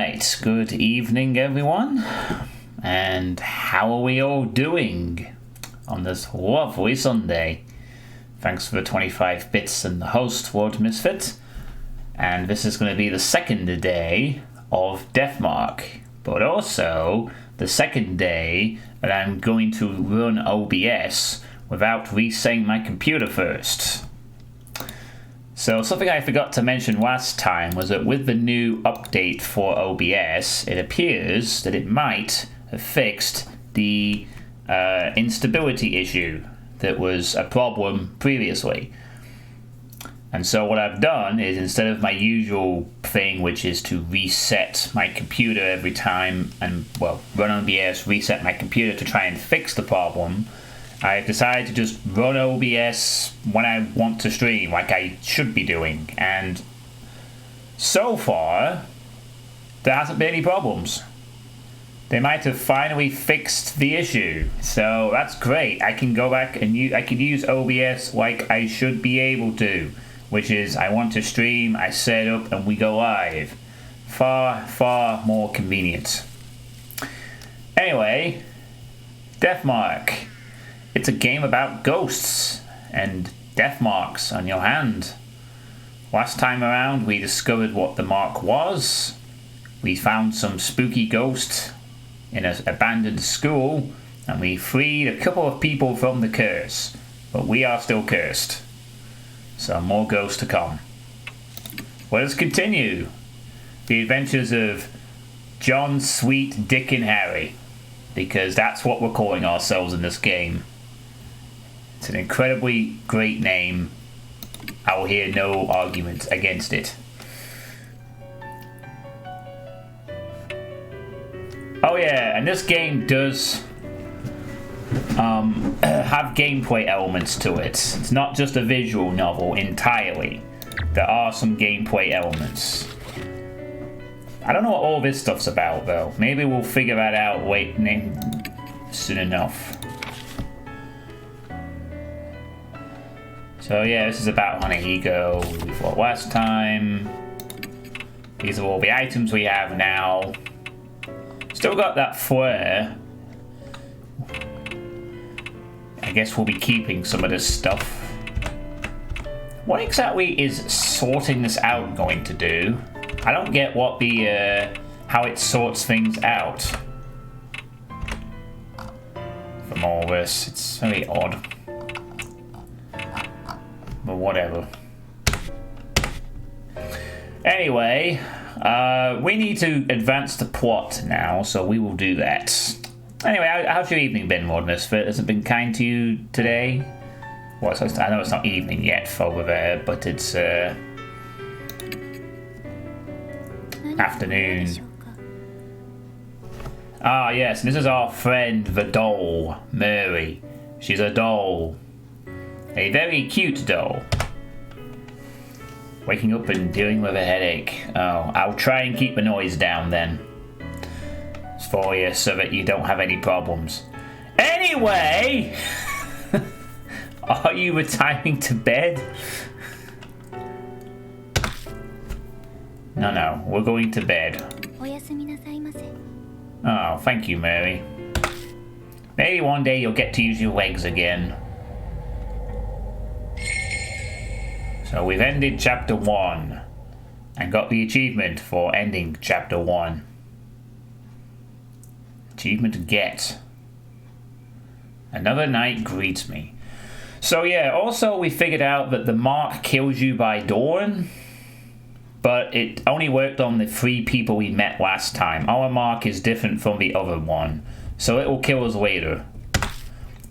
Alright, good evening everyone, and how are we all doing on this lovely Sunday? Thanks for the 25 bits and the host, World Misfit, and this is going to be the second day of Deathmark, but also the second day that I'm going to run OBS without resetting my computer first. So something I forgot to mention last time was that with the new update for OBS, it appears that it might have fixed the instability issue that was a problem previously. And so what I've done is, instead of my usual thing, which is to reset my computer every time and, run OBS, reset my computer to try and fix the problem, I've decided to just run OBS when I want to stream, like I should be doing. And so far, there hasn't been any problems. They might have finally fixed the issue, so that's great. I can go back and I can use OBS like I should be able to, which is I want to stream, I set up, and we go live. Far, far more convenient. Anyway, Deathmark. It's a game about ghosts and death marks on your hand. Last time around, we discovered what the mark was. We found some spooky ghosts in an abandoned school, and we freed a couple of people from the curse. But we are still cursed. So more ghosts to come. Let us continue the adventures of John, Sweet, Dick, and Harry, because that's what we're calling ourselves in this game. It's an incredibly great name. I will hear no argument against it. Oh yeah, and this game does have gameplay elements to it. It's not just a visual novel entirely. There are some gameplay elements. I don't know what all this stuff's about though. Maybe we'll figure that out soon enough. So yeah, this is about Honeyhigo. We fought last time. These are all the items we have now. Still got that flare. I guess we'll be keeping some of this stuff. What exactly is sorting this out going to do? I don't get what the how it sorts things out from all this. It's very odd. But whatever. Anyway, we need to advance the plot now, so we will do that. Anyway, how's your evening been, Lord Misfit? Has it been kind to you today? Well, I know it's not evening yet over there, but it's afternoon. Ah, yes, and this is our friend, the doll, Mary. She's a doll. A very cute doll. Waking up and dealing with a headache. Oh, I'll try and keep the noise down then. It's for you so that you don't have any problems. Anyway! Are you retiring to bed? No, we're going to bed. Oh, thank you, Mary. Maybe one day you'll get to use your legs again. So we've ended chapter 1 and got the achievement for ending chapter 1. Achievement get. Another night greets me. So yeah, also we figured out that the mark kills you by dawn, but it only worked on the 3 people we met last time. Our mark is different from the other one, so it will kill us later.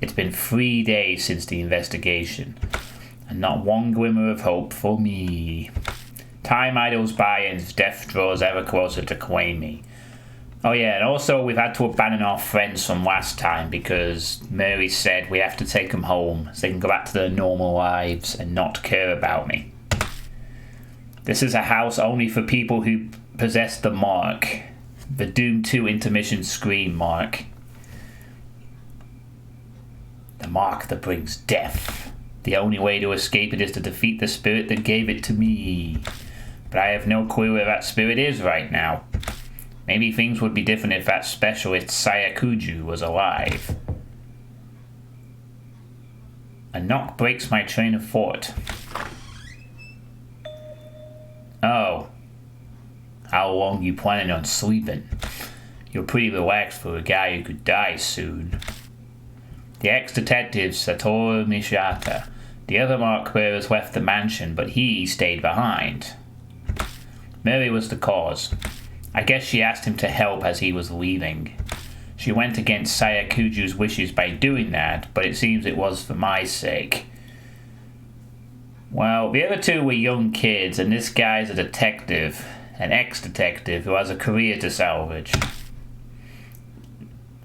It's been 3 days since the investigation. And not one glimmer of hope for me. Time idles by and death draws ever closer to claim me. Oh yeah, and also we've had to abandon our friends from last time because Mary said we have to take them home so they can go back to their normal lives and not care about me. This is a house only for people who possess the mark. The Doom 2 intermission screen mark. The mark that brings death. The only way to escape it is to defeat the spirit that gave it to me. But I have no clue where that spirit is right now. Maybe things would be different if that specialist Sayakuju was alive. A knock breaks my train of thought. Oh. How long you planning on sleeping? You're pretty relaxed for a guy who could die soon. The ex-detective Satoru Mishata. The other mark bearers left the mansion, but he stayed behind. Mary was the cause. I guess she asked him to help as he was leaving. She went against Sayakuju's wishes by doing that, but it seems it was for my sake. Well, the other two were young kids, and this guy's a detective, an ex-detective who has a career to salvage.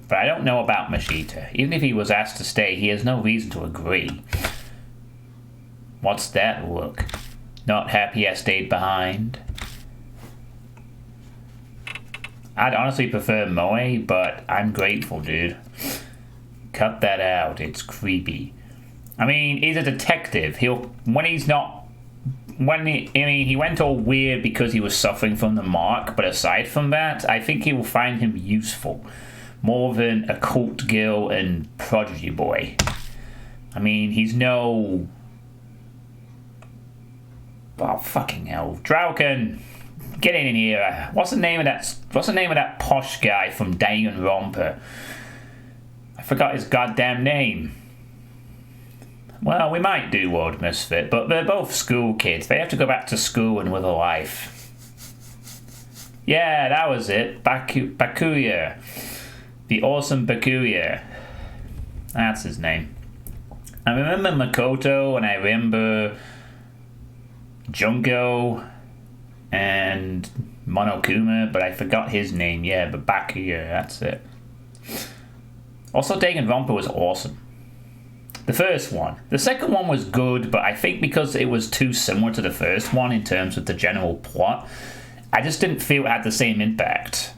But I don't know about Mishita. Even if he was asked to stay, he has no reason to agree. What's that look? Not happy I stayed behind? I'd honestly prefer Moe, but I'm grateful, dude. Cut that out. It's creepy. I mean, he's a detective. He went all weird because he was suffering from the mark, but aside from that, I think he will find him useful. More than a cult girl and prodigy boy. I mean, he's no... Oh, fucking hell. Drauken! Get in here. What's the name of that posh guy from Danganronpa? I forgot his goddamn name. Well, we might do World Misfit, but they're both school kids. They have to go back to school and live a life. Yeah, that was it. Bakuya. The awesome Bakuya. That's his name. I remember Makoto, and I remember Junko and Monokuma, but I forgot his name. Yeah, but Bakuya, that's it. Also, Danganronpa was awesome. The first one. The second one was good, but I think because it was too similar to the first one in terms of the general plot, I just didn't feel it had the same impact.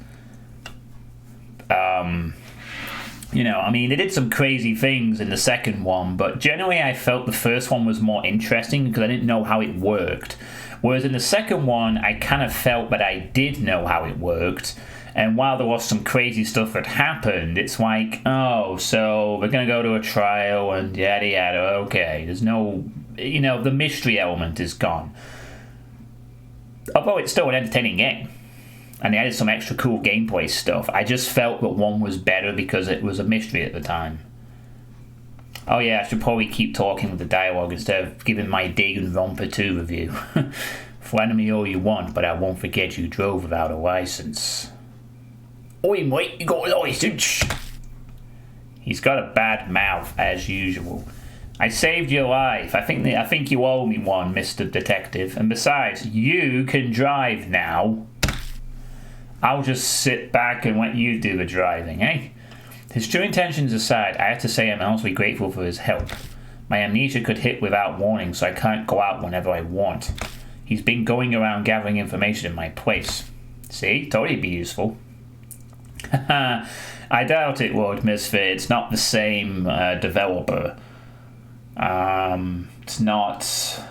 You know, I mean, they did some crazy things in the second one, but generally I felt the first one was more interesting because I didn't know how it worked. Whereas in the second one, I kind of felt that I did know how it worked. And while there was some crazy stuff that happened, it's like, oh, so we're going to go to a trial and yada yada, okay. There's no, you know, the mystery element is gone. Although it's still an entertaining game. And they added some extra cool gameplay stuff. I just felt that one was better because it was a mystery at the time. Oh yeah, I should probably keep talking with the dialogue instead of giving my Danganronpa 2 review. Flatter me all you want, but I won't forget you drove without a license. Oi mate, you got a license? He's got a bad mouth, as usual. I saved your life. I think you owe me one, Mr. Detective. And besides, you can drive now. I'll just sit back and let you do the driving, eh? His true intentions aside, I have to say I'm honestly grateful for his help. My amnesia could hit without warning, so I can't go out whenever I want. He's been going around gathering information in my place. See? Told he'd be useful. I doubt it, World Misfit. It's not the same developer. It's not...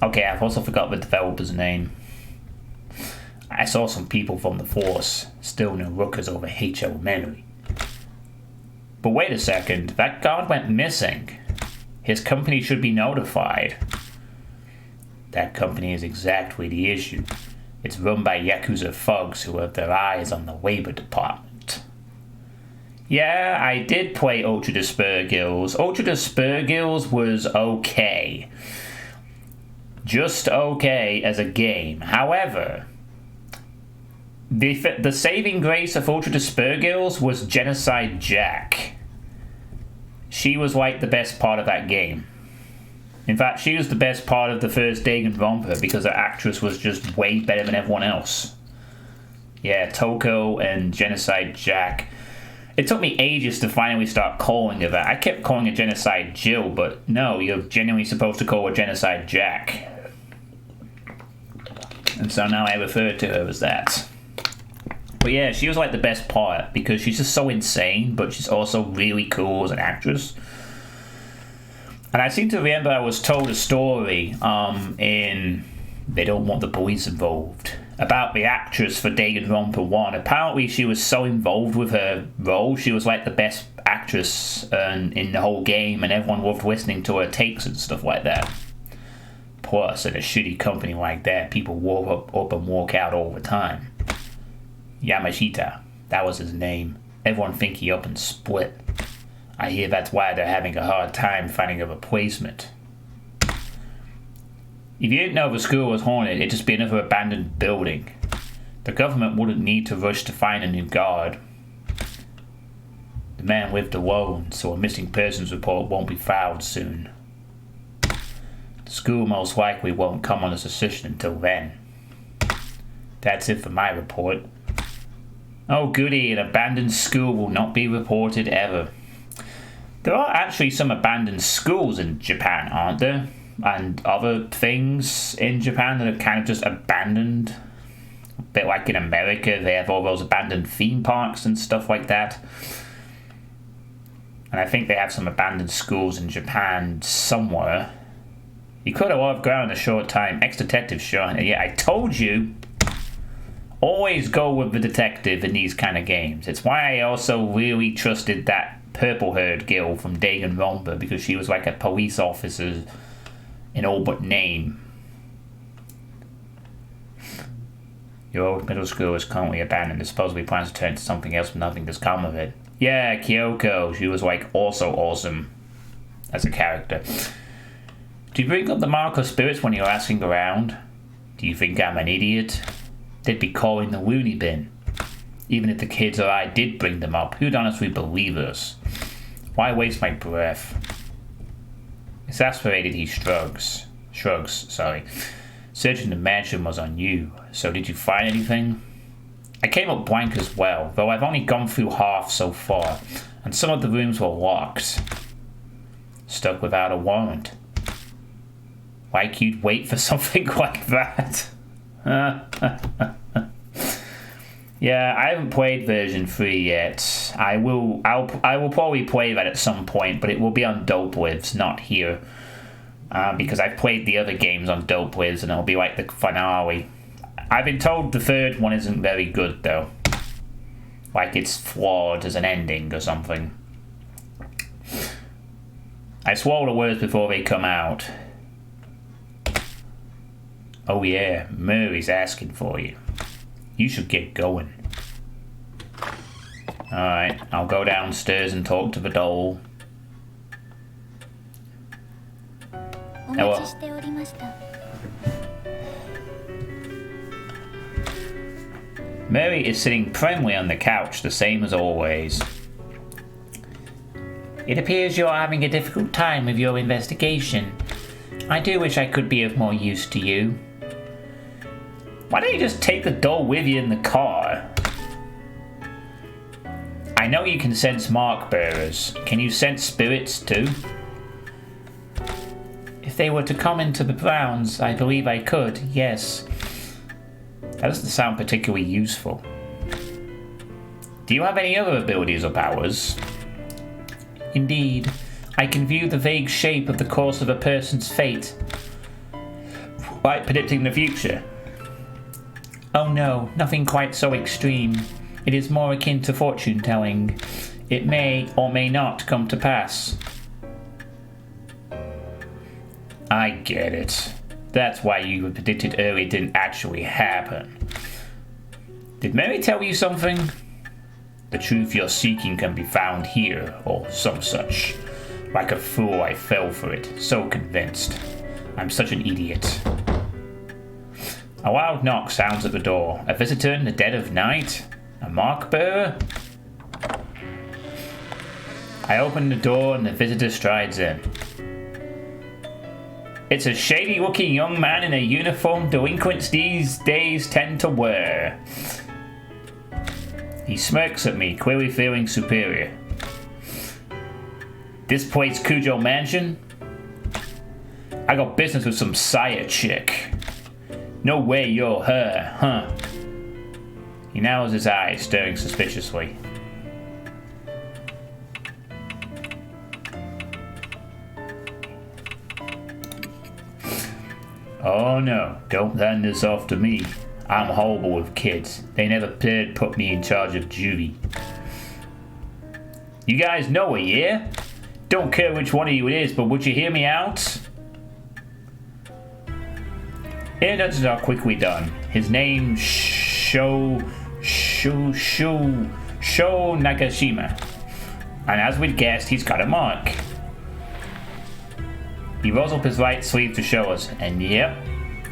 Okay, I've also forgot the developer's name. I saw some people from the Force still no rookers over H.O. memory. But wait a second, that guard went missing. His company should be notified. That company is exactly the issue. It's run by Yakuza thugs who have their eyes on the labor department. Yeah, I did play Ultra Dispergills. Ultra Dispergills was okay. Just okay as a game. However, the saving grace of Ultra Dispergills was Genocide Jack. She was like the best part of that game. In fact, she was the best part of the first Danganronpa because her actress was just way better than everyone else. Yeah, Toko and Genocide Jack. It took me ages to finally start calling her that. I kept calling her Genocide Jill, but no, you're genuinely supposed to call her Genocide Jack. And so now I refer to her as that. But yeah, she was like the best part because she's just so insane, but she's also really cool as an actress. And I seem to remember I was told a story in They don't want the boys involved. About the actress for Danganronpa 1, apparently she was so involved with her role, she was like the best actress in the whole game, and everyone loved listening to her takes and stuff like that. Plus, at a shitty company like that, people walk up and walk out all the time. Yamashita, that was his name. Everyone think he up and split. I hear that's why they're having a hard time finding a replacement. If you didn't know the school was haunted, it'd just be another abandoned building. The government wouldn't need to rush to find a new guard. The man lived alone, so a missing persons report won't be filed soon. The school most likely won't come under suspicion until then. That's it for my report. Oh goody, an abandoned school will not be reported ever. There are actually some abandoned schools in Japan, aren't there? And other things in Japan that are kind of just abandoned. A bit like in America, they have all those abandoned theme parks and stuff like that. And I think they have some abandoned schools in Japan somewhere. You could have off ground in a short time. Ex-detective Sean. Yeah, I told you. Always go with the detective in these kind of games. It's why I also really trusted that purple-haired girl from Danganronpa, because she was like a police officer in all but name. Your old middle school is currently abandoned. It supposedly plans to turn into something else, but nothing has come of it. Yeah, Kyoko. She was like also awesome as a character. Do you bring up the mark of spirits when you're asking around? Do you think I'm an idiot? They'd be calling the loony bin. Even if the kids or I did bring them up, who'd honestly believe us? Why waste my breath? Exasperated, he shrugs. Searching the mansion was on you, so did you find anything? I came up blank as well, though I've only gone through half so far, and some of the rooms were locked. Stuck without a warrant. Like you'd wait for something like that. Yeah, I haven't played version 3 yet. I will probably play that at some point, but it will be on Dope Lives, not here. Because I've played the other games on Dope Lives, and it'll be like the finale. I've been told the third one isn't very good, though. Like it's flawed as an ending or something. I swallow the words before they come out. Oh yeah, Murray's asking for you. You should get going. Alright, I'll go downstairs and talk to the doll. Hello. Mary is sitting primly on the couch, the same as always. It appears you're having a difficult time with your investigation. I do wish I could be of more use to you. Why don't you just take the doll with you in the car? I know you can sense mark bearers. Can you sense spirits too? If they were to come into the grounds, I believe I could, yes. That doesn't sound particularly useful. Do you have any other abilities or powers? Indeed. I can view the vague shape of the course of a person's fate. Like predicting the future. Oh no, nothing quite so extreme. It is more akin to fortune telling. It may or may not come to pass. I get it. That's why you predicted earlier didn't actually happen. Did Mary tell you something? The truth you're seeking can be found here, or some such. Like a fool, I fell for it, so convinced. I'm such an idiot. A loud knock sounds at the door. A visitor in the dead of night? A mark bearer? I open the door and the visitor strides in. It's a shady-looking young man in a uniform delinquents these days tend to wear. He smirks at me, clearly feeling superior. This place Kujo Mansion? I got business with some Saya chick. No way you're her, huh? He narrows his eyes, staring suspiciously. Oh no, don't hand this off to me. I'm horrible with kids. They never dared put me in charge of juvie. You guys know it, yeah? Don't care which one of you it is, but would you hear me out? That's how quick we done. His name Sho Nakashima. And as we'd guessed, he's got a mark. He rolls up his right sleeve to show us, and yep,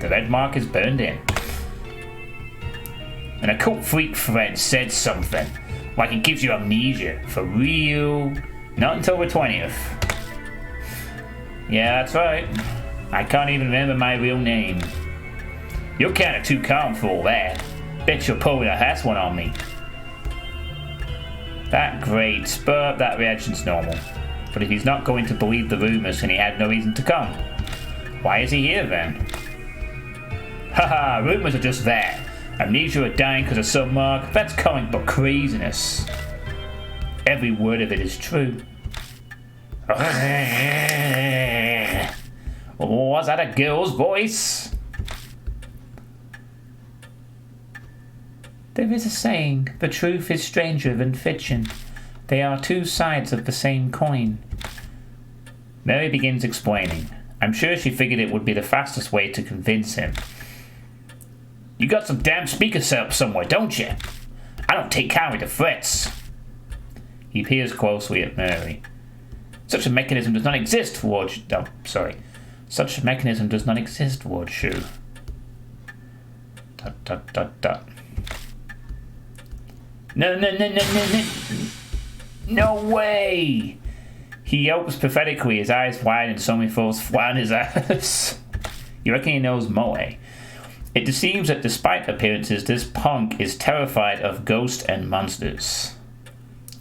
the red mark is burned in. And a cult freak friend said something, like it gives you amnesia. For real? Not until the 20th. Yeah, that's right. I can't even remember my real name. You're kinda too calm for all that. Bet you're pulling a fast one on me. That great, but that reaction's normal. But if he's not going to believe the rumors, then he had no reason to come. Why is he here then? Haha, rumors are just that. Amnesia or dying because of some mark, that's comic book craziness. Every word of it is true. Was that a girl's voice? There is a saying, the truth is stranger than fiction. They are two sides of the same coin. Mary begins explaining. I'm sure she figured it would be the fastest way to convince him. You got some damn speaker set up somewhere, don't you? I don't take kindly to threats. He peers closely at Mary. Such a mechanism does not exist, Ward. Oh, sorry. Such a mechanism does not exist, Ward Shu. ... No. No way! He yelps pathetically, his eyes wide and so many falls flat on his ass. You reckon he knows Moe? It seems that despite appearances, this punk is terrified of ghosts and monsters.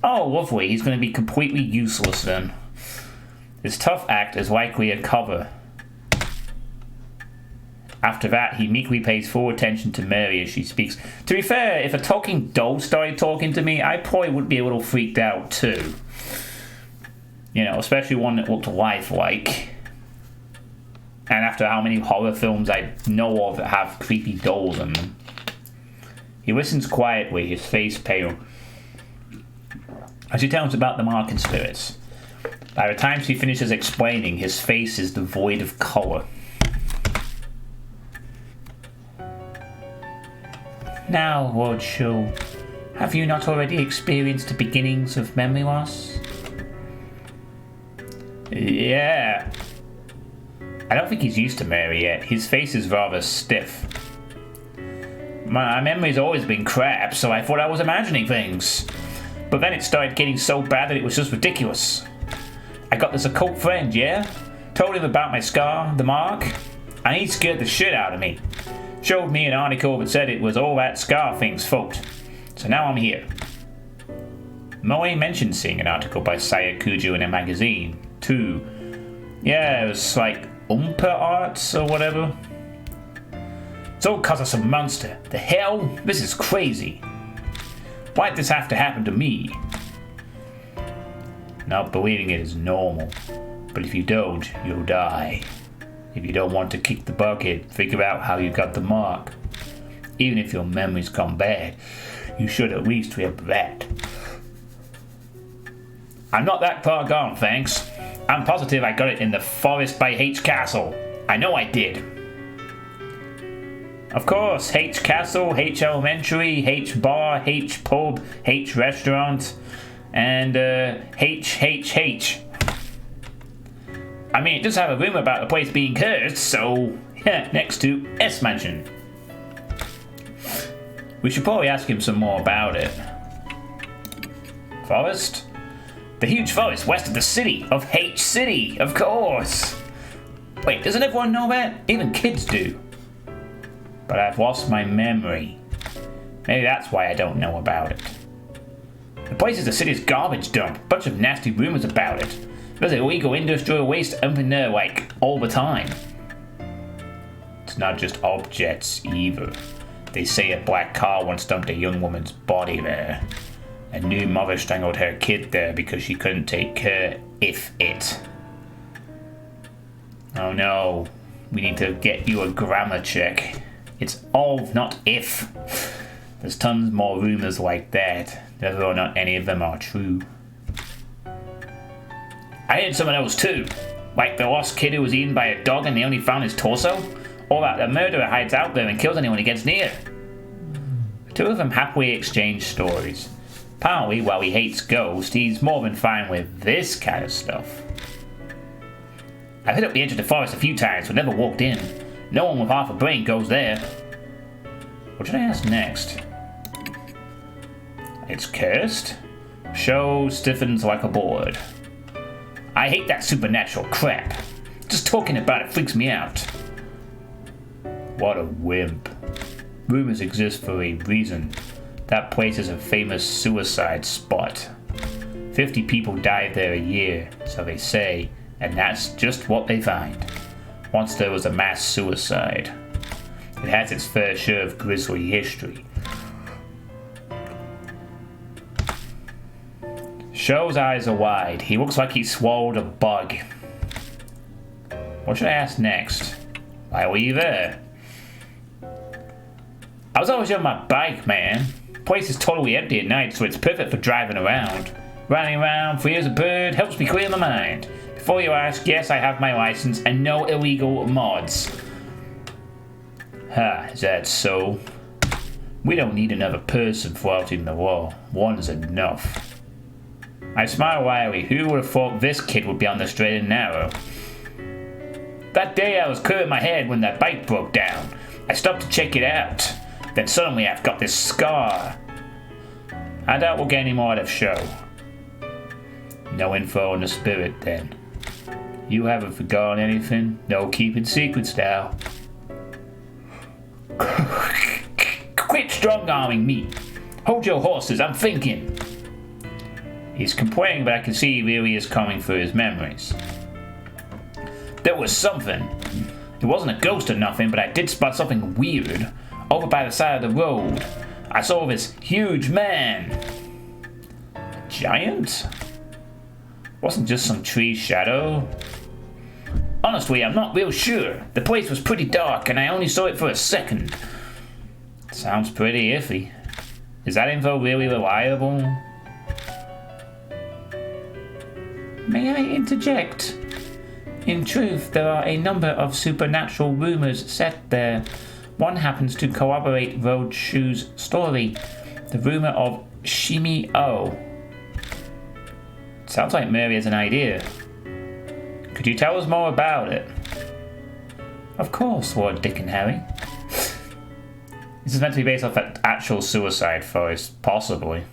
Oh, lovely, he's going to be completely useless then. His tough act is likely a cover. After that, he meekly pays full attention to Mary as she speaks. To be fair, if a talking doll started talking to me, I probably would be a little freaked out too. You know, especially one that looked lifelike. And after how many horror films I know of that have creepy dolls in them. He listens quietly, his face pale, as she tells about the mark and spirits. By the time she finishes explaining, his face is devoid of colour. Now, Lord Shu, have you not already experienced the beginnings of memory loss? Yeah. I don't think he's used to Mary yet. His face is rather stiff. My memory's always been crap, so I thought I was imagining things. But then it started getting so bad that it was just ridiculous. I got this occult friend, yeah? Told him about my scar, the mark, and he scared the shit out of me. Showed me an article that said it was all that scar thing's fault. So now I'm here. Moe mentioned seeing an article by Saya Kuju in a magazine, too. Yeah, it was like Umpa Arts or whatever. It's all cause of some monster. The hell? This is crazy. Why'd this have to happen to me? Not believing it is normal. But if you don't, you'll die. If you don't want to kick the bucket, figure out how you got the mark. Even if your memories come bad, you should at least remember that. I'm not that far gone, thanks. I'm positive I got it in the forest by H Castle. I know I did. Of course, H Castle, H Elementary, H Bar, H Pub, H Restaurant, and H. I mean, it does have a rumor about the place being cursed, so next to S Mansion. We should probably ask him some more about it. Forest? The huge forest west of the city of H City, of course. Wait, doesn't everyone know that? Even kids do. But I've lost my memory. Maybe that's why I don't know about it. The place is the city's garbage dump. Bunch of nasty rumors about it. There's illegal industrial waste dumping there like all the time. It's not just objects either. They say a black car once dumped a young woman's body there. A new mother strangled her kid there because she couldn't take care of it. Oh no. We need to get you a grammar check. It's of, not if. There's tons more rumors like that, whether or not any of them are true. I heard some of those too. Like the lost kid who was eaten by a dog and they only found his torso? Or that the murderer hides out there and kills anyone he gets near. The two of them happily exchange stories. Apparently, while he hates ghosts, he's more than fine with this kind of stuff. I've hit up the edge of the forest a few times but never walked in. No one with half a brain goes there. What should I ask next? It's cursed? Show stiffens like a board. I hate that supernatural crap. Just talking about it freaks me out. What a wimp. Rumors exist for a reason. That place is a famous suicide spot. 50 people die there a year, so they say, and that's just what they find. Once there was a mass suicide. It has its fair share of grisly history. Show's eyes are wide. He looks like he swallowed a bug. What should I ask next? Why were you there? I was always on my bike, man. The place is totally empty at night, so it's perfect for driving around. Running around, free as a bird, helps me clear my mind. Before you ask, yes, I have my license and no illegal mods. Is that so? We don't need another person flouting the law. One is enough. I smile wryly. Who would have thought this kid would be on the straight and narrow? That day I was clearing my head when that bike broke down. I stopped to check it out. Then suddenly I've got this scar. I doubt we'll get any more out of Show. No info on the spirit then. You haven't forgotten anything? No keeping secrets now. Quit strong-arming me. Hold your horses, I'm thinking. He's complaining, but I can see he really is coming for his memories. There was something. It wasn't a ghost or nothing, but I did spot something weird over by the side of the road. I saw this huge man. A giant? Wasn't just some tree shadow. Honestly, I'm not real sure. The place was pretty dark and I only saw it for a second. Sounds pretty iffy. Is that info really reliable? May I interject? In truth, there are a number of supernatural rumors set there. One happens to corroborate Road Shoe's story. The rumor of Shimeo. Sounds like Mary has an idea. Could you tell us more about it? Of course, Lord Dick and Harry. This is meant to be based off an actual suicide forest, possibly.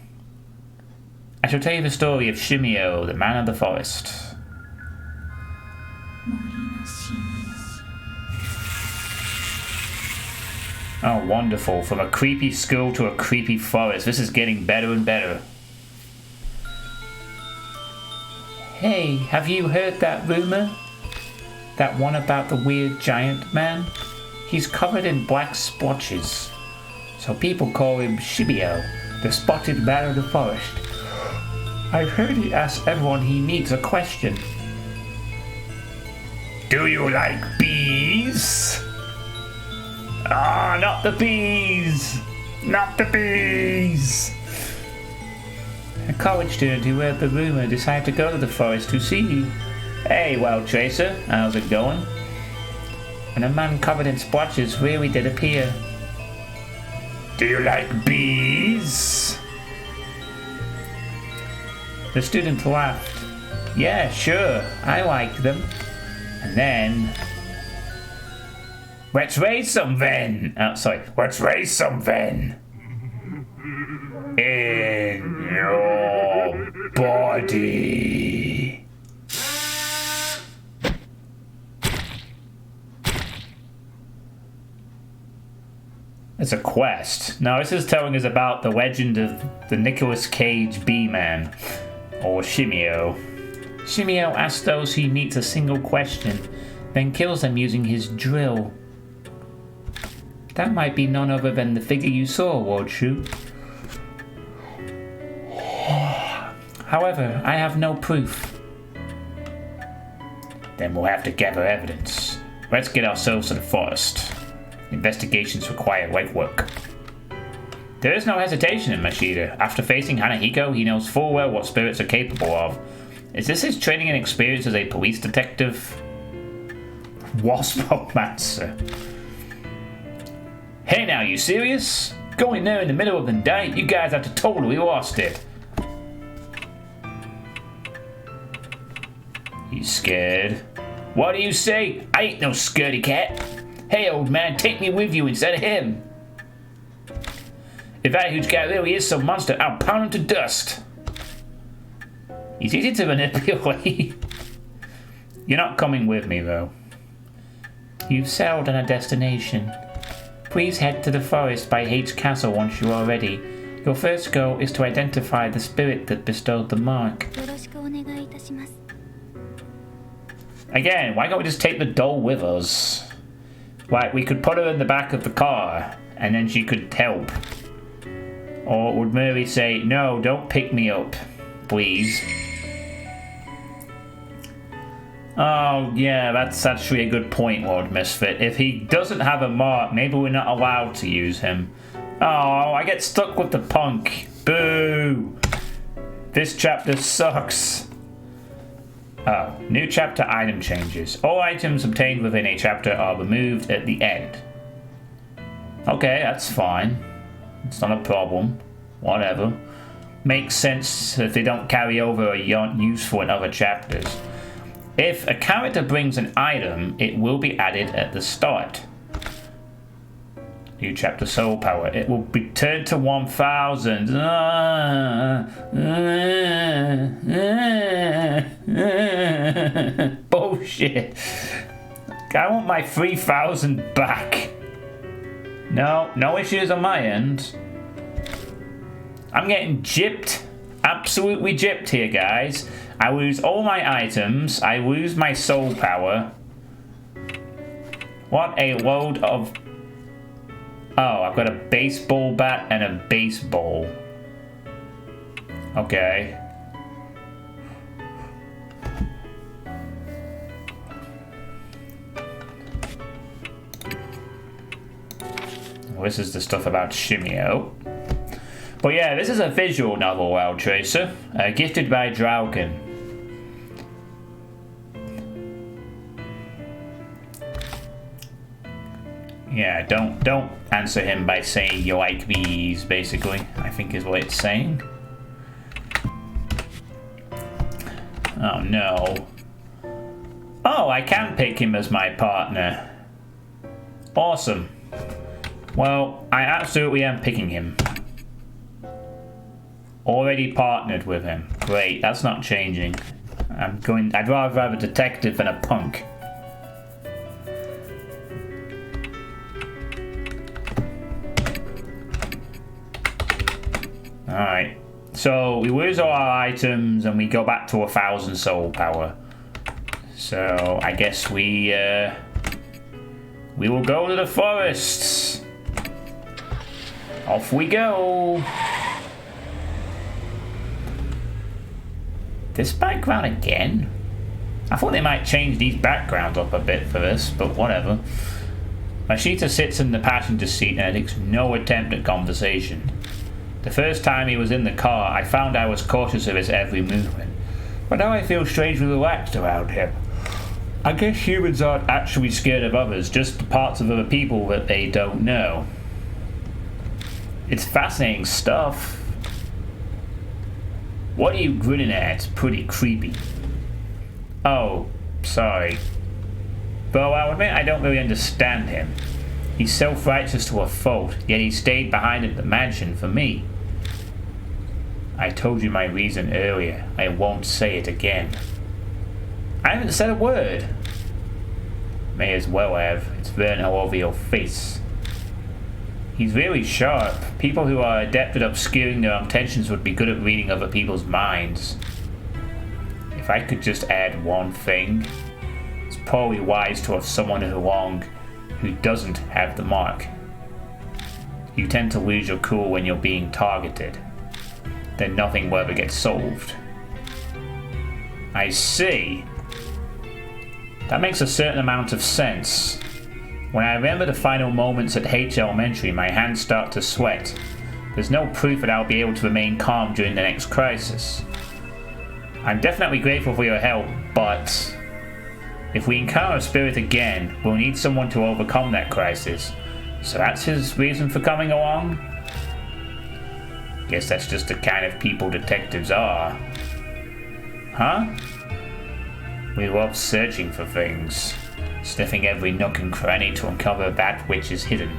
I shall tell you the story of Shimeo, the man of the forest. Oh, wonderful. From a creepy school to a creepy forest. This is getting better and better. Hey, have you heard that rumor? That one about the weird giant man? He's covered in black splotches. So people call him Shimeo, the spotted man of the forest. I've heard he asks everyone he meets a question. Do you like bees? Ah, not the bees! Not the bees! A college student who heard the rumor decided to go to the forest to see you. Hey, Wild Tracer, how's it going? And a man covered in splotches really did appear. Do you like bees? The student laughed. Yeah, sure, I like them. And then... Let's raise some then! Let's raise some then! In your body. It's a quest. Now this is telling us about the legend of the Nicolas Cage Bee-Man, or Shimeo. Shimeo asks those he meets a single question, then kills them using his drill. That might be none other than the figure you saw, Lord Shu. However, I have no proof. Then we'll have to gather evidence. Let's get ourselves to the forest. Investigations require legwork. There is no hesitation in Mashida. After facing Hanahiko, he knows full well what spirits are capable of. Is this his training and experience as a police detective? Wasp romancer. Hey now, you serious? Going there in the middle of the night? You guys have to totally lost it. You scared? What do you say? I ain't no scaredy cat. Hey old man, take me with you instead of him. If that huge guy really is some monster, I'll pound him to dust. He's easy to manipulate. You're not coming with me though. You've settled on a destination. Please head to the forest by H Castle once you are ready. Your first goal is to identify the spirit that bestowed the mark. Again, why can't we just take the doll with us? Like, we could put her in the back of the car, and then she could help. Or would Murray say, no, don't pick me up, please. Oh, yeah, that's actually a good point, Lord Misfit. If he doesn't have a mark, maybe we're not allowed to use him. Oh, I get stuck with the punk. Boo! This chapter sucks. Oh, new chapter item changes. All items obtained within a chapter are removed at the end. Okay, that's fine. It's not a problem. Whatever. Makes sense if they don't carry over or aren't useful in other chapters. If a character brings an item, it will be added at the start. New chapter soul power. It will be turned to 1000. Bullshit. I want my 3000 back. No issues on my end. I'm getting gypped. Absolutely gypped here, guys. I lose all my items. I lose my soul power. What a load of... Oh, I've got a baseball bat and a baseball. Okay. Well, this is the stuff about Shimeo. But yeah, this is a visual novel, Wild Tracer, gifted by Draugen. Yeah, don't answer him by saying you like these, basically, I think is what it's saying. Oh no. Oh, I can pick him as my partner. Awesome. Well, I absolutely am picking him. Already partnered with him. Great, that's not changing. I'd rather have a detective than a punk. Alright, so we lose all our items and we go back to 1000 soul power. So I guess we will go to the forests. Off we go. This background again? I thought they might change these backgrounds up a bit for this, but whatever. Mashita sits in the passenger seat and makes no attempt at conversation. The first time he was in the car, I found I was cautious of his every movement, but now I feel strangely relaxed around him. I guess humans aren't actually scared of others, just the parts of other people that they don't know. It's fascinating stuff. What are you grinning at? It's pretty creepy. Oh, sorry. Though I'll admit I don't really understand him. He's self-righteous to a fault, yet he stayed behind at the mansion for me. I told you my reason earlier. I won't say it again. I haven't said a word. May as well have. It's written all over your face. He's really sharp. People who are adept at obscuring their intentions would be good at reading other people's minds. If I could just add one thing, it's probably wise to have someone along who doesn't have the mark. You tend to lose your cool when you're being targeted. Then nothing will ever get solved. I see. That makes a certain amount of sense. When I remember the final moments at H Elementary, my hands start to sweat. There's no proof that I'll be able to remain calm during the next crisis. I'm definitely grateful for your help, but if we encounter a spirit again, we'll need someone to overcome that crisis. So that's his reason for coming along? Guess that's just the kind of people detectives are. Huh? We love searching for things, sniffing every nook and cranny to uncover that which is hidden.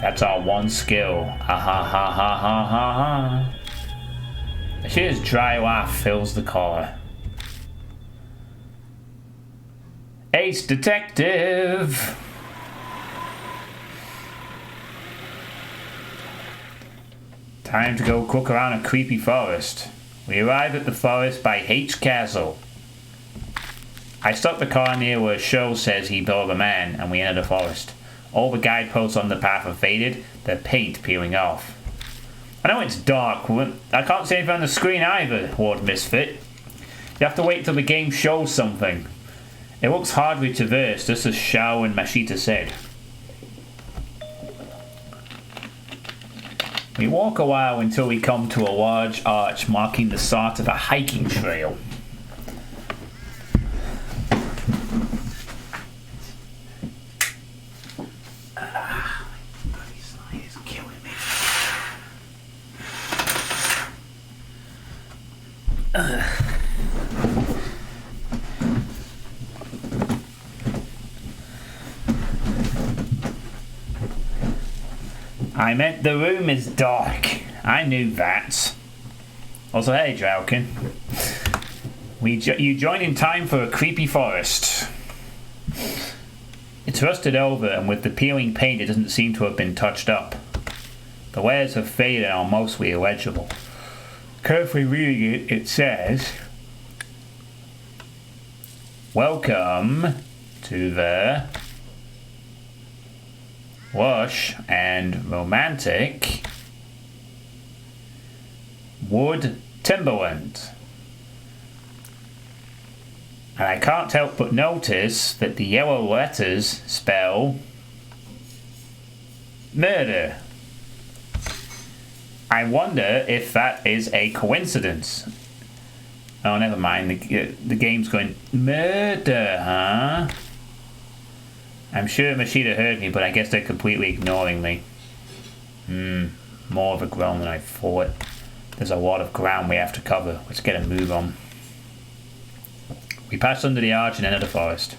That's our one skill. Ha ha ha ha ha ha ha. Ashira's dry laugh fills the car. Ace Detective! Time to go look around a creepy forest. We arrive at the forest by H Castle. I stop the car near where Show says he built a man, and we enter the forest. All the guideposts on the path are faded, their paint peeling off. I know it's dark, I can't see anything on the screen either, Ward Misfit. You have to wait till the game shows something. It looks hardly traversed, just as Shao and Mashita said. We walk a while until we come to a large arch marking the start of a hiking trail. I meant the room is dark. I knew that. Also, hey, Drowkin. You join in time for a creepy forest. It's rusted over, and with the peeling paint, it doesn't seem to have been touched up. The layers have faded and are mostly illegible. Carefully reading it, it says, "Welcome to the lush and romantic wood timberland." And I can't help but notice that the yellow letters spell murder. I wonder if that is a coincidence. Oh, never mind. The game's going, murder, huh? I'm sure Mashita heard me, but I guess they're completely ignoring me. More of a groan than I thought. There's a lot of ground we have to cover. Let's get a move on. We pass under the arch and enter the forest.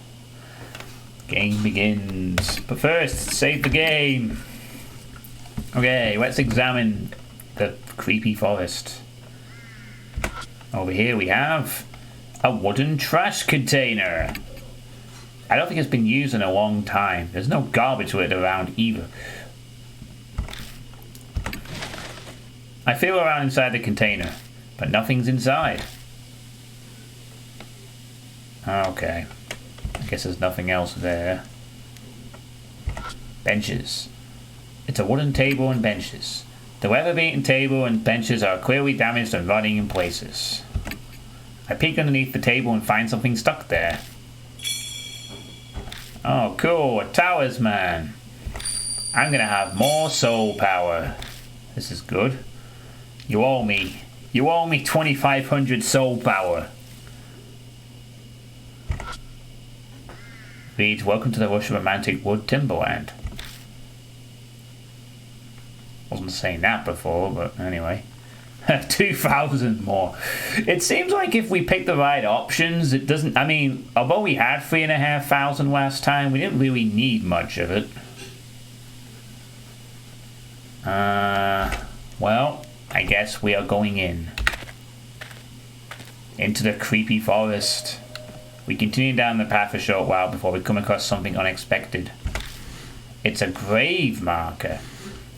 Game begins. But first, save the game. Okay, let's examine the creepy forest. Over here we have a wooden trash container. I don't think it's been used in a long time. There's no garbage with it around either. I feel around inside the container, but nothing's inside. Okay. I guess there's nothing else there. Benches. It's a wooden table and benches. The weather-beaten table and benches are clearly damaged and rotting in places. I peek underneath the table and find something stuck there. Oh, cool, a talisman. I'm gonna have more soul power. This is good. You owe me 2,500 soul power. Reads, "Welcome to the lush romantic wood timberland." Wasn't saying that before, but anyway. 2,000 more. It seems like if we pick the right options, it doesn't... I mean, although we had 3,500 last time, we didn't really need much of it. Well, I guess we are going in. Into the creepy forest. We continue down the path a short while before we come across something unexpected. It's a grave marker.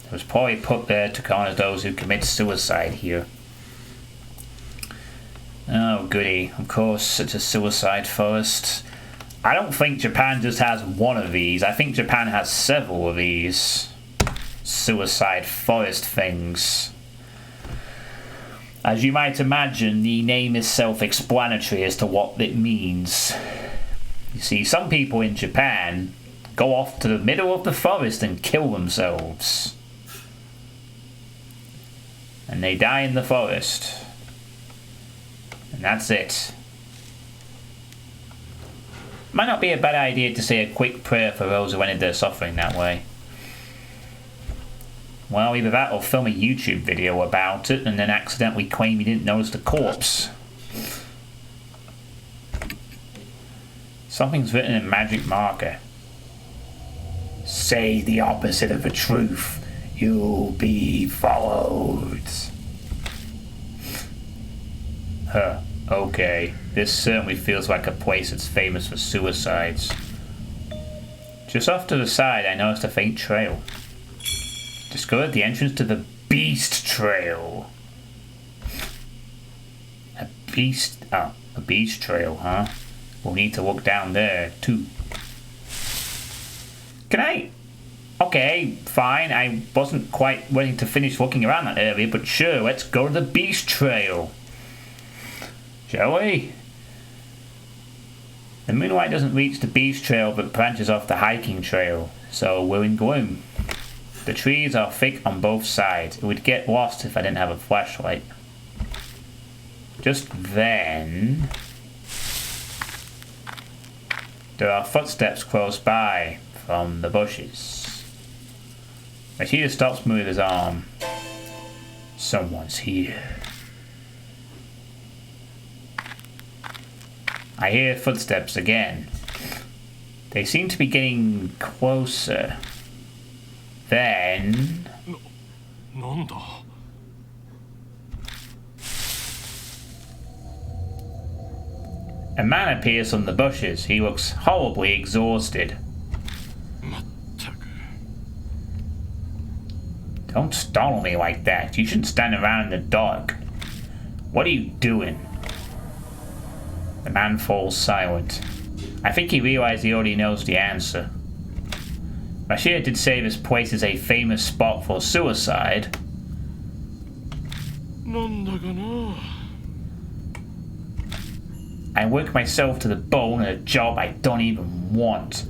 It was probably put there to honor those who commit suicide here. Oh goody, of course it's a suicide forest. I don't think Japan just has one of these. I think Japan has several of these suicide forest things. As you might imagine, the name is self-explanatory as to what it means. You see, some people in Japan go off to the middle of the forest and kill themselves. And they die in the forest. And that's it. Might not be a bad idea to say a quick prayer for those who ended their suffering that way. Well, either that or film a YouTube video about it and then accidentally claim you didn't notice the corpse. Something's written in magic marker. Say the opposite of the truth. You'll be followed. Huh, okay. This certainly feels like a place that's famous for suicides. Just off to the side, I noticed a faint trail. Discovered the entrance to the Beast Trail. A beast trail, huh? We'll need to look down there, too. Can I? Okay, fine. I wasn't quite willing to finish looking around that area, but sure, let's go to the Beast Trail. Shall we? The moonlight doesn't reach the Beast Trail, but branches off the hiking trail, so we're in gloom. The trees are thick on both sides. It would get lost if I didn't have a flashlight. Just then, there are footsteps close by from the bushes. Machida stops me with his arm. Someone's here. I hear footsteps again. They seem to be getting closer. Then... a man appears from the bushes. He looks horribly exhausted. Don't startle me like that. You shouldn't stand around in the dark. What are you doing? The man falls silent. I think he realized he already knows the answer. Mashir did say this place is a famous spot for suicide. I work myself to the bone at a job I don't even want.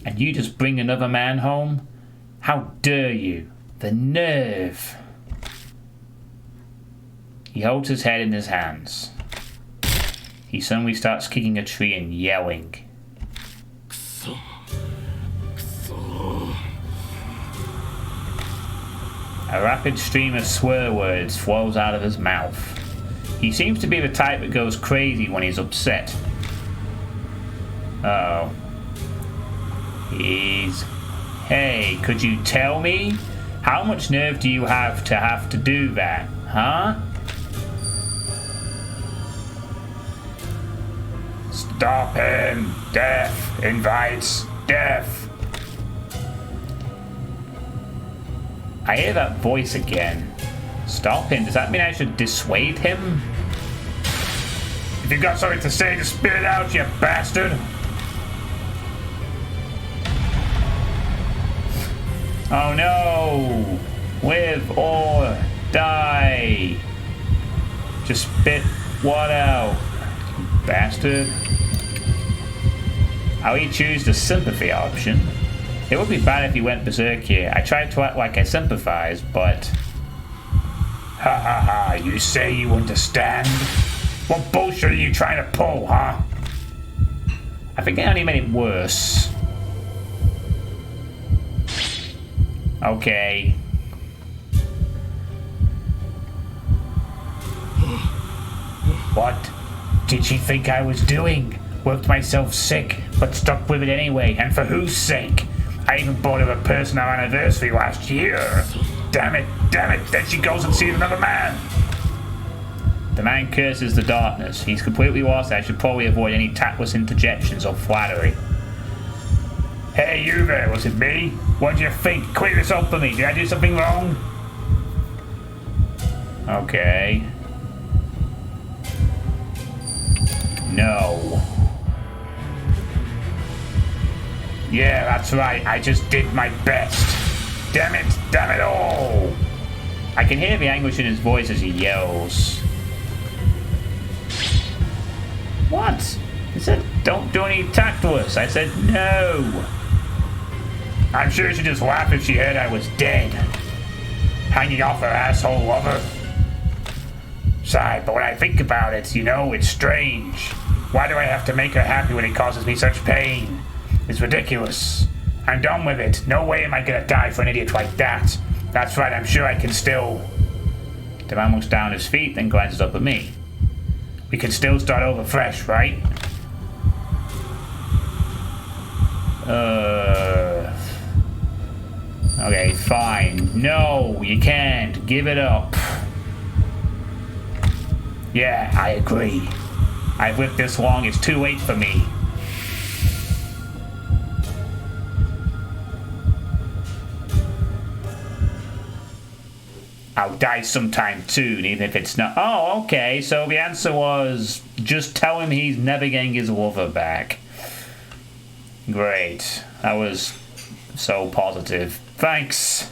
And you just bring another man home? How dare you? The nerve! He holds his head in his hands. He suddenly starts kicking a tree and yelling. A rapid stream of swear words flows out of his mouth. He seems to be the type that goes crazy when he's upset. Uh-oh. Hey, could you tell me? How much nerve do you have to do that, huh? Stop him! Death invites death! I hear that voice again. Stop him? Does that mean I should dissuade him? If you've got something to say, just spit it out, you bastard! Oh no! Live or die! Just spit what out, you bastard. I'll choose the sympathy option. It would be bad if he went berserk here. I tried to act like I sympathize, but... Ha ha ha, you say you understand? What bullshit are you trying to pull, huh? I think I only made it worse. Okay. What did she think I was doing? Worked myself sick, but stuck with it anyway, and for whose sake? I even bought her a personal anniversary last year. Damn it, then she goes and sees another man. The man curses the darkness. He's completely lost. I should probably avoid any tactless interjections or flattery. Hey, you there, was it me? What do you think? Clear this up for me. Did I do something wrong? Okay. No. Yeah, that's right. I just did my best. Damn it all. I can hear the anguish in his voice as he yells. What? He said, don't do any attack to us. I said, no. I'm sure she'd just laugh if she heard I was dead. Hanging off her asshole lover. Sigh, but when I think about it, you know, it's strange. Why do I have to make her happy when it causes me such pain? It's ridiculous. I'm done with it. No way am I gonna die for an idiot like that. That's right, I'm sure I can still... The man looks down at his feet, then glances up at me. We can still start over fresh, right? Okay, fine. No, you can't. Give it up. Yeah, I agree. I've lived this long, it's too late for me. I'll die sometime soon, even if it's not... Oh, okay, so the answer was just tell him he's never getting his lover back. Great. That was so positive. Thanks.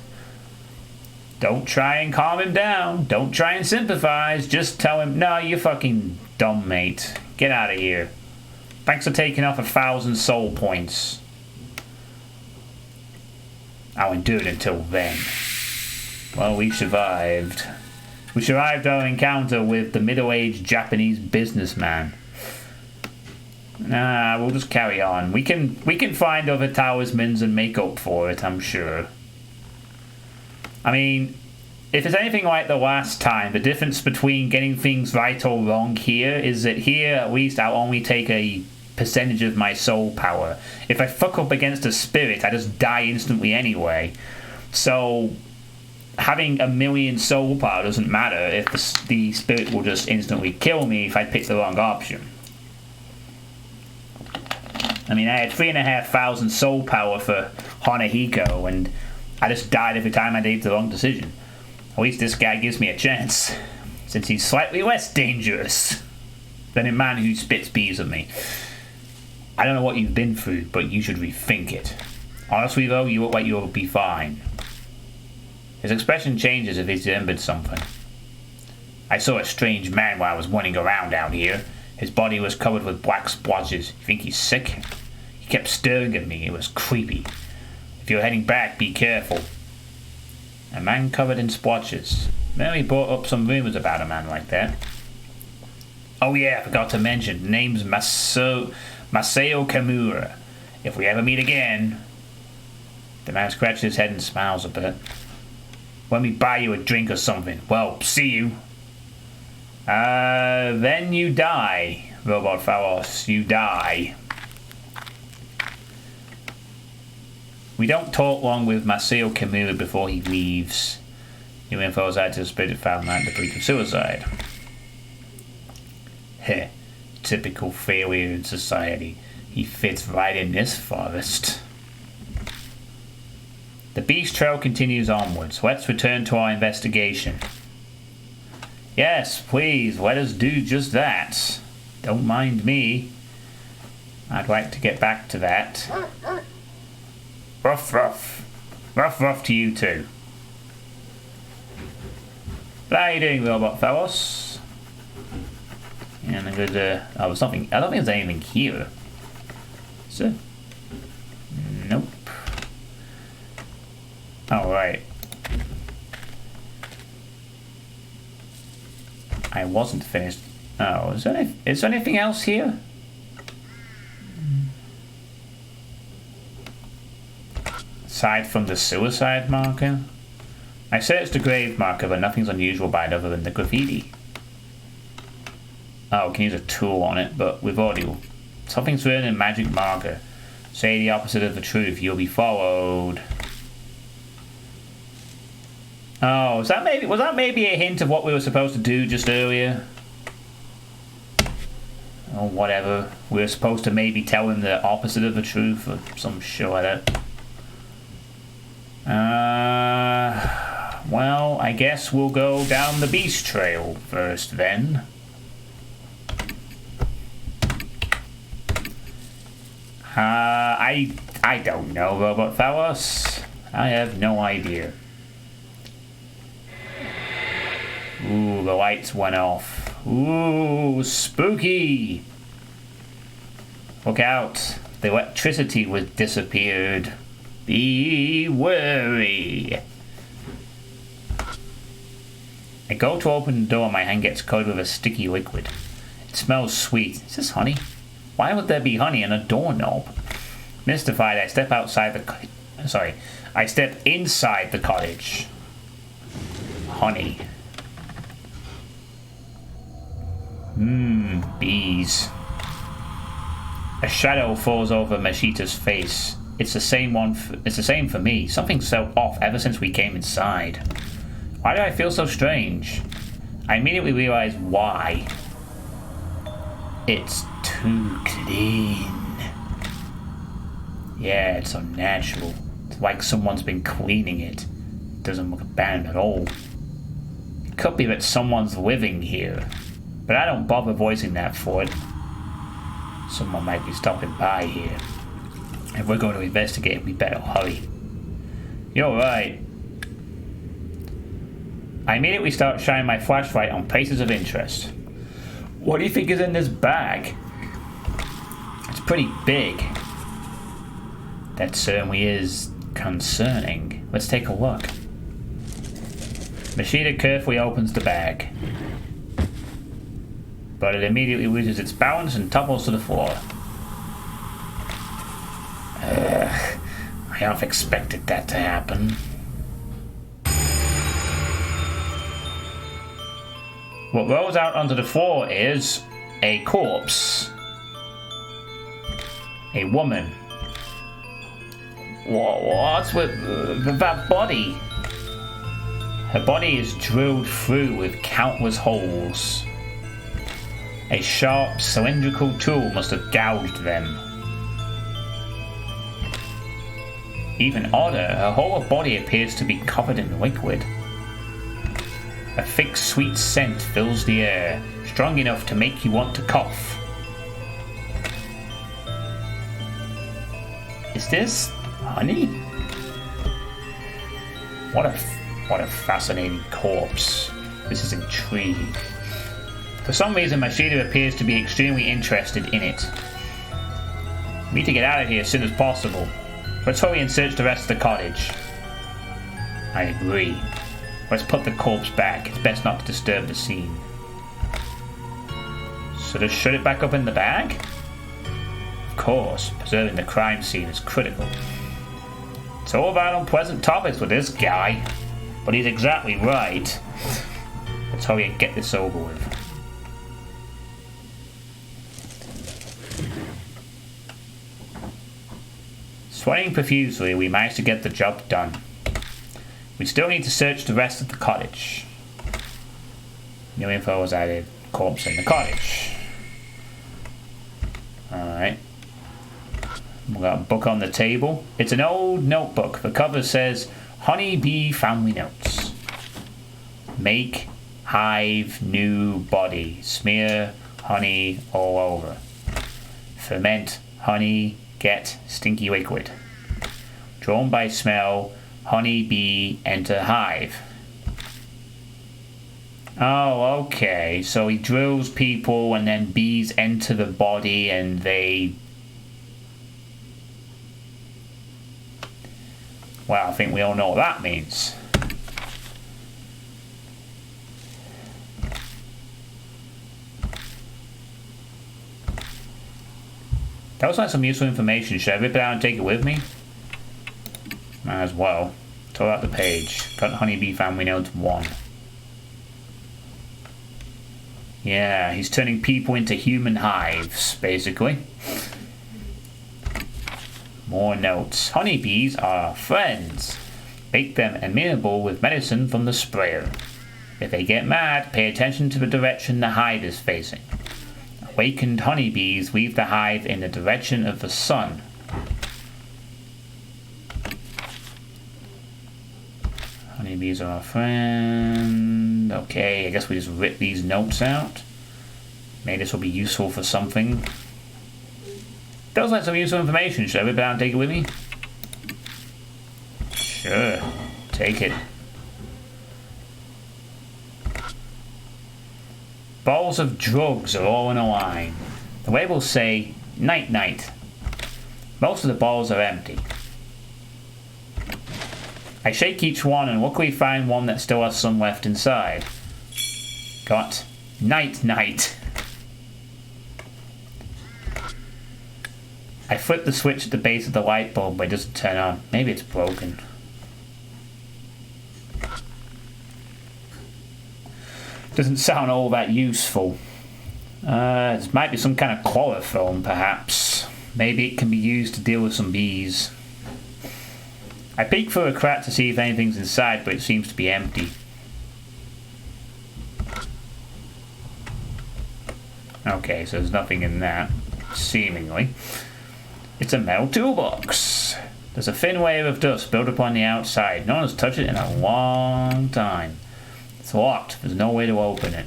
Don't try and calm him down. Don't try and sympathize. Just tell him, no, you're fucking dumb, mate. Get out of here. Thanks for taking off 1,000 soul points. I'll endure it until then. Well, we survived. We survived our encounter with the middle-aged Japanese businessman. Nah, we'll just carry on. We can find other talismans and make up for it, I'm sure. I mean, if it's anything like the last time, the difference between getting things right or wrong here is that here, at least, I'll only take a percentage of my soul power. If I fuck up against a spirit, I just die instantly anyway. So, having 1,000,000 soul power doesn't matter if the spirit will just instantly kill me if I pick the wrong option. I mean, I had 3,500 soul power for Hanahiko, and I just died every time I made the wrong decision. At least this guy gives me a chance, since he's slightly less dangerous than a man who spits bees at me. I don't know what you've been through, but you should rethink it. Honestly though, you look like you'll be fine. His expression changes if he's remembered something. I saw a strange man while I was running around out here. His body was covered with black splotches. You think he's sick? He kept staring at me. It was creepy. If you're heading back, be careful. A man covered in splotches. Mary brought up some rumors about a man like that. Oh yeah, I forgot to mention. Name's Masao Kamura. If we ever meet again... The man scratches his head and smiles a bit. When we buy you a drink or something. Well, see you. Then you die, Robot Pharos. You die. We don't talk long with Masao Kamura before he leaves. New info is added to the spirit found at the brink of suicide. Heh. Typical failure in society. He fits right in this forest. The beast trail continues onwards. Let's return to our investigation. Yes, please, let us do just that. Don't mind me. I'd like to get back to that. Ruff, ruff. Ruff, ruff to you too. How are you doing, Robot Pharos? And I'm gonna... oh, there's something... I don't think there's anything here. Is there? Nope. Oh, right. I wasn't finished. Oh, is there anything else here? Aside from the suicide marker? I searched the grave marker, but nothing's unusual about it other than the graffiti. Oh, we can use a tool on it, but we've already... Something's written in magic marker. Say the opposite of the truth, you'll be followed. Oh, was that maybe a hint of what we were supposed to do just earlier? Or whatever. We were supposed to maybe tell him the opposite of the truth or some shit like that. Well, I guess we'll go down the beast trail first then. I don't know, Robot Pharos. I have no idea. Ooh, the lights went off. Ooh, spooky! Look out. The electricity was disappeared. Be wary. I go to open the door and my hand gets coated with a sticky liquid. It smells sweet. Is this honey? Why would there be honey in a doorknob? Mystified, I step I step inside the cottage. Honey. Bees. A shadow falls over Mashita's face. It's the same for me. Something's so off ever since we came inside. Why do I feel so strange? I immediately realize why. It's too clean. Yeah, it's unnatural. It's like someone's been cleaning it. It doesn't look abandoned at all. It could be that someone's living here, but I don't bother voicing that for it. Someone might be stopping by here. If we're going to investigate, we better hurry. You're right. I immediately start shining my flashlight on places of interest. What do you think is in this bag? It's pretty big. That certainly is concerning. Let's take a look. Mashita carefully opens the bag, but it immediately loses its balance and topples to the floor. I half expected that to happen. What rolls out onto the floor is a corpse. A woman. What's with that body? Her body is drilled through with countless holes. A sharp, cylindrical tool must have gouged them. Even odder, her whole body appears to be covered in liquid. A thick, sweet scent fills the air, strong enough to make you want to cough. Is this honey? What a fascinating corpse. This is intriguing. For some reason, Mashita appears to be extremely interested in it. We need to get out of here as soon as possible. Let's hurry and search the rest of the cottage. I agree. Let's put the corpse back. It's best not to disturb the scene. So just shut it back up in the bag? Of course, preserving the crime scene is critical. It's all about unpleasant topics with this guy. But he's exactly right. Let's hurry and get this over with. Sweating profusely, we managed to get the job done. We still need to search the rest of the cottage. New info was added. Corpse in the cottage. Alright. We've got a book on the table. It's an old notebook. The cover says, Honey Bee Family Notes. Make, hive, new body. Smear, honey all over. Ferment, honey, get, stinky liquid. Drawn by smell, honey bee enter hive. Oh, okay. So he drills people and then bees enter the body and they... Well, I think we all know what that means. That was like some useful information. Should I rip it out and take it with me? Might as well. Tore out the page. Got Honeybee Family Notes 1. Yeah, he's turning people into human hives, basically. More notes. Honeybees are our friends. Make them amenable with medicine from the sprayer. If they get mad, pay attention to the direction the hive is facing. Awakened honeybees leave the hive in the direction of the sun. Honeybees are our friend. Okay, I guess we just rip these notes out. Maybe this will be useful for something. Does like some useful information. Should I rip it out and take it with me? Sure, take it. Balls of drugs are all in a line. The labels say Night night. Most of the balls are empty. I shake each one and luckily find one that still has some left inside. Got night night. I flip the switch at the base of the light bulb, but it doesn't turn on. Maybe it's broken. Doesn't sound all that useful. It might be some kind of chloroform, perhaps. Maybe it can be used to deal with some bees. I peek through a crack to see if anything's inside, but it seems to be empty. Okay, so there's nothing in that, seemingly. It's a metal toolbox. There's a thin layer of dust built up on the outside. No one's touched it in a long time. It's locked. There's no way to open it.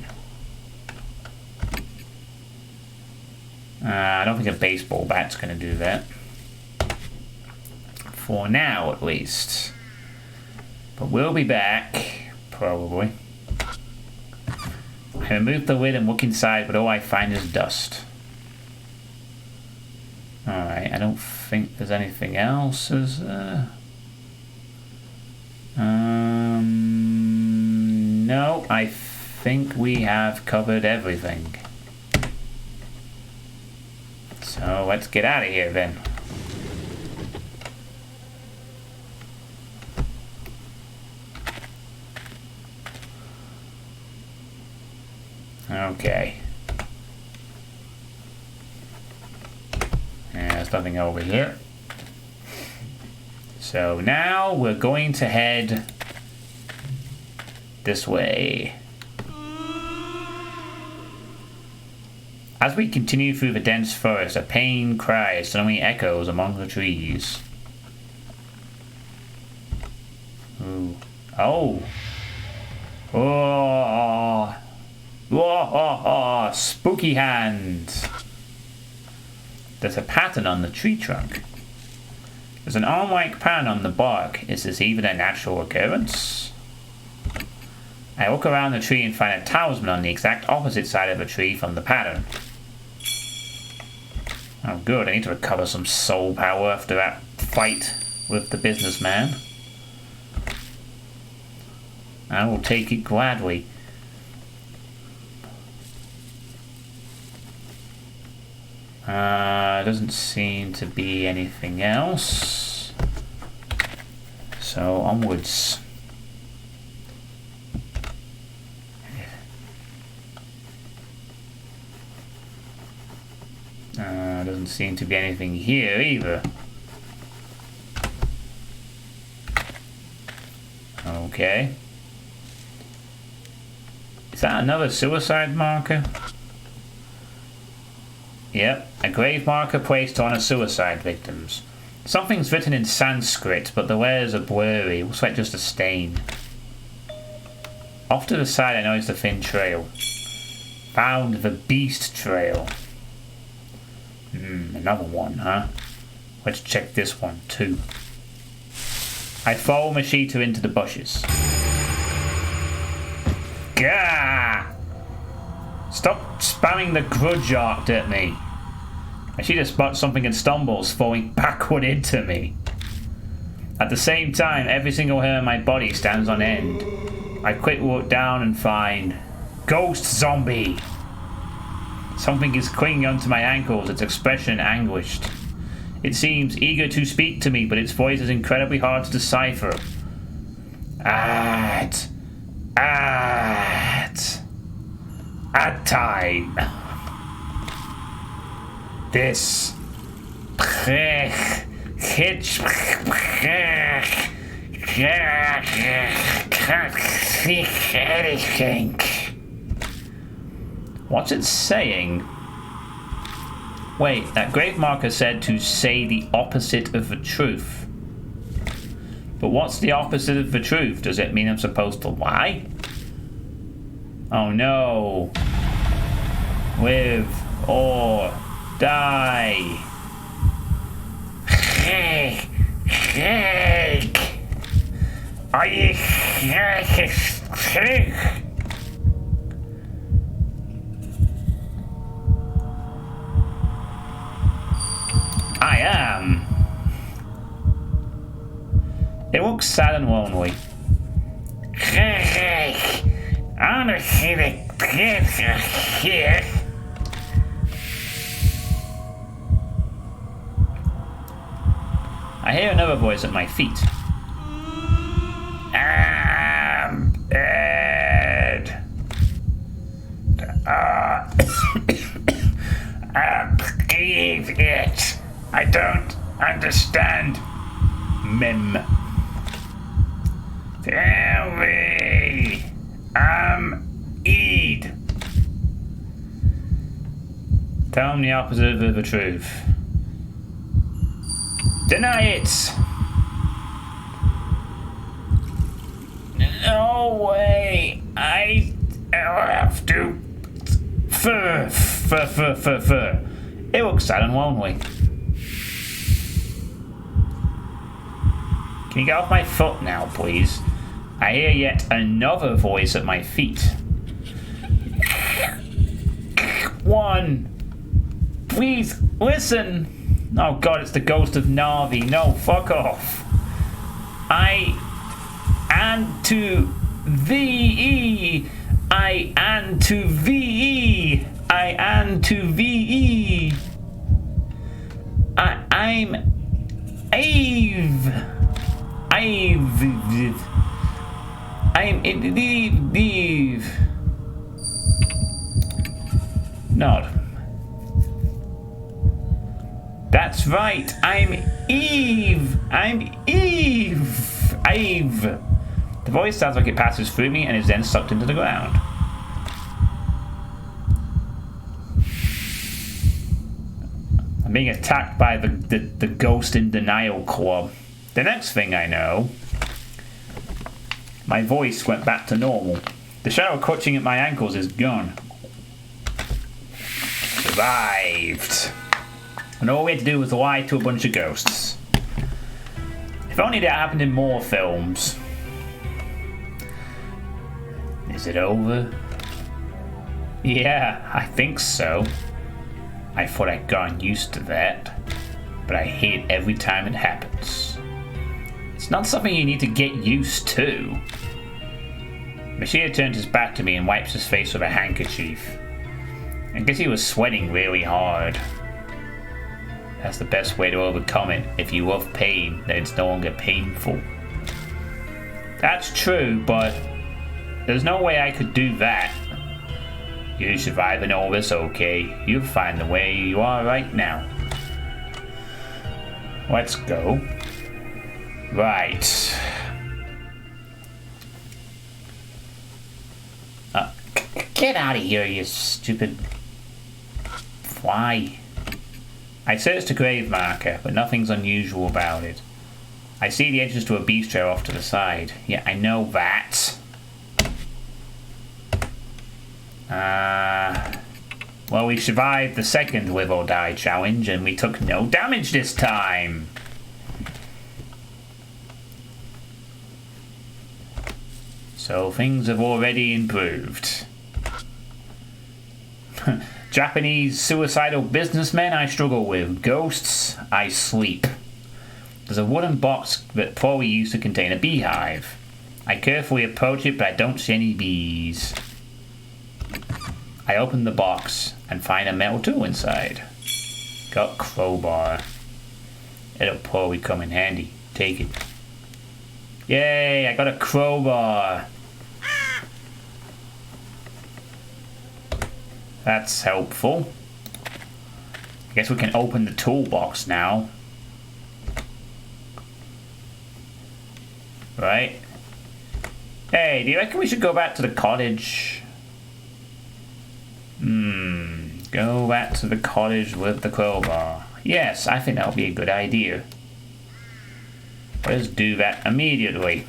I don't think a baseball bat's going to do that. For now, at least. But we'll be back, probably. I remove the lid and look inside, but all I find is dust. Alright, I don't think there's anything else, is there? No, I think we have covered everything. So let's get out of here then. Okay. There's nothing over here. So now we're going to head this way. As we continue through the dense forest, a pain cry suddenly echoes among the trees. Ooh. Oh! Oh! Oh! Spooky hands! There's a pattern on the tree trunk. There's an arm-like pattern on the bark. Is this even a natural occurrence? I look around the tree and find a talisman on the exact opposite side of the tree from the pattern. Oh good, I need to recover some soul power after that fight with the businessman. I will take it gladly. Doesn't seem to be anything else. So onwards. Doesn't seem to be anything here either. Okay. Is that another suicide marker? Yep, a grave marker placed on a suicide victim's. Something's written in Sanskrit, but the letters are blurry. Looks like just a stain. Off to the side I noticed a thin trail. Found the beast trail. Another one, huh? Let's check this one too. I follow Machita into the bushes. Gah! Stop spamming the grudge art at me. Machita spots something and stumbles, falling backward into me. At the same time, every single hair in my body stands on end. I quick walk down and find... Ghost zombie! Something is clinging onto my ankles, its expression anguished. It seems eager to speak to me, but its voice is incredibly hard to decipher. At time. This anything. What's it saying? Wait, that grave marker said to say the opposite of the truth. But what's the opposite of the truth? Does it mean I'm supposed to lie? Oh no. Live or die. Are you I am. It looks sad and lonely. I hear another voice at my feet. I'm dead. Leave it. I don't understand. Mem. Tell me. I'm Eid. Tell me the opposite of the truth. Deny it. No way. I have to. Fur. It looks sad and lonely. Can you get off my foot now, please? I hear yet another voice at my feet. One. Please, listen. Oh god, it's the ghost of Narvi. No, fuck off. I am to VE. I am to VE. I am to VE. I'm Ave. I'm Eve. Nod. That's right. I'm Eve. I'm Eve. Eve. The voice sounds like it passes through me and is then sucked into the ground. I'm being attacked by the Ghost in Denial Club. The next thing I know, my voice went back to normal. The shadow clutching at my ankles is gone. Survived. And all we had to do was lie to a bunch of ghosts. If only that happened in more films. Is it over? Yeah, I think so. I thought I'd gotten used to that, but I hate every time it happens. It's not something you need to get used to. Mashia turns his back to me and wipes his face with a handkerchief. I guess he was sweating really hard. That's the best way to overcome it. If you love pain, then it's no longer painful. That's true, but there's no way I could do that. You're surviving all this okay. You'll find the way you are right now. Let's go. Right. Get out of here, you stupid fly. I searched the grave marker, but nothing's unusual about it. I see the entrance to a bistro off to the side. Yeah, I know that. Well, we survived the second live or die challenge, and we took no damage this time. So things have already improved. Japanese suicidal businessmen I struggle with. Ghosts, I sleep. There's a wooden box that probably used to contain a beehive. I carefully approach it, but I don't see any bees. I open the box and find a metal tool inside. Got a crowbar. It'll probably come in handy. Take it. Yay, I got a crowbar. That's helpful. I guess we can open the toolbox now. Right. Hey, do you reckon we should go back to the cottage? Go back to the cottage with the crowbar. Yes, I think that would be a good idea. Let's do that immediately.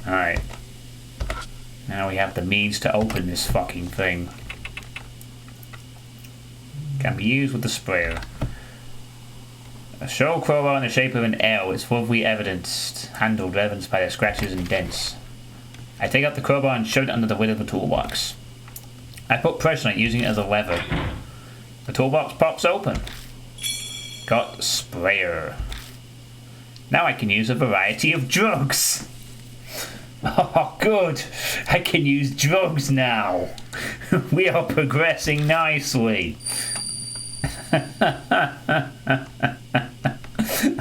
Alright. Now we have the means to open this fucking thing. Can be used with the sprayer. A show crowbar in the shape of an L is fully handled evidenced by the scratches and dents. I take out the crowbar and shove it under the lid of the toolbox. I put pressure on it using it as a lever. The toolbox pops open. Got sprayer. Now I can use a variety of drugs. Oh, good. I can use drugs now. We are progressing nicely.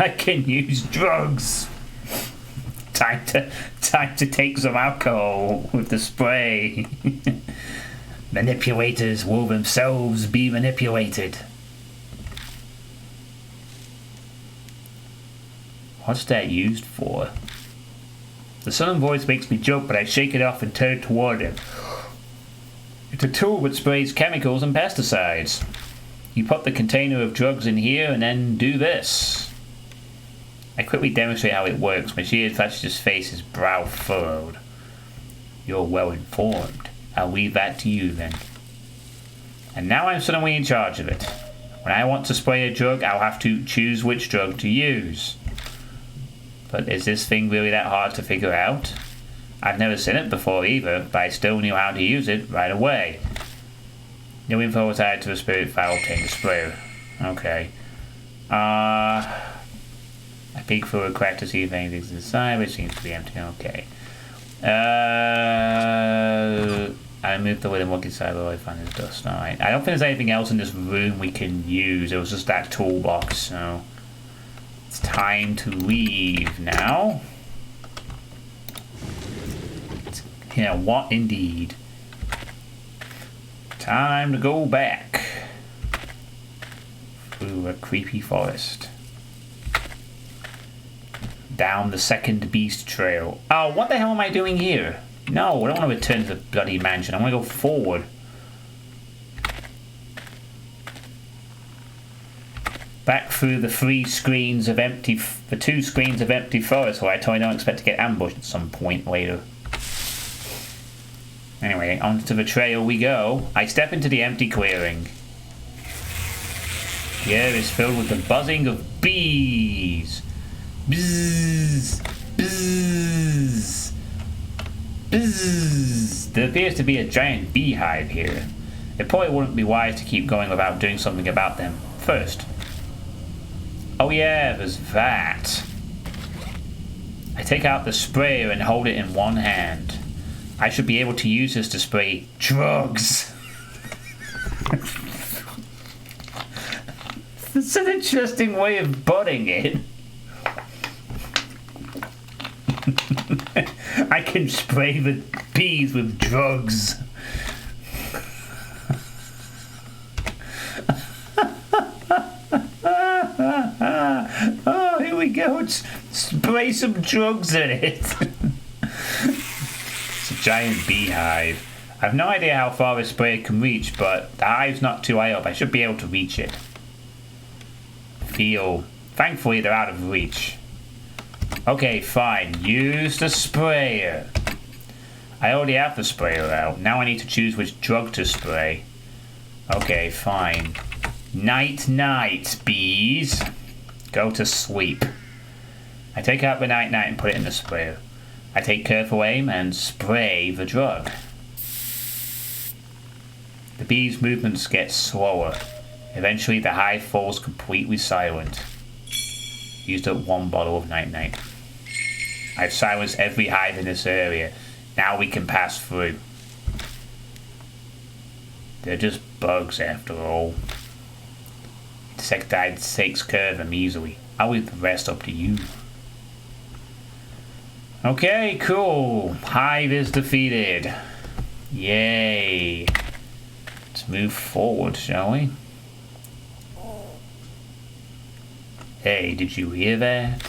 I can use drugs. Time to take some alcohol with the spray. Manipulators will themselves be manipulated. What's that used for? The sullen voice makes me joke, but I shake it off and turn toward him. It's a tool that sprays chemicals and pesticides. You put the container of drugs in here and then do this. I quickly demonstrate how it works. Mashia touches his face, his brow furrowed. You're well informed. I'll leave that to you then. And now I'm suddenly in charge of it. When I want to spray a drug, I'll have to choose which drug to use. But is this thing really that hard to figure out? I've never seen it before either, but I still knew how to use it right away. No info was added to the spirit file obtained the sprayer. Okay. I peek through a crack to see if anything's inside, which seems to be empty. Okay. I moved the lid and look inside while I find this dust. Alright. I don't think there's anything else in this room we can use. It was just that toolbox, so it's time to leave now. Yeah, what indeed? Time to go back through a creepy forest. Down the second beast trail. Oh, what the hell am I doing here? No, I don't want to return to the bloody mansion. I want to go forward. Back through the two screens of empty forest where I totally don't expect to get ambushed at some point later. Anyway, onto the trail we go. I step into the empty clearing. The air is filled with the buzzing of bees. Bzzz, bzzz, bzzz. There appears to be a giant beehive here. It probably wouldn't be wise to keep going without doing something about them first. Oh yeah, there's that. I take out the sprayer and hold it in one hand. I should be able to use this to spray drugs. It's an interesting way of putting it. I can spray the bees with drugs. Oh, here we go. Let's spray some drugs in it. It's a giant beehive. I have no idea how far this sprayer can reach, but the hive's not too high up. I should be able to reach it. Thankfully, they're out of reach. Okay, fine. Use the sprayer. I already have the sprayer out. Now I need to choose which drug to spray. Okay, fine. Night, night, bees. Go to sleep. I take out the night, night and put it in the sprayer. I take careful aim and spray the drug. The bees' movements get slower. Eventually, the hive falls completely silent. Used up one bottle of night, night. I've silenced every hive in this area. Now we can pass through. They're just bugs after all. Insecticide takes care of them easily. I'll leave the rest up to you. Okay, cool. Hive is defeated. Yay. Let's move forward, shall we? Hey, did you hear that?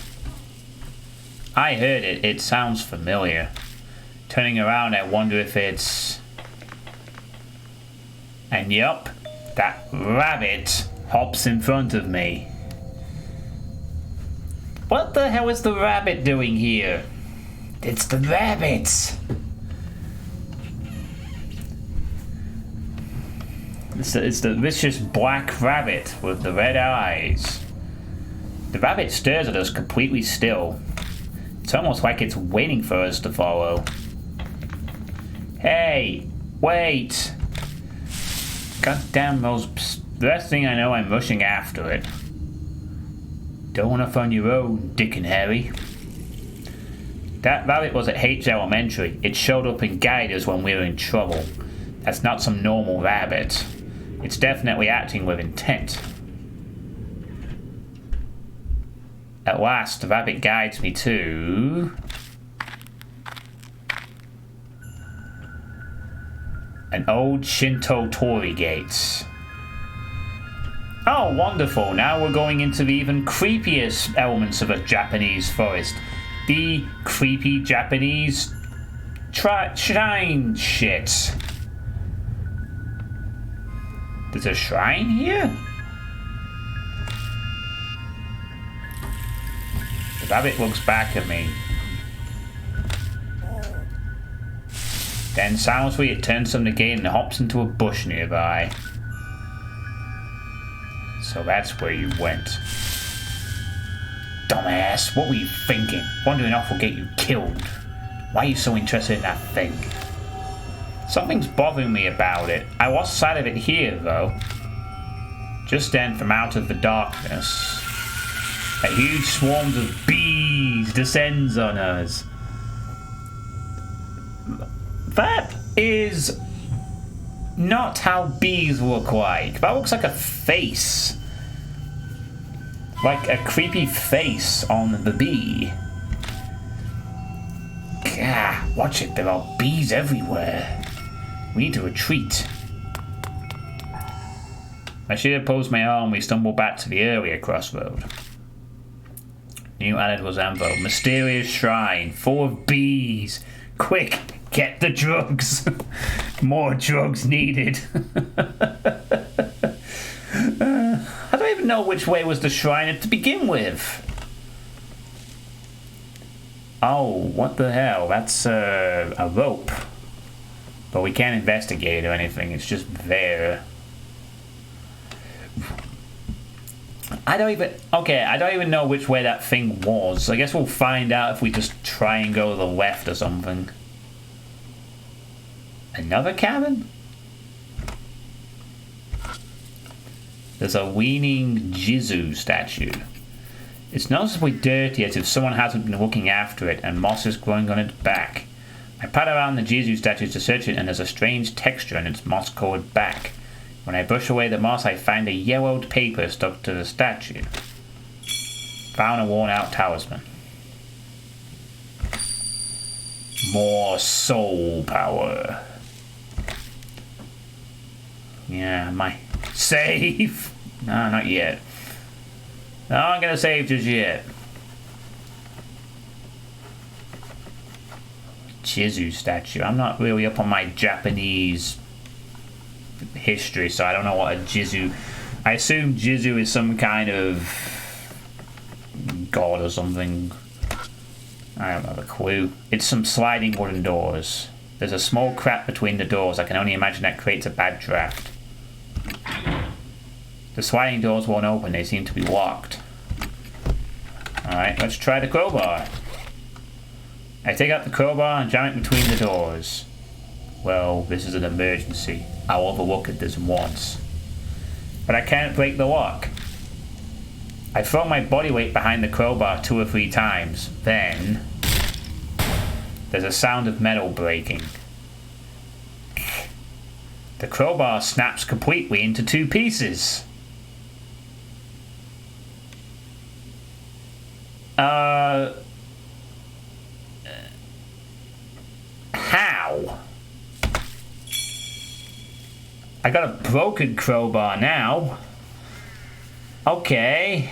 I heard it. It sounds familiar. Turning around, I wonder if it's... And yup, that rabbit hops in front of me. What the hell is the rabbit doing here? It's the rabbit! It's the vicious black rabbit with the red eyes. The rabbit stares at us completely still. It's almost like it's waiting for us to follow. Hey, wait! God damn those... The last thing I know, I'm rushing after it. Don't want off on your own, Dick and Harry. That rabbit was at H Elementary. It showed up and guided us when we were in trouble. That's not some normal rabbit. It's definitely acting with intent. At last, the rabbit guides me to... an old Shinto torii gate. Oh, wonderful. Now we're going into the even creepiest elements of a Japanese forest. The creepy Japanese shrine shit. There's a shrine here? The rabbit looks back at me. Then silently it turns from the gate and hops into a bush nearby. So that's where you went. Dumbass, what were you thinking? Wandering off will get you killed. Why are you so interested in that thing? Something's bothering me about it. I lost sight of it here, though. Just then, from out of the darkness, a huge swarm of bees descends on us. That is not how bees look like. That looks like a face. Like a creepy face on the bee. Gah, watch it, there are bees everywhere. We need to retreat. I should have posed my arm. We stumble back to the earlier crossroad. New added was Ambo. Mysterious shrine, full of bees. Quick, get the drugs. More drugs needed. I don't even know which way was the shrine to begin with. Oh, what the hell? That's a rope. But we can't investigate or anything. It's just there. I don't even know which way that thing was. I guess we'll find out if we just try and go to the left or something. Another cabin? There's a weaning Jizu statue. It's noticeably dirty, as if someone hasn't been looking after it, and moss is growing on its back. I pat around the Jizu statue to search it, and there's a strange texture in its moss-colored back. When I brush away the moss, I find a yellowed paper stuck to the statue. Found a worn-out talisman. More soul power. Yeah, my... Save! No, not yet. No, I'm gonna save just yet. Jizu statue. I'm not really up on my Japanese history, so I don't know what a Jizu... I assume Jizu is some kind of god or something. I don't have a clue. It's some sliding wooden doors. There's a small crack between the doors. I can only imagine that creates a bad draft. The sliding doors won't open. They seem to be locked. Alright, let's try the crowbar. I take out the crowbar and jam it between the doors. Well, this is an emergency. I'll overlook it this once. But I can't break the lock. I throw my body weight behind the crowbar 2 or 3 times. Then... there's a sound of metal breaking. The crowbar snaps completely into 2 pieces. How? I got a broken crowbar now. Okay.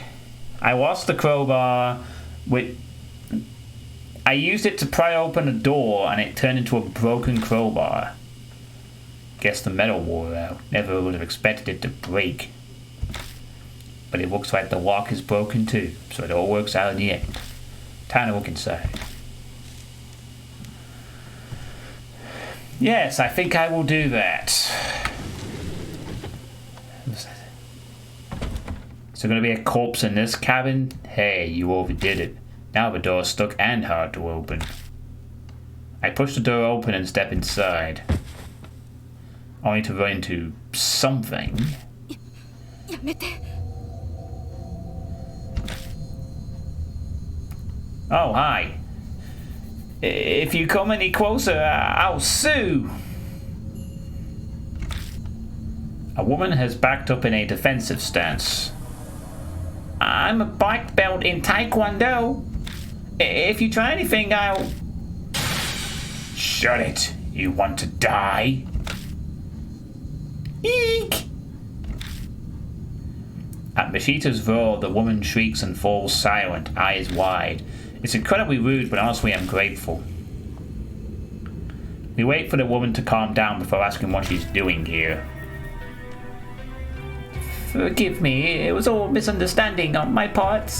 I lost the crowbar with... I used it to pry open a door and it turned into a broken crowbar. Guess the metal wore out. Never would have expected it to break. But it looks like the lock is broken too, so it all works out in the end. Time to look inside. Yes, I think I will do that. Is there going to be a corpse in this cabin? Hey, you overdid it. Now the door's stuck and hard to open. I push the door open and step inside. Only to run into something. Oh, hi. If you come any closer, I'll sue. A woman has backed up in a defensive stance. I'm a black belt in Taekwondo. If you try anything, I'll... Shut it. You want to die? Eek! At Mashita's roar, the woman shrieks and falls silent, eyes wide. It's incredibly rude, but honestly I'm grateful. We wait for the woman to calm down before asking what she's doing here. Forgive me, it was all misunderstanding on my part.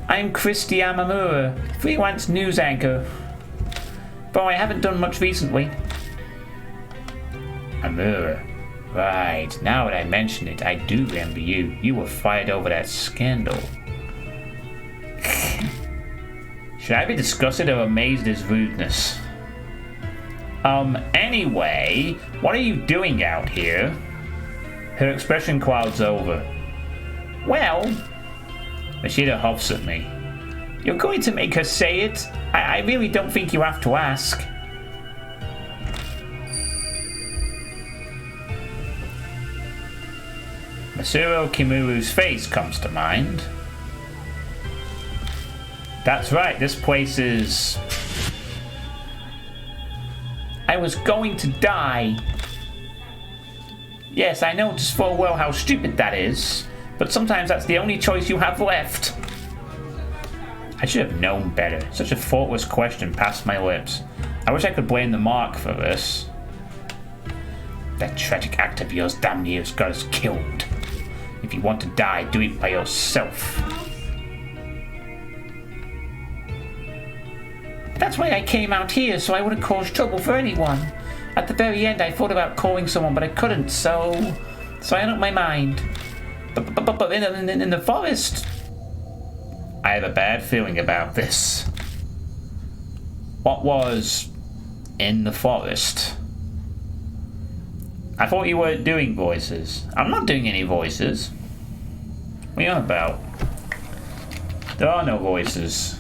I'm Christy Amamura, freelance news anchor. Though I haven't done much recently. Amura. Right, now that I mention it, I do remember you. You were fired over that scandal. Should I be disgusted or amazed at his rudeness? Anyway, what are you doing out here? Her expression clouds over. Well, Mashita huffs at me. You're going to make her say it? I really don't think you have to ask. Masuro Kimuru's face comes to mind. That's right, this place is... I was going to die. Yes, I know just full well how stupid that is, but sometimes that's the only choice you have left. I should have known better. Such a thoughtless question passed my lips. I wish I could blame the mark for this. That tragic act of yours damn near got us killed. If you want to die, do it by yourself. That's why I came out here, so I wouldn't cause trouble for anyone. At the very end, I thought about calling someone, but I couldn't, so I made up my mind. But in the forest... I have a bad feeling about this. What was in the forest? I thought you weren't doing voices. I'm not doing any voices. What are you on about? There are no voices.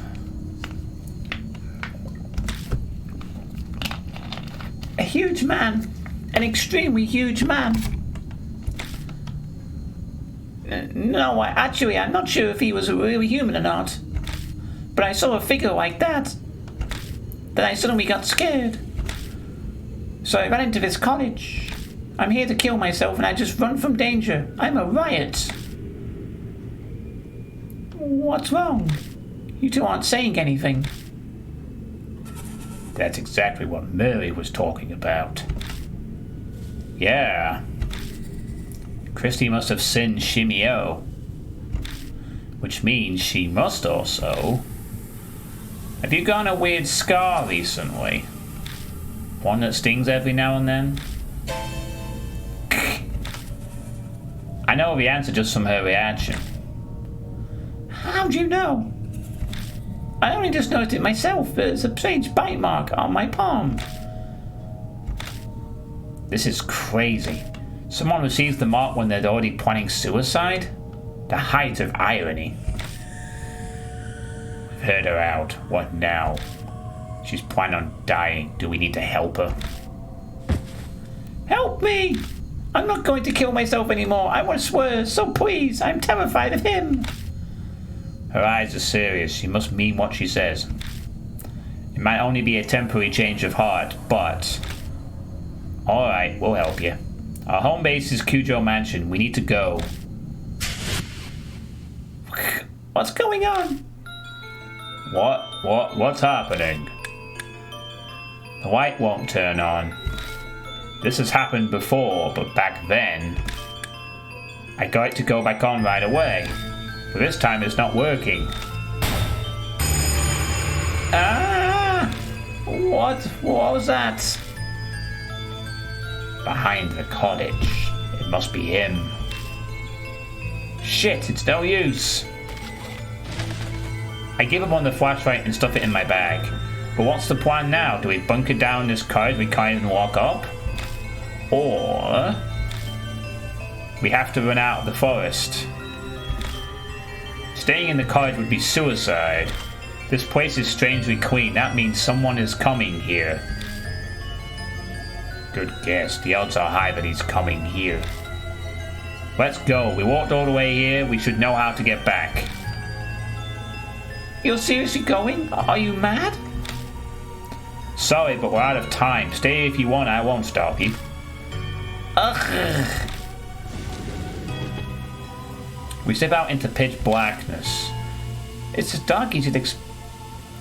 A huge man. An extremely huge man. No, I'm not sure if he was really human or not. But I saw a figure like that. Then I suddenly got scared. So I ran into this cottage. I'm here to kill myself and I just run from danger. I'm a riot. What's wrong? You two aren't saying anything. That's exactly what Mary was talking about. Yeah. Christy must have seen Shimeo. Which means she must also... Have you gotten a weird scar recently? One that stings every now and then? I know the answer just from her reaction. How'd you know? I only just noticed it myself. There's a strange bite mark on my palm. This is crazy. Someone receives the mark when they're already planning suicide? The height of irony. We've heard her out. What now? She's planning on dying. Do we need to help her? Help me! I'm not going to kill myself anymore. I want to swear, so please, I'm terrified of him. Her eyes are serious. She must mean what she says. It might only be a temporary change of heart, but... Alright, we'll help you. Our home base is Kujo Mansion. We need to go. What's going on? What's happening? The light won't turn on. This has happened before, but back then... I got it to go back on right away. But this time it's not working. Ah! What was that? Behind the cottage. It must be him. Shit, it's no use. I give up on the flashlight and stuff it in my bag. But what's the plan now? Do we bunker down this cottage we can't even walk up? Or we have to run out of the forest. Staying in the cottage would be suicide. This place is strangely clean. That means someone is coming here. Good guess. The odds are high that he's coming here. Let's go. We walked all the way here. We should know how to get back. You're seriously going? Are you mad? Sorry, but we're out of time. Stay if you want. I won't stop you. Ugh. We step out into pitch blackness. It's as dark as you'd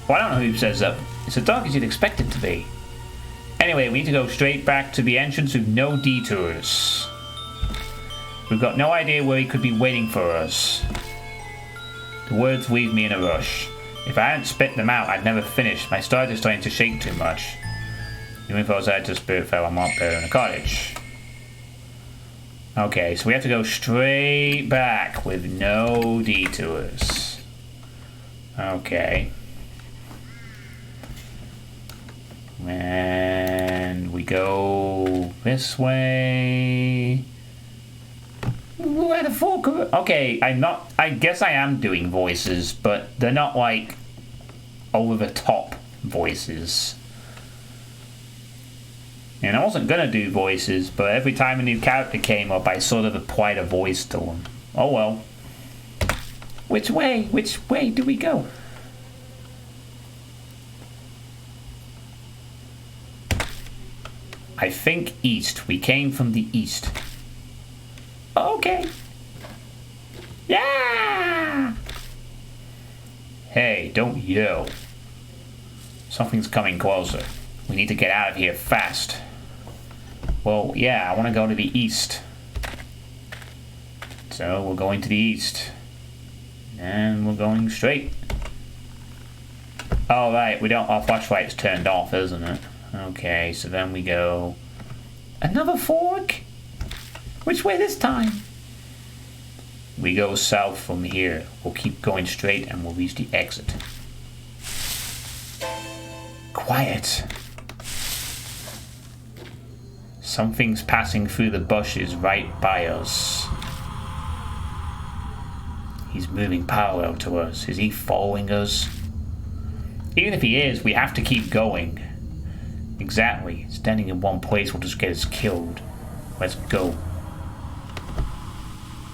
well, I don't know who says that. It's as dark as you'd expect it to be. Anyway, we need to go straight back to the entrance with no detours. We've got no idea where he could be waiting for us. The words leave me in a rush. If I hadn't spit them out, I'd never finish. My stomach is starting to shake too much. Even if I was out to spirit fell, I'm not there in a cottage. Okay, so we have to go straight back with no detours. Okay. And we go this way. Where the fuck? Okay, I guess I am doing voices, but they're not like over the top voices. And I wasn't gonna do voices, but every time a new character came up, I sort of applied a voice to them. Oh well. Which way? Which way do we go? I think east. We came from the east. Okay. Yeah! Hey, don't yell. Something's coming closer. We need to get out of here fast. Well, yeah, I want to go to the east. So, we're going to the east. And we're going straight. Oh, right, our flashlight's turned off, isn't it? Okay, so then we go... Another fork? Which way this time? We go south from here. We'll keep going straight and we'll reach the exit. Quiet. Something's passing through the bushes right by us. He's moving parallel to us. Is he following us? Even if he is, we have to keep going. Exactly. Standing in one place will just get us killed. Let's go.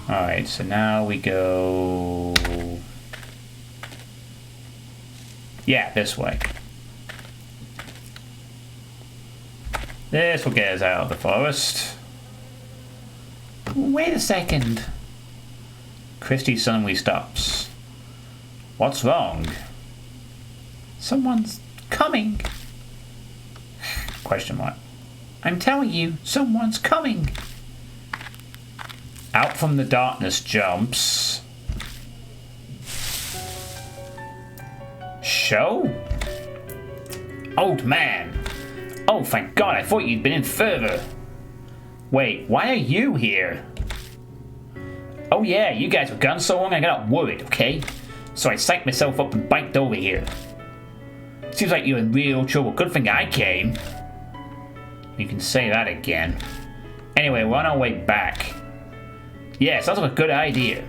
Alright, so now we go... Yeah, this way. This will get us out of the forest. Wait a second. Christy suddenly stops. What's wrong? Someone's coming. Question mark. I'm telling you, someone's coming. Out from the darkness jumps... Show? Old man. Oh, thank God, I thought you'd been in further. Wait, why are you here? Oh yeah, you guys were gone so long I got worried, okay? So I psyched myself up and biked over here. Seems like you're in real trouble. Good thing I came. You can say that again. Anyway, we're on our way back. Yeah, sounds like a good idea.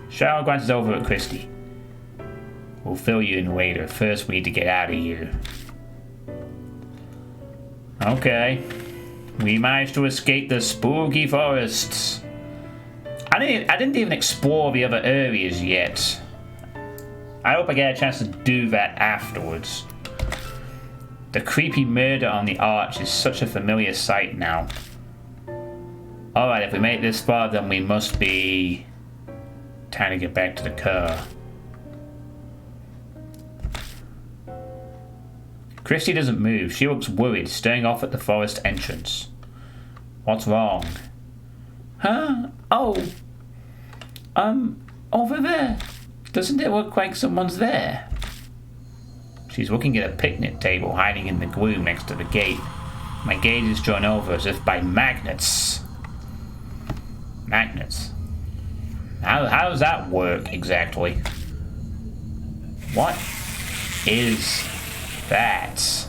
Cheryl glances over at Christy. We'll fill you in later. First, we need to get out of here. Okay. We managed to escape the spooky forests. I didn't even explore the other areas yet. I hope I get a chance to do that afterwards. The creepy murder on the arch is such a familiar sight now. Alright, if we make it this far, then we must be... time to get back to the car. Christy doesn't move. She looks worried, staring off at the forest entrance. What's wrong? Huh? Oh. Over there. Doesn't it look like someone's there? She's looking at a picnic table hiding in the gloom next to the gate. My gaze is drawn over as if by magnets. Magnets? How does that work exactly? What is that?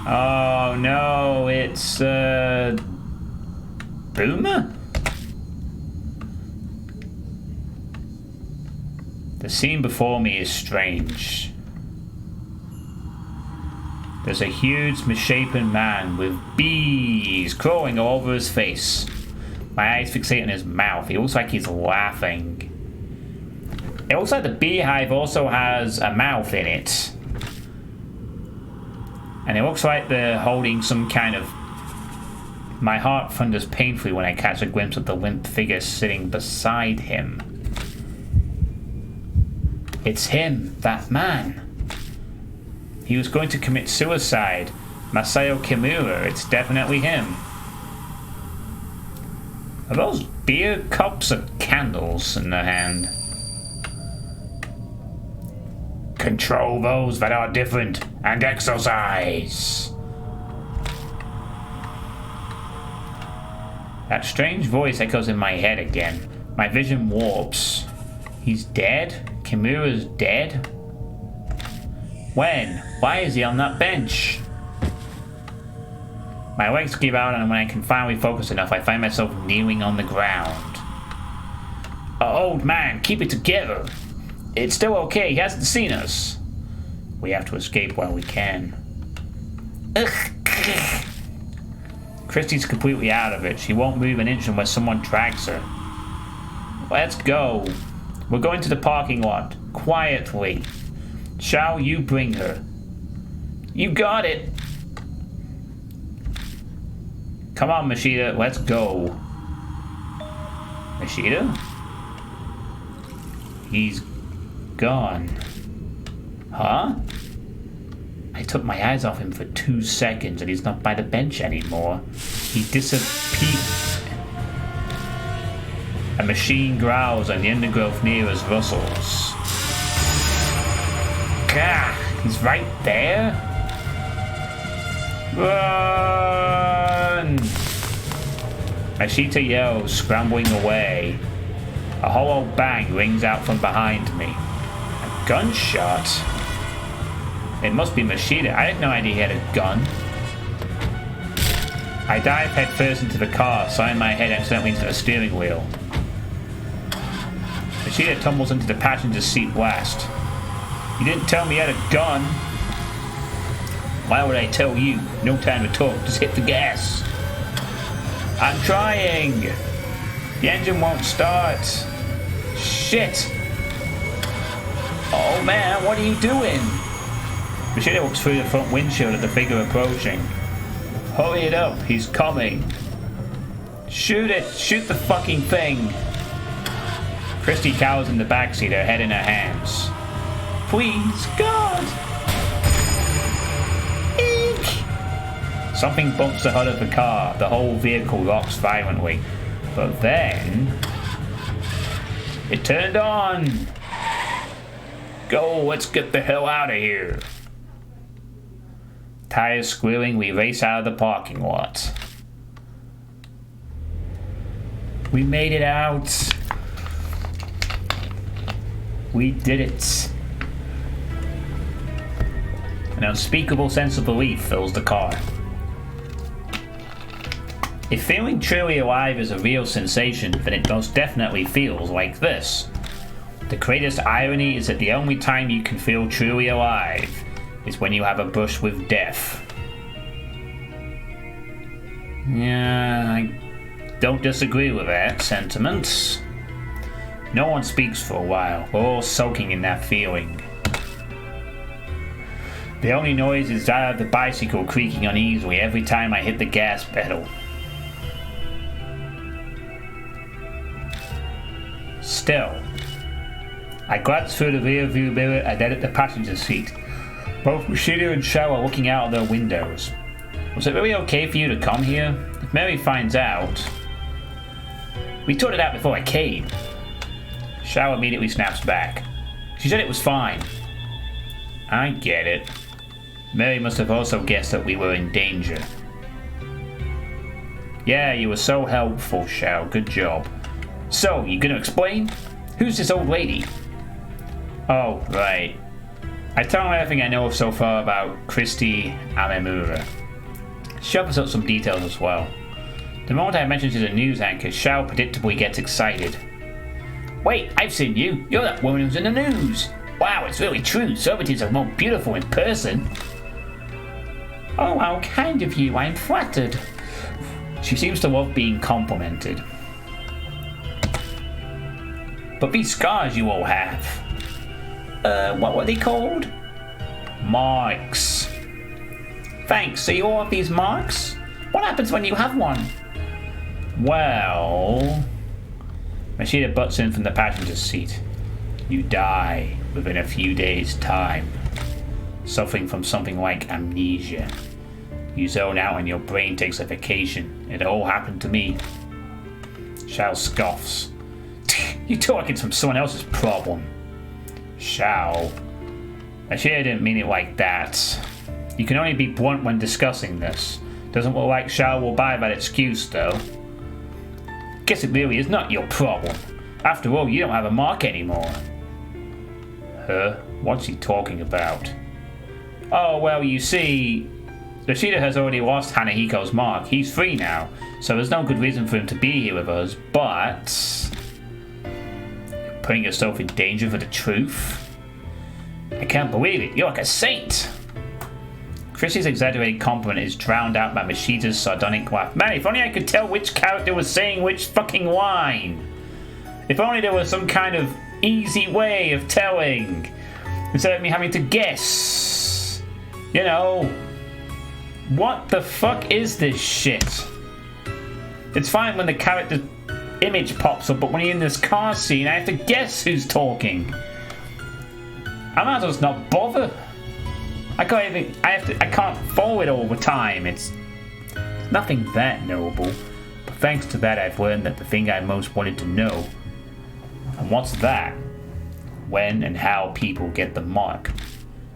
Oh no, it's Boomer? The scene before me is strange. There's a huge misshapen man with bees crawling all over his face. My eyes fixate on his mouth. He looks like he's laughing. It looks like the beehive also has a mouth in it. And it looks like they're holding some kind of... My heart thunders painfully when I catch a glimpse of the limp figure sitting beside him. It's him, that man. He was going to commit suicide. Masayo Kimura, it's definitely him. Are those beer cups or candles in their hand? Control those that are different and exercise. That strange voice echoes in my head again. My vision warps. He's dead? Kimura's dead? When? Why is he on that bench? My legs give out, and when I can finally focus enough, I find myself kneeling on the ground. Oh, old man, keep it together. It's still okay, he hasn't seen us. We have to escape while we can. Ugh. Christy's completely out of it. She won't move an inch unless someone drags her. Let's go. We're going to the parking lot. Quietly. Shall you bring her? You got it. Come on, Mashida, let's go. Mashida? He's gone. Huh? I took my eyes off him for 2 seconds and he's not by the bench anymore. He disappeared. A machine growls and the undergrowth near us rustles. Gah! He's right there? Run! Ashita yells, scrambling away. A hollow bang rings out from behind me. A gunshot? It must be Mashida. I had no idea he had a gun. I dive headfirst into the car, slamming my head accidentally into the steering wheel. Mashida tumbles into the passenger seat last. You didn't tell me you had a gun. Why would I tell you? No time to talk, just hit the gas. I'm trying. The engine won't start. Shit. Oh man, what are you doing? Mashida looks through the front windshield at the figure approaching. Hurry it up, he's coming. Shoot it, shoot the fucking thing. Christy cowers in the backseat, her head in her hands. Please, God! Eek! Something bumps the hood of the car. The whole vehicle rocks violently. But then... it turned on! Go, let's get the hell out of here! Tires squealing, we race out of the parking lot. We made it out! We did it! An unspeakable sense of relief fills the car. If feeling truly alive is a real sensation, then it most definitely feels like this. The greatest irony is that the only time you can feel truly alive is when you have a brush with death. Yeah, I don't disagree with that sentiment. No one speaks for a while. We're all soaking in that feeling. The only noise is that of the bicycle creaking uneasily every time I hit the gas pedal. Still, I glance through the rear view mirror and then at the passenger seat. Both Mashida and Shao are looking out of their windows. Was it really okay for you to come here? If Mary finds out... We sorted it out before I came. Shao immediately snaps back. She said it was fine. I get it. Mary must have also guessed that we were in danger. Yeah, you were so helpful, Shao. Good job. So, you gonna explain? Who's this old lady? Oh, right. I tell him everything I know so far about Christy Amemura. She offers up some details as well. The moment I mention to the news anchor, Shao predictably gets excited. Wait, I've seen you. You're that woman who's in the news. Wow, it's really true. Celebrities are more beautiful in person. Oh, how kind of you. I'm flattered. She seems to love being complimented. But these scars you all have. What were they called? Marks. Thanks, so you all have these marks? What happens when you have one? Well... Mashida butts in from the passenger seat. You die within a few days' time. Suffering from something like amnesia. You zone out and your brain takes a vacation. It all happened to me. Shao scoffs. You talk like it's from someone else's problem. Shao. Mashida didn't mean it like that. You can only be blunt when discussing this. Doesn't look like Shao will buy that excuse though. Guess it really is not your problem. After all, you don't have a mark anymore. Huh? What's he talking about? Oh, well, you see... Yoshida has already lost Hanahiko's mark. He's free now, so there's no good reason for him to be here with us, but... You're putting yourself in danger for the truth? I can't believe it. You're like a saint! Chrissy's exaggerated compliment is drowned out by Mashida's sardonic laugh. Man, if only I could tell which character was saying which fucking line. If only there was some kind of easy way of telling. Instead of me having to guess. You know. What the fuck is this shit? It's fine when the character image pops up, but when you're in this car scene, I have to guess who's talking. I might as well just not bother. I can't follow it all the time. It's nothing that noble. But thanks to that, I've learned that the thing I most wanted to know. And what's that? When and how people get the mark.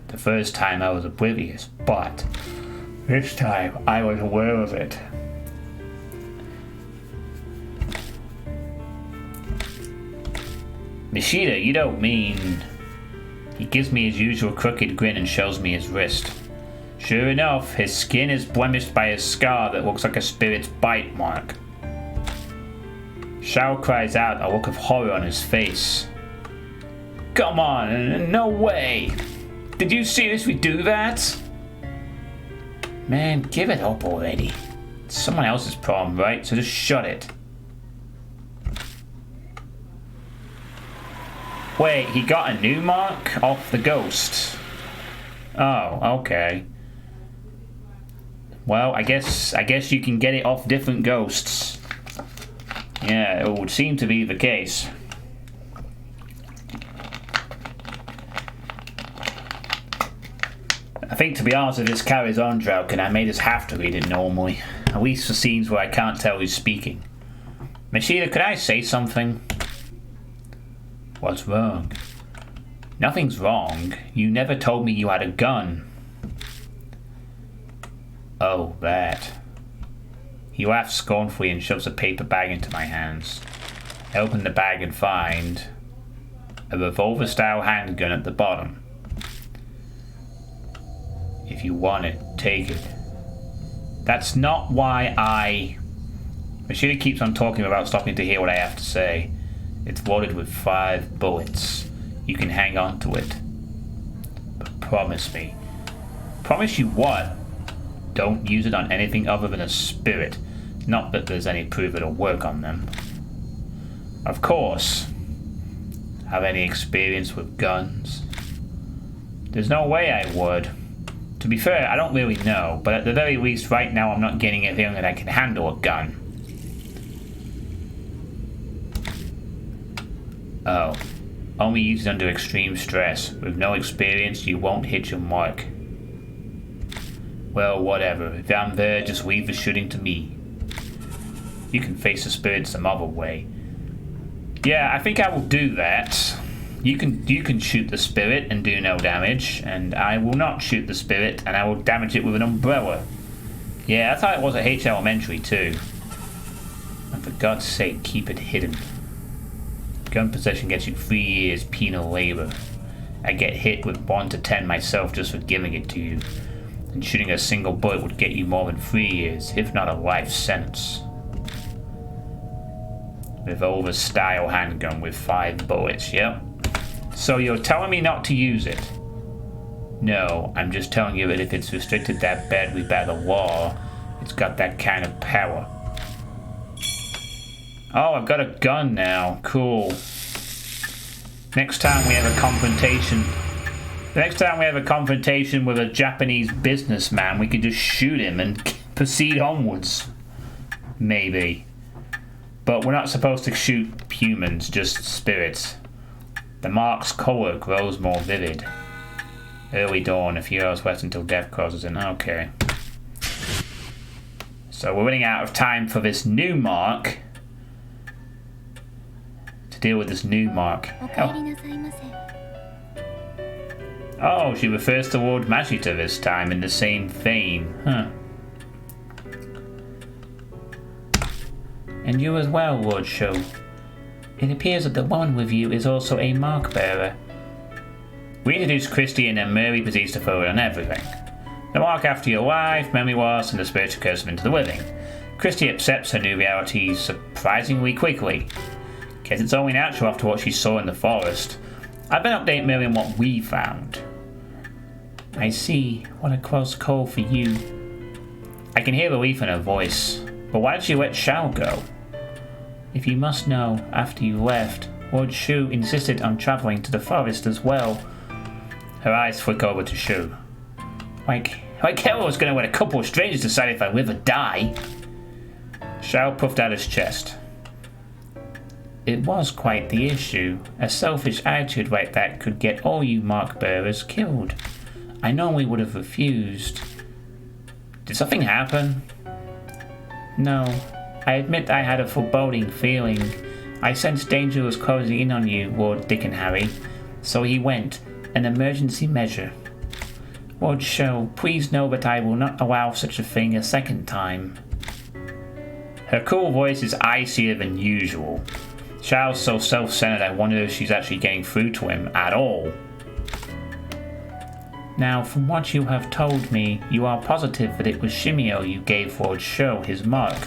The first time I was oblivious, but this time I was aware of it. Mishida, you don't mean... He gives me his usual crooked grin and shows me his wrist. Sure enough, his skin is blemished by a scar that looks like a spirit's bite mark. Shao cries out, a look of horror on his face. Come on, no way! Did you seriously do that? Man, give it up already. It's someone else's problem, right? So just shut it. Wait, he got a new mark off the ghost. Oh, okay. Well, I guess you can get it off different ghosts. Yeah, it would seem to be the case. I think, to be honest, if this carries on, Drauken, I may just have to read it normally. At least for scenes where I can't tell who's speaking. Mashida, could I say something? What's wrong? Nothing's wrong. You never told me you had a gun. Oh, that. He laughs scornfully and shoves a paper bag into my hands. I open the bag and find a revolver-style handgun at the bottom. If you want it, take it. That's not why I... Mashida keeps on talking without stopping to hear what I have to say. It's loaded with 5 bullets. You can hang on to it. But promise me. Promise you what? Don't use it on anything other than a spirit. Not that there's any proof it'll work on them. Of course. Have any experience with guns? There's no way I would. To be fair, I don't really know, but at the very least right now I'm not getting a feeling that I can handle a gun. Oh. Only use it under extreme stress. With no experience, you won't hit your mark. Well, whatever. If I'm there, just leave the shooting to me. You can face the spirit some other way. Yeah, I think I will do that. You can shoot the spirit and do no damage, and I will not shoot the spirit and I will damage it with an umbrella. Yeah, that's how it was at H Elementary too. And for God's sake, keep it hidden. Gun possession gets you 3 years penal labor. I get hit with 1 to 10 myself just for giving it to you. And shooting a single bullet would get you more than 3 years, if not a life sentence. Revolver style handgun with 5 bullets, yep. So you're telling me not to use it? No, I'm just telling you that if it's restricted that badly by the law, it's got that kind of power. Oh, I've got a gun now. Cool. Next time we have a confrontation with a Japanese businessman, we could just shoot him and proceed onwards. Maybe. But we're not supposed to shoot humans, just spirits. The mark's color grows more vivid. Early dawn, a few hours west until death closes in. Okay. So we're running out of time for this new mark. To deal with this new mark. Oh, she refers to Lord Mashita this time in the same vein. Huh. And you as well, Lord Sho. It appears that the one with you is also a mark bearer. We introduced Christy and then Mary proceeds to throw it on everything. The mark after your life, memory loss, and the spiritual curse into the living. Christy accepts her new reality surprisingly quickly. Guess it's only natural after what she saw in the forest. I've been updating Mary on what we found. I see. What a close call for you. I can hear relief in her voice. But why did you let Shao go? If you must know, after you left, Lord Shu insisted on travelling to the forest as well. Her eyes flick over to Shu. Like hell I was going to let a couple of strangers decide if I live or die. Shao puffed out his chest. It was quite the issue. A selfish attitude like that could get all you mark bearers killed. I normally would have refused. Did something happen? No. I admit I had a foreboding feeling. I sensed danger was closing in on you, Lord Dick and Harry. So he went. An emergency measure. Lord Sho, please know that I will not allow such a thing a second time. Her cool voice is icier than usual. Shao's so self-centered I wonder if she's actually getting through to him at all. Now, from what you have told me, you are positive that it was Shimeo you gave Lord Sho his mark.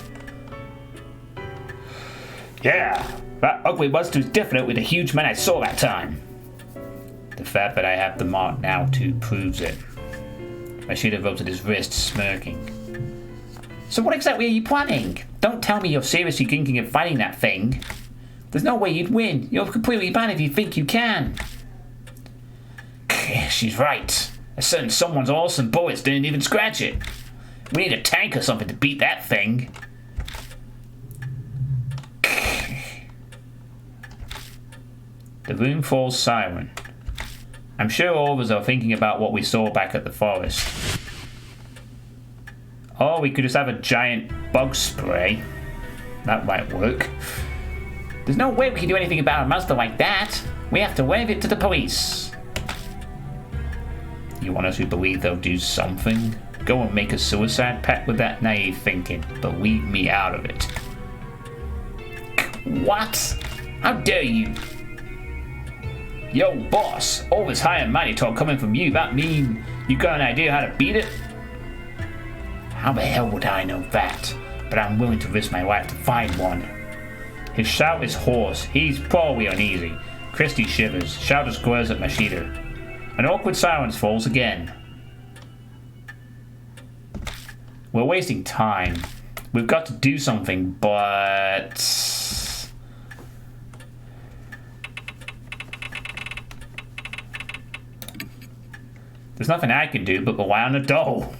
Yeah, that ugly monster was definitely the huge man I saw that time. The fact that I have the mark now too proves it. Mashita rubs at his wrist, smirking. So what exactly are you planning? Don't tell me you're seriously thinking of fighting that thing. There's no way you'd win. You're completely bad if you think you can. She's right. A certain someone's awesome bullets didn't even scratch it. We need a tank or something to beat that thing. The room falls silent. I'm sure all of us are thinking about what we saw back at the forest. Or we could just have a giant bug spray. That might work. There's no way we can do anything about a monster like that. We have to wave it to the police. You want us to believe they'll do something? Go and make a suicide pact with that naive thinking, but leave me out of it. What? How dare you? Yo, boss, all this high and mighty talk coming from you, that mean you got an idea how to beat it? How the hell would I know that? But I'm willing to risk my life to find one. His shout is hoarse. He's probably uneasy. Christy shivers. Shao just glares at Mashita. An awkward silence falls again. We're wasting time. We've got to do something, but... There's nothing I can do but rely on a doll.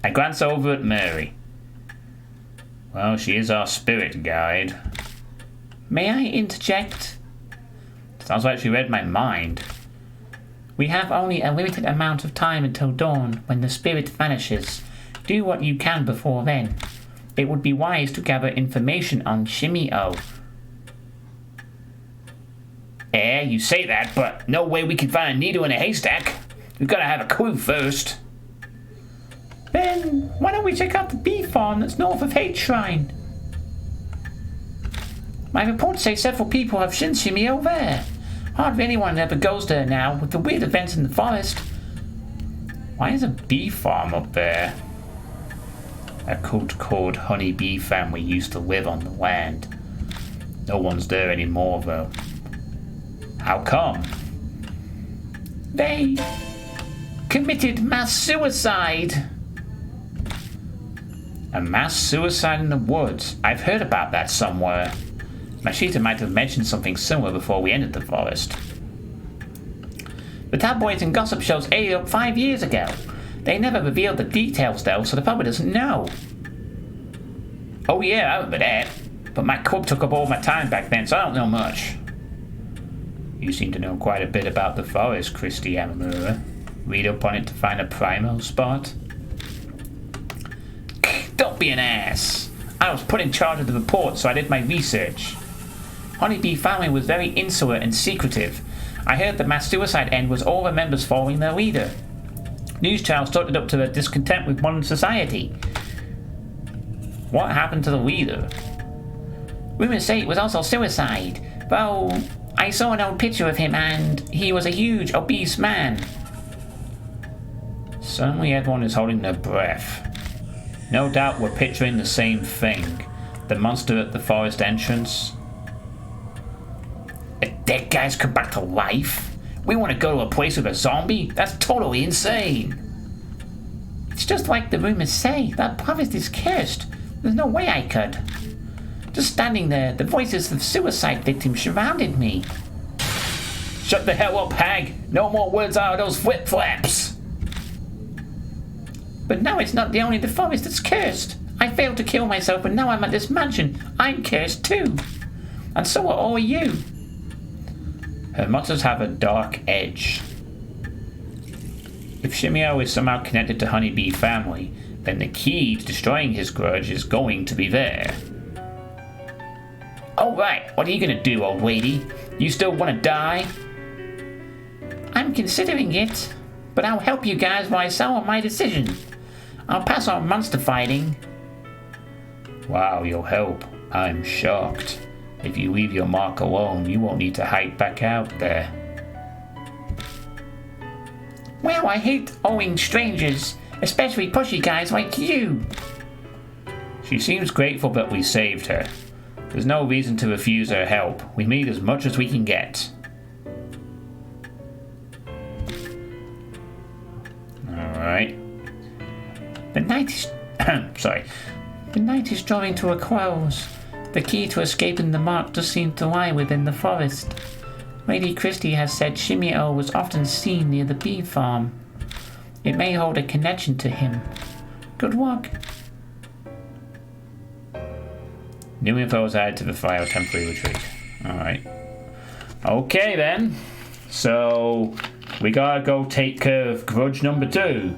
I glance over at Mary. Well, she is our spirit guide. May I interject? Sounds like she read my mind. We have only a limited amount of time until dawn, when the spirit vanishes. Do what you can before then. It would be wise to gather information on Shimeo. You say that, but no way we can find a needle in a haystack. We've got to have a clue first. Then, why don't we check out the bee farm that's north of Hate Shrine? My reports say several people have seen Shimeo there. Hardly anyone ever goes there now, with the weird events in the forest. Why is a bee farm up there? A cult called Honey Bee family used to live on the land. No one's there anymore, though. How come? They committed mass suicide. A mass suicide in the woods? I've heard about that somewhere. Mashita might have mentioned something similar before we entered the forest. The tabloids and gossip shows ate it up 5 years ago. They never revealed the details though, so the public doesn't know. Oh yeah, I remember that. But my club took up all my time back then, so I don't know much. You seem to know quite a bit about the forest, Christy Amamura. Read up on it to find a primo spot? Don't be an ass. I was put in charge of the report, so I did my research. Honeybee family was very insular and secretive. I heard the mass suicide end was all the members following their leader. News channels talked it up to their discontent with modern society. What happened to the leader? Rumors say it was also suicide. Well, I saw an old picture of him and he was a huge, obese man. Suddenly everyone is holding their breath. No doubt we're picturing the same thing. The monster at the forest entrance. A dead guy's come back to life? We want to go to a place with a zombie? That's totally insane. It's just like the rumors say. That forest is cursed. There's no way I could. Just standing there, the voices of suicide victims surrounded me. Shut the hell up, hag! No more words out of those flip-flaps! But now it's not only the forest that's cursed. I failed to kill myself and now I'm at this mansion. I'm cursed too. And so are all of you. Her mottos have a dark edge. If Shimeo is somehow connected to Honeybee family, then the key to destroying his grudge is going to be there. Alright, what are you gonna do, old lady? You still wanna die? I'm considering it, but I'll help you guys while I sell on my decision. I'll pass on monster fighting. Wow, you'll help. I'm shocked. If you leave your mark alone, you won't need to hike back out there. Well, I hate owing strangers, especially pushy guys like you. She seems grateful that we saved her. There's no reason to refuse her help. We need as much as we can get. Alright. The night is... sorry. The night is drawing to a close. The key to escaping the mark does seem to lie within the forest. Lady Christie has said Shimeo was often seen near the bee farm. It may hold a connection to him. Good luck. New info is added to the file. Temporary retreat. Alright. Okay then. So we gotta go take care of grudge number 2.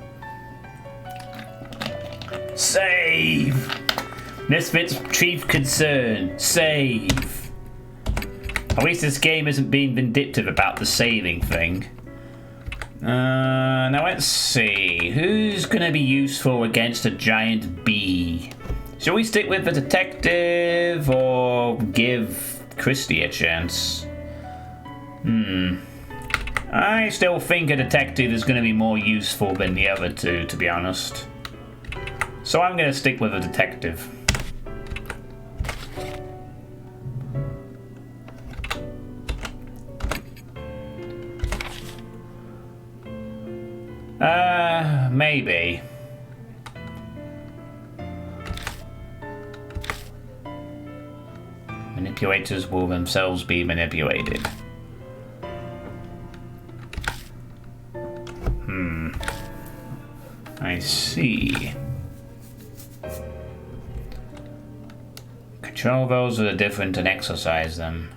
Save! Misfit's chief concern. Save. At least this game isn't being vindictive about the saving thing. Now let's see. Who's gonna be useful against a giant bee? Shall we stick with the detective or give Christie a chance? I still think a detective is going to be more useful than the other two, to be honest. So I'm going to stick with a detective. Maybe. Manipulators will themselves be manipulated. I see. Control those that are different and exercise them.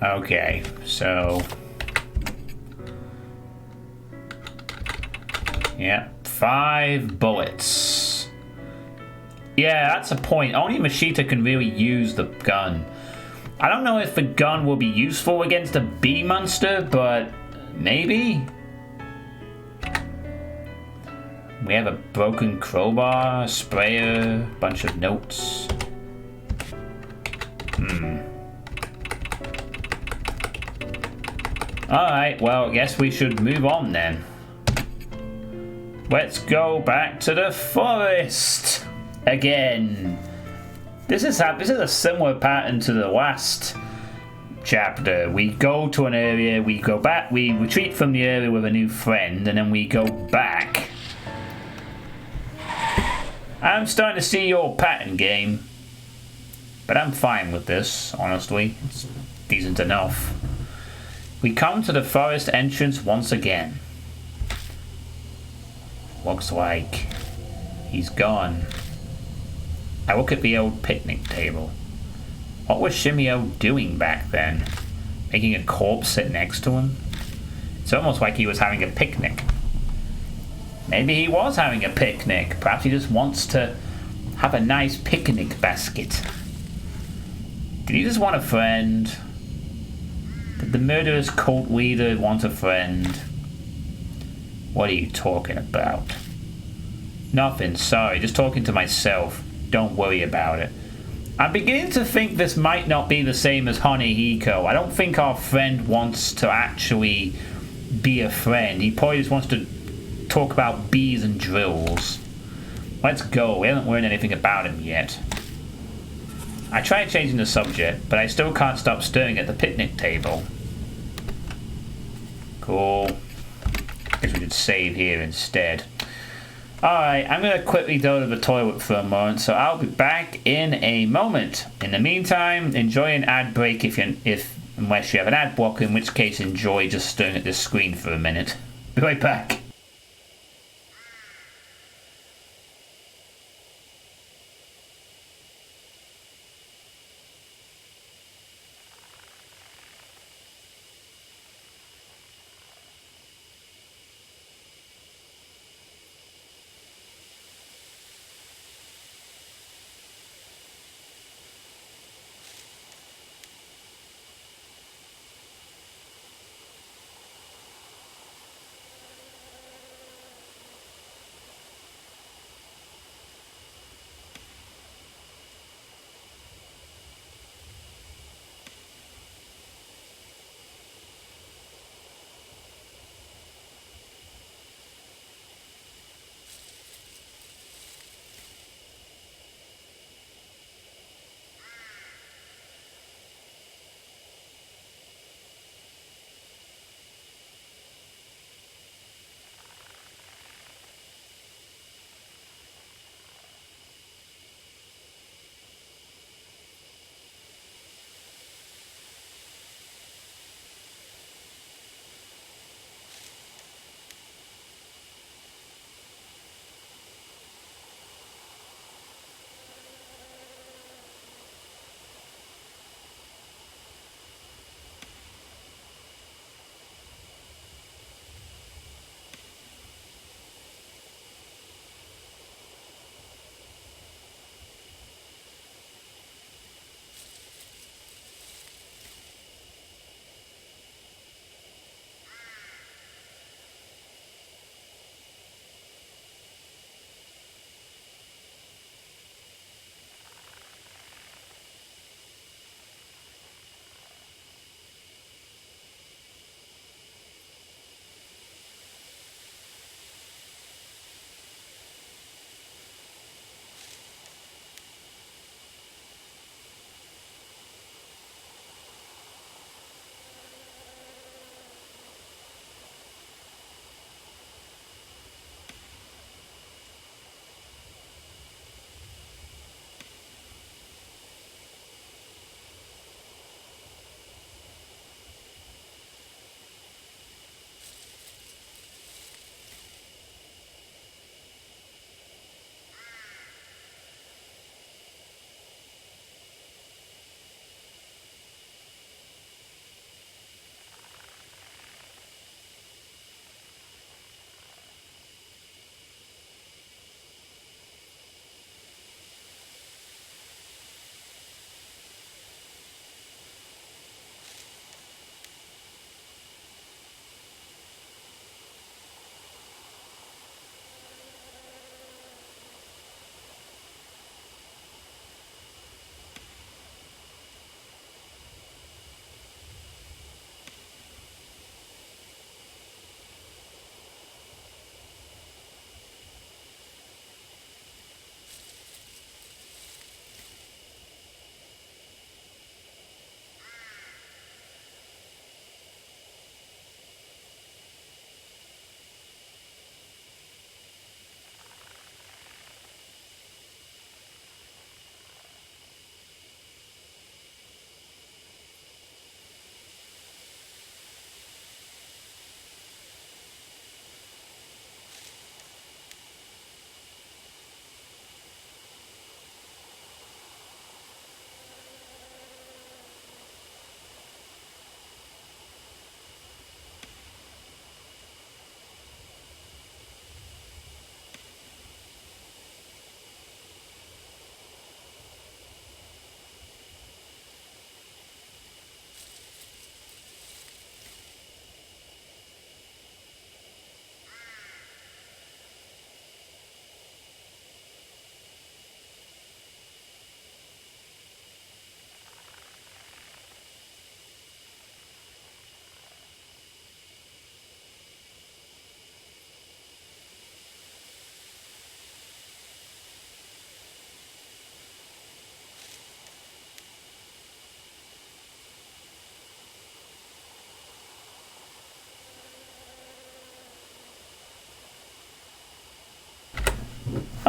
Okay, so... yeah, 5 bullets. Yeah, that's a point. Only Mashita can really use the gun. I don't know if the gun will be useful against a bee monster, but maybe? We have a broken crowbar, a sprayer, a bunch of notes. Alright, well, I guess we should move on then. Let's go back to the forest again. This is a similar pattern to the last chapter. We go to an area, we go back, we retreat from the area with a new friend, and then we go back. I'm starting to see your pattern, game. But I'm fine with this, honestly. It's decent enough. We come to the forest entrance once again. Looks like he's gone. I look at the old picnic table. What was Shimeo doing back then? Making a corpse sit next to him? It's almost like he was having a picnic. Maybe he was having a picnic. Perhaps he just wants to have a nice picnic basket. Did he just want a friend? Did the murderous cult leader want a friend? What are you talking about? Nothing, sorry, just talking to myself. Don't worry about it. I'm beginning to think this might not be the same as Honeyhiko. I don't think our friend wants to actually be a friend. He probably just wants to talk about bees and drills. Let's go. We haven't learned anything about him yet. I tried changing the subject, but I still can't stop staring at the picnic table. Cool. Guess we should save here instead. Alright, I'm going to quickly go to the toilet for a moment, so I'll be back in a moment. In the meantime, enjoy an ad break unless you have an ad block, in which case enjoy just staring at this screen for a minute. Be right back.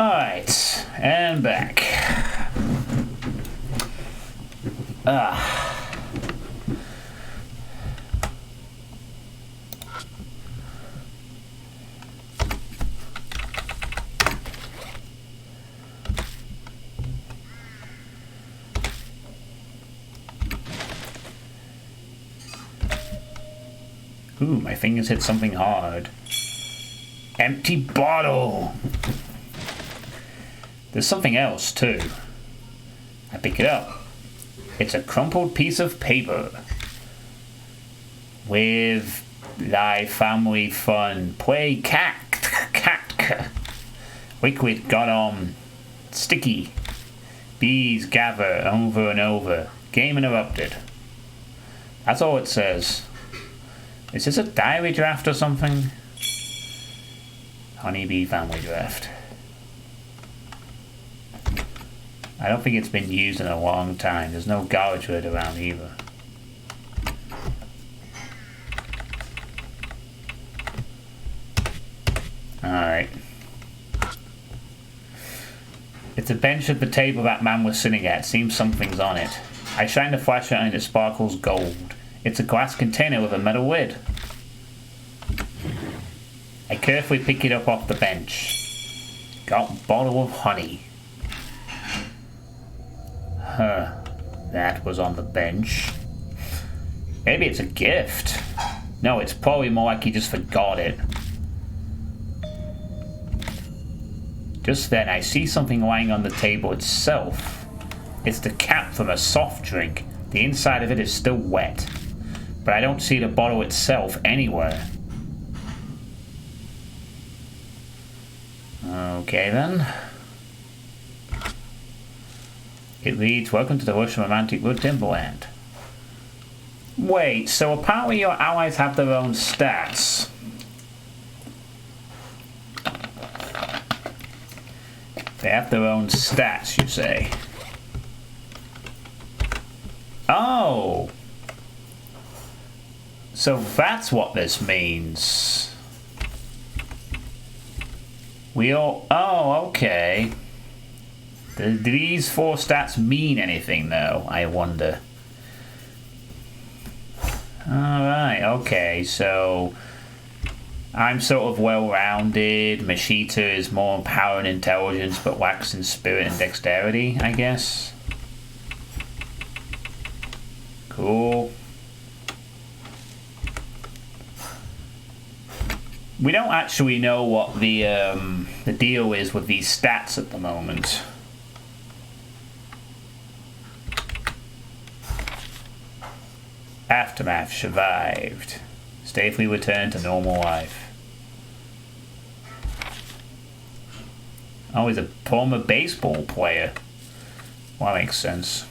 Alright, and back. Ooh, my fingers hit something hard. Empty bottle! There's something else, too. I pick it up. It's a crumpled piece of paper. With thy family fun. Play cat. Liquid got on. Sticky. Bees gather over and over. Game interrupted. That's all it says. Is this a diary draft or something? Honeybee family draft. I don't think it's been used in a long time. There's no garbage word around either. Alright. It's a bench at the table that man was sitting at. Seems something's on it. I shine the flashlight and it sparkles gold. It's a glass container with a metal lid. I carefully pick it up off the bench. Got a bottle of honey. Huh. That was on the bench. Maybe it's a gift. No, it's probably more like he just forgot it. Just then, I see something lying on the table itself. It's the cap from a soft drink. The inside of it is still wet. But I don't see the bottle itself anywhere. Okay then. It reads, "Welcome to the lush and romantic wood timberland." Wait, so apparently your allies have their own stats. They have their own stats, you say? Oh! So that's what this means. We all... Oh, okay. Do these 4 stats mean anything, though? I wonder. Alright, okay, so... I'm sort of well-rounded. Mashita is more in power and intelligence, but lacks in spirit and dexterity, I guess. Cool. We don't actually know what the deal is with these stats at the moment. Aftermath survived. Safely returned to normal life. Oh, he's a former baseball player. Well, that makes sense.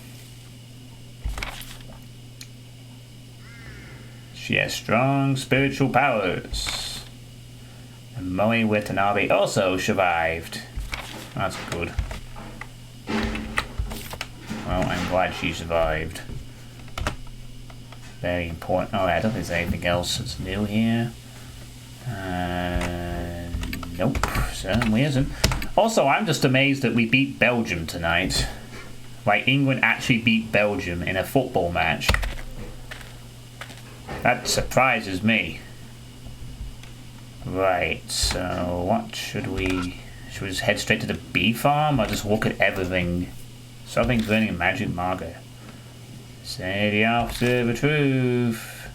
She has strong spiritual powers. And Moe Watanabe also survived. That's good. Well, I'm glad she survived. Very important. Oh, I don't think there's anything else that's new here. Nope, certainly isn't. Also, I'm just amazed that we beat Belgium tonight. Like, England actually beat Belgium in a football match. That surprises me. Right, so what should we... Should we just head straight to the bee farm or just look at everything? Something's burning a magic marker. Say the officer the truth.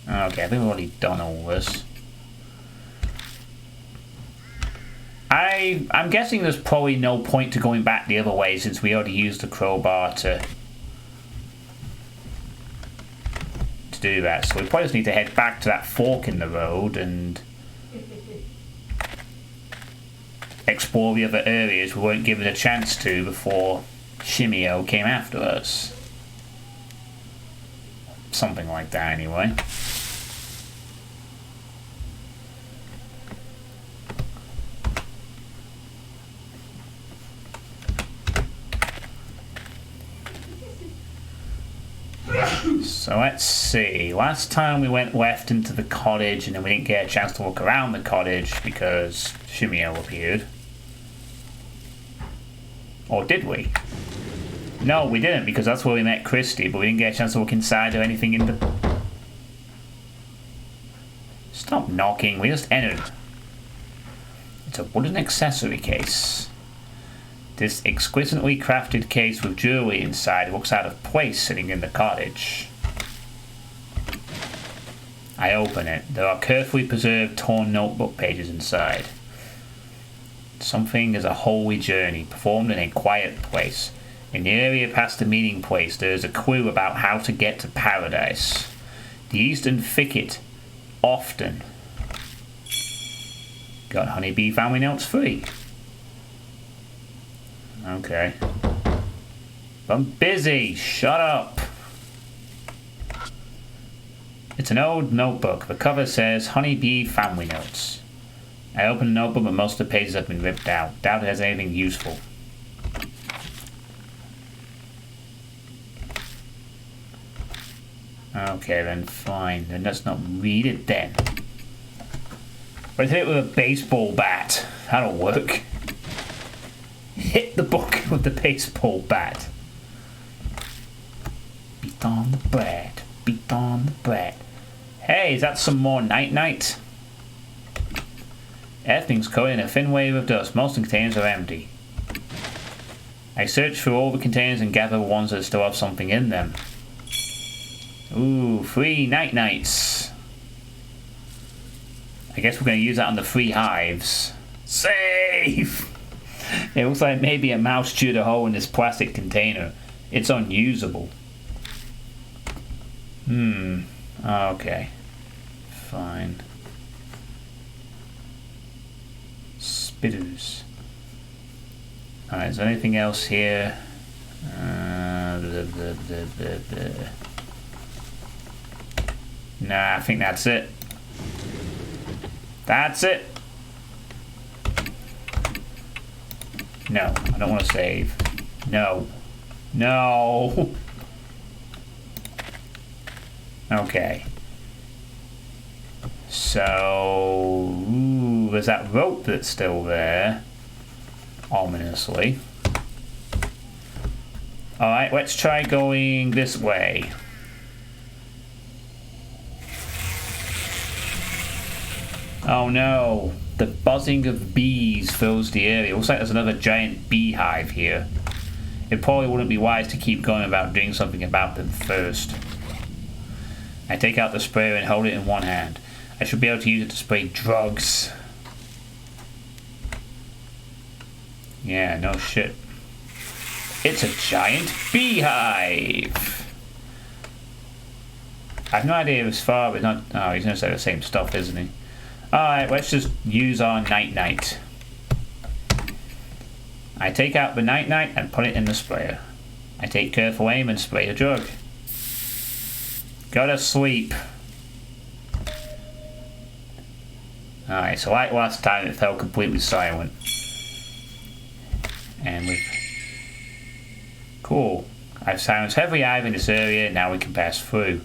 Okay, I think we've already done all this. I'm guessing there's probably no point to going back the other way since we already used the crowbar to do that. So we probably just need to head back to that fork in the road and explore the other areas we weren't given a chance to before Shimeo came after us. Something like that, anyway. So let's see. Last time we went left into the cottage and then we didn't get a chance to look around the cottage because Shimeo appeared. Or did we? No, we didn't, because that's where we met Christy, but we didn't get a chance to look inside or anything in the... Stop knocking, we just entered. It's a wooden accessory case. This exquisitely crafted case with jewelry inside looks out of place sitting in the cottage. I open it. There are carefully preserved torn notebook pages inside. Something is a holy journey, performed in a quiet place. In the area past the meeting place, there is a clue about how to get to paradise. The eastern thicket, often. Got honeybee family notes free. Okay. I'm busy. Shut up. It's an old notebook. The cover says honeybee family notes. I open the notebook, but most of the pages have been ripped out. Doubt it has anything useful. Okay, then fine. Then let's not read it then. But hit it with a baseball bat. That'll work. Hit the book with the baseball bat. Beat on the bread. Beat on the bread. Hey, is that some more night-night? Everything's covered in a thin wave of dust. Most of the containers are empty. I search through all the containers and gather ones that still have something in them. Ooh, 3 night-nights. I guess we're going to use that on the 3 hives. Save! It looks like maybe a mouse chewed a hole in this plastic container. It's unusable. Okay. Fine. Spitters. Alright, is there anything else here? Nah, I think that's it. That's it! No, I don't want to save. No. No! Okay. So... Ooh, there's that rope that's still there. Ominously. Alright, let's try going this way. Oh no. The buzzing of bees fills the area. Looks like there's another giant beehive here. It probably wouldn't be wise to keep going without doing something about them first. I take out the sprayer and hold it in one hand. I should be able to use it to spray drugs. Yeah, no shit. It's a giant beehive! I have no idea if it's far, but not... Oh, he's gonna say the same stuff, isn't he? Alright, let's just use our night-night. I take out the night-night and put it in the sprayer. I take careful aim and spray the drug. Go to sleep. Alright, so like last time, it fell completely silent. And we've... Cool. I've silenced every hive in this area, now we can pass through.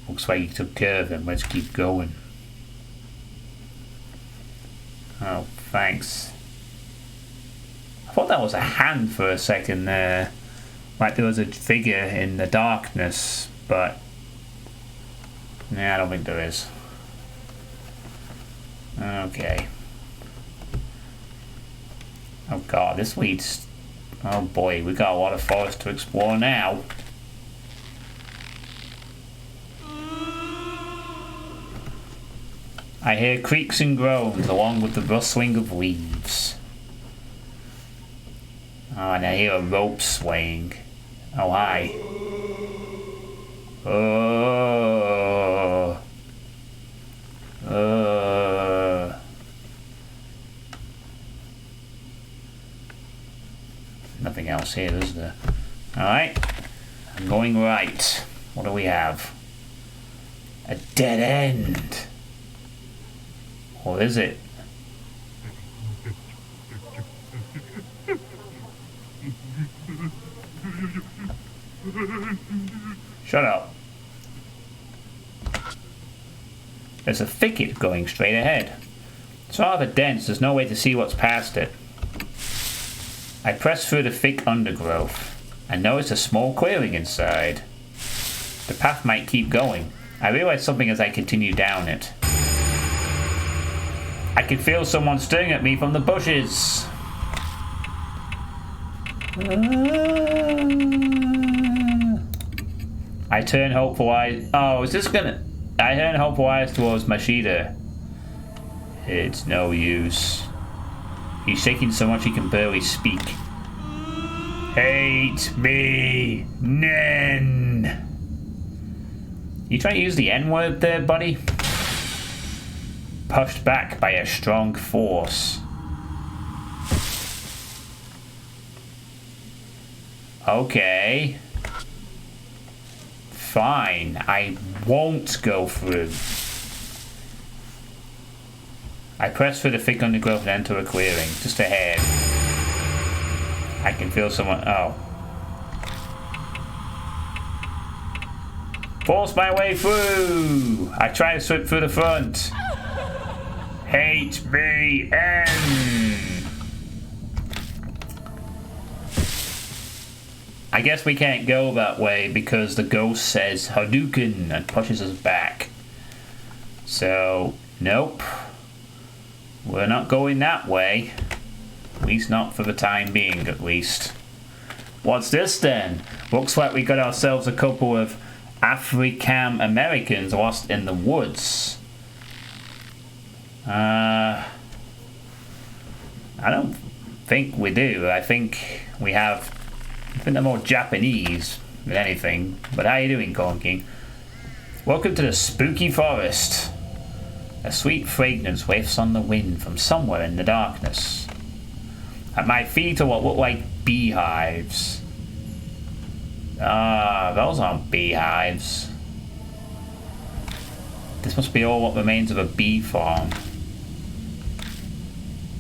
Looks like you took care of them, let's keep going. Oh, thanks. I thought that was a hand for a second there. Like there was a figure in the darkness, but... Nah, I don't think there is. Okay. Oh god, this leads... Oh boy, we got a lot of forest to explore now. I hear creaks and groans along with the rustling of leaves. Oh, and I hear a rope swaying. Oh, hi. Nothing else here, is there? Alright. I'm going right. What do we have? A dead end. Or is it? Shut up. There's a thicket going straight ahead. It's rather dense, there's no way to see what's past it. I pressed through the thick undergrowth and noticed a small clearing inside. The path might keep going. I realized something as I continued down it. I could feel someone staring at me from the bushes. I turn hopeful eyes. Oh, is this gonna? I turn hopeful eyes towards Mashida. It's no use. He's shaking so much he can barely speak. Hate me, Nen. You trying to use the N-word there, buddy? Pushed back by a strong force. Okay. Fine, I won't go through. I press through the thick undergrowth and enter a clearing, just ahead. I can feel someone. Oh. Force my way through! I try to slip through the front. Hate me, N! I guess we can't go that way because the ghost says Hadouken and pushes us back. So, nope. We're not going that way. At least not for the time being, at least. What's this then? Looks like we got ourselves a couple of African Americans lost in the woods. I don't think we do. I think they're more Japanese than anything. But how you doing, Corn King? Welcome to the spooky forest. A sweet fragrance wafts on the wind from somewhere in the darkness. At my feet are what look like beehives. Those aren't beehives. This must be all what remains of a bee farm.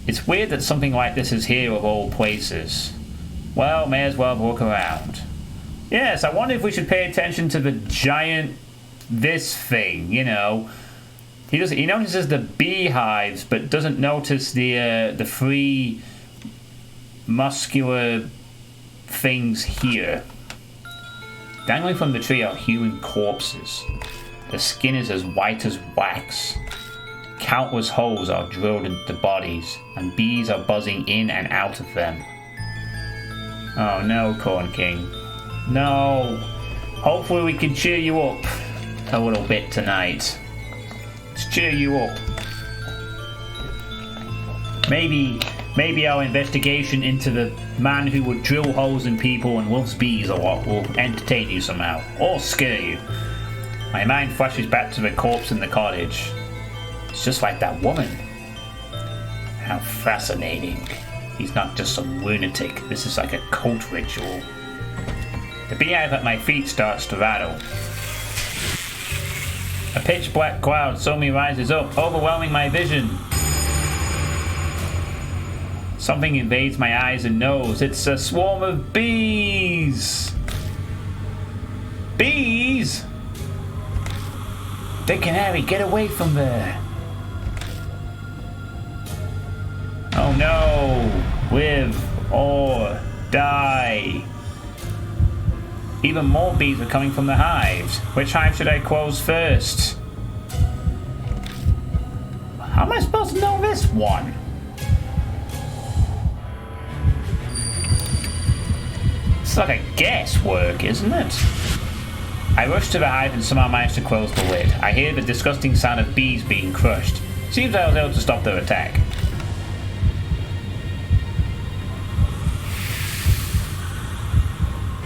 It's weird that something like this is here of all places. Well, may as well look around. Yes, I wonder if we should pay attention to the giant this thing, you know. He notices the beehives, but doesn't notice the three muscular things here. Dangling from the tree are human corpses. The skin is as white as wax. Countless holes are drilled into the bodies, and bees are buzzing in and out of them. Oh no, Corn King. No. Hopefully we can cheer you up a little bit tonight. Let's cheer you up. Maybe our investigation into the man who would drill holes in people and loves bees a lot will entertain you somehow, or scare you. My mind flashes back to the corpse in the cottage. It's just like that woman. How fascinating. He's not just some lunatic. This is like a cult ritual. The beehive at my feet starts to rattle. A pitch black cloud suddenly rises up, overwhelming my vision. Something invades my eyes and nose. It's a swarm of bees! Bees? Dick and Harry, get away from there! Oh no! Live or die! Even more bees are coming from the hives. Which hive should I close first? How am I supposed to know this one? It's like a guesswork, isn't it? I rush to the hive and somehow manage to close the lid. I hear the disgusting sound of bees being crushed. Seems I was able to stop their attack.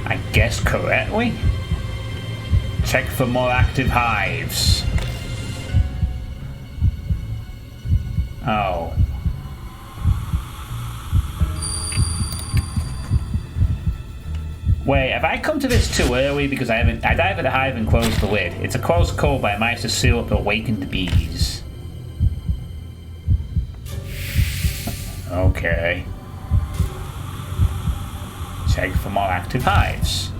I guessed correctly? Check for more active hives. Oh. Wait, have I come to this too early because I dive at the hive and close the lid? It's a close call, but I managed to seal up the awakened bees. Okay. Check for more active hives.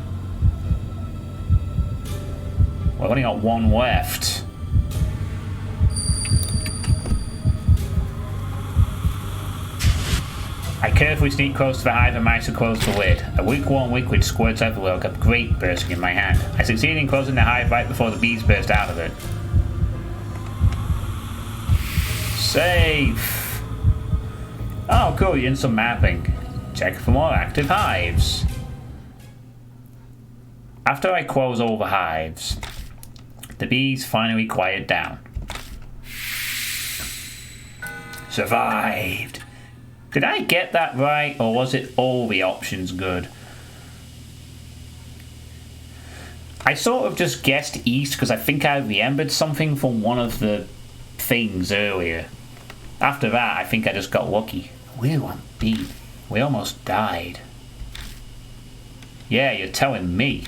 Well, I've only got one left. I I carefully sneak close to the hive and manage to close the lid. A lukewarm liquid squirts everywhere like a grape bursting in my hand. I succeed in closing the hive right before the bees burst out of it. Safe! Oh cool, you're in some mapping. Check for more active hives. After I close all the hives, the bees finally quiet down. Survived! Did I get that right, or was it all the options good? I sort of just guessed east because I think I remembered something from one of the things earlier. After that, I think I just got lucky. We weren't beat. We almost died. Yeah, you're telling me.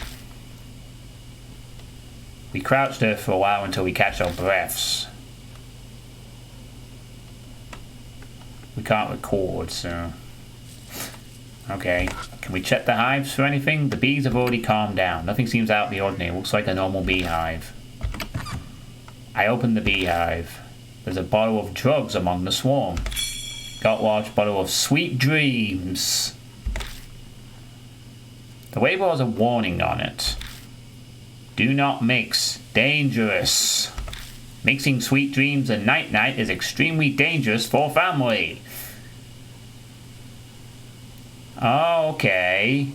We crouched there for a while until we catch our breaths. We can't record, so... Okay, can we check the hives for anything? The bees have already calmed down. Nothing seems out of the ordinary. It looks like a normal beehive. I open the beehive. There's a bottle of drugs among the swarm. Got a large bottle of sweet dreams. The label has a warning on it. Do not mix. Dangerous. Mixing sweet dreams and night-night is extremely dangerous for family. Okay.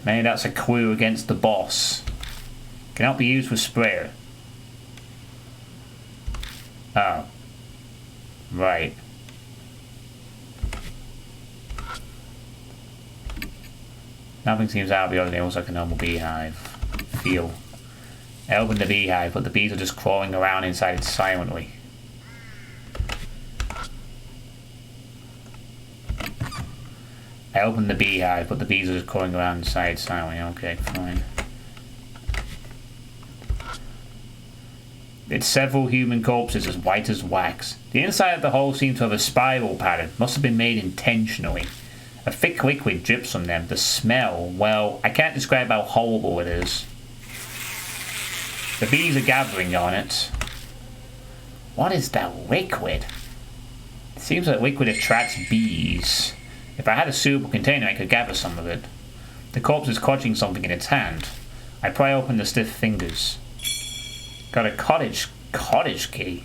Maybe that's a clue against the boss. Cannot be used with sprayer. Oh. Right. Nothing seems out of the ordinary. It looks like a normal beehive. Feel. I open the beehive, but the bees are just crawling around inside it silently. I open the beehive, but the bees are just crawling around inside silently. Okay, fine. It's several human corpses as white as wax. The inside of the hole seems to have a spiral pattern. Must have been made intentionally. A thick liquid drips from them. The smell, well, I can't describe how horrible it is. The bees are gathering on it. What is that liquid? It seems like liquid attracts bees. If I had a suitable container, I could gather some of it. The corpse is clutching something in its hand. I pry open the stiff fingers. Got a cottage key.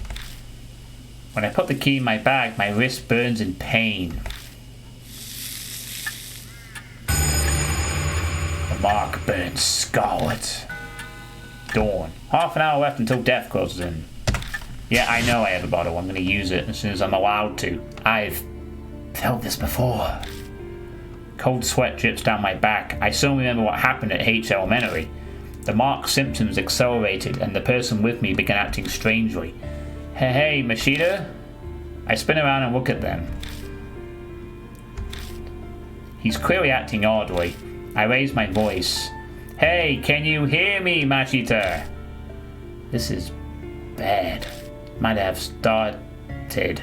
When I put the key in my bag, my wrist burns in pain. The mark burns scarlet. Dawn. Half an hour left until death closes in. Yeah, I know I have a bottle. I'm going to use it as soon as I'm allowed to. I've felt this before. Cold sweat drips down my back. I still remember what happened at H Elementary. The mark's symptoms accelerated and the person with me began acting strangely. Hey, Mashida? I spin around and look at them. He's clearly acting oddly. I raise my voice. Hey, can you hear me, Mashita? This is bad. Might have started.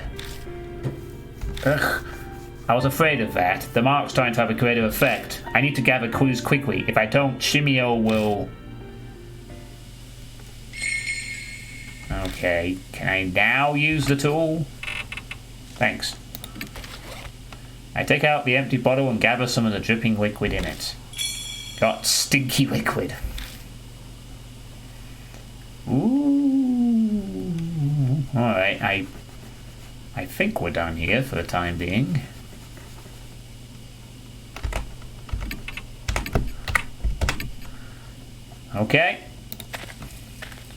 Ugh. I was afraid of that. The mark's starting to have a greater effect. I need to gather clues quickly. If I don't, Shimeo will... Okay, can I now use the tool? Thanks. I take out the empty bottle and gather some of the dripping liquid in it. Got stinky liquid. Ooh. Alright, I think we're done here for the time being. Okay.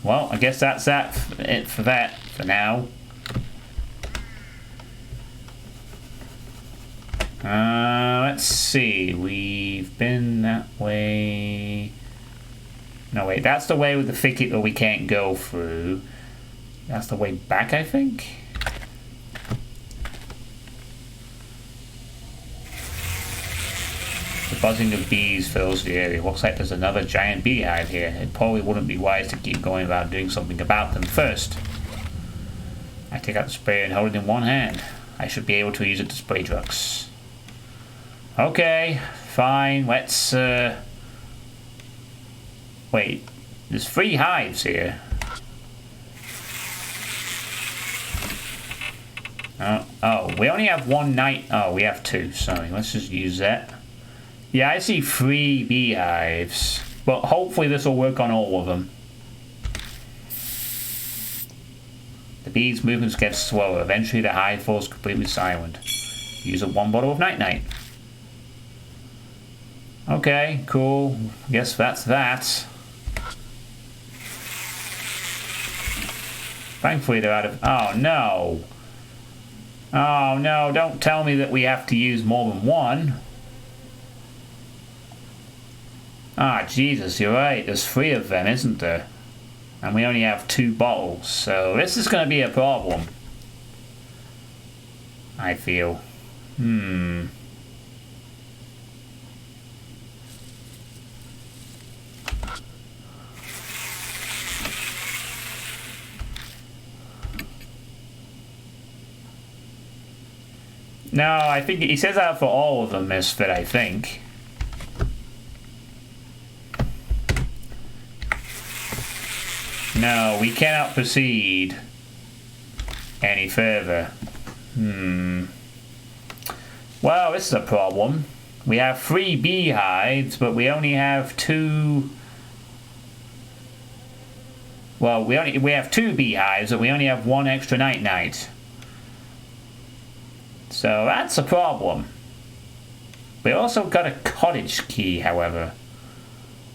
Well, I guess that's it for that for now. Let's see. We've been that way. No, wait. That's the way with the thicket that we can't go through. That's the way back, I think. The buzzing of bees fills the area. Looks like there's another giant beehive here. It probably wouldn't be wise to keep going without doing something about them first. I take out the sprayer and hold it in one hand. I should be able to use it to spray drugs. Okay, fine. Let's, wait. There's 3 hives here. Oh, we only have one night. Oh, we have two. Sorry, let's just use that. Yeah, I see 3 beehives. But hopefully this will work on all of them. The bees' movements get slower. Eventually the hive falls completely silent. Use up 1 bottle of night-night. Okay, cool. Guess that's that. Thankfully they're out of... Oh, no. Oh, no. Don't tell me that we have to use more than one. Ah, Jesus, you're right. There's 3 of them, isn't there? And we only have 2 bottles, so this is going to be a problem. I feel. No, I think he says that for all of them, Misfit, I think. No, we cannot proceed any further. Well, this is a problem. We have 3 beehives, but we only have 2... Well, we have 2 beehives, but we only have 1 extra night-night. So that's a problem. We also got a cottage key, however,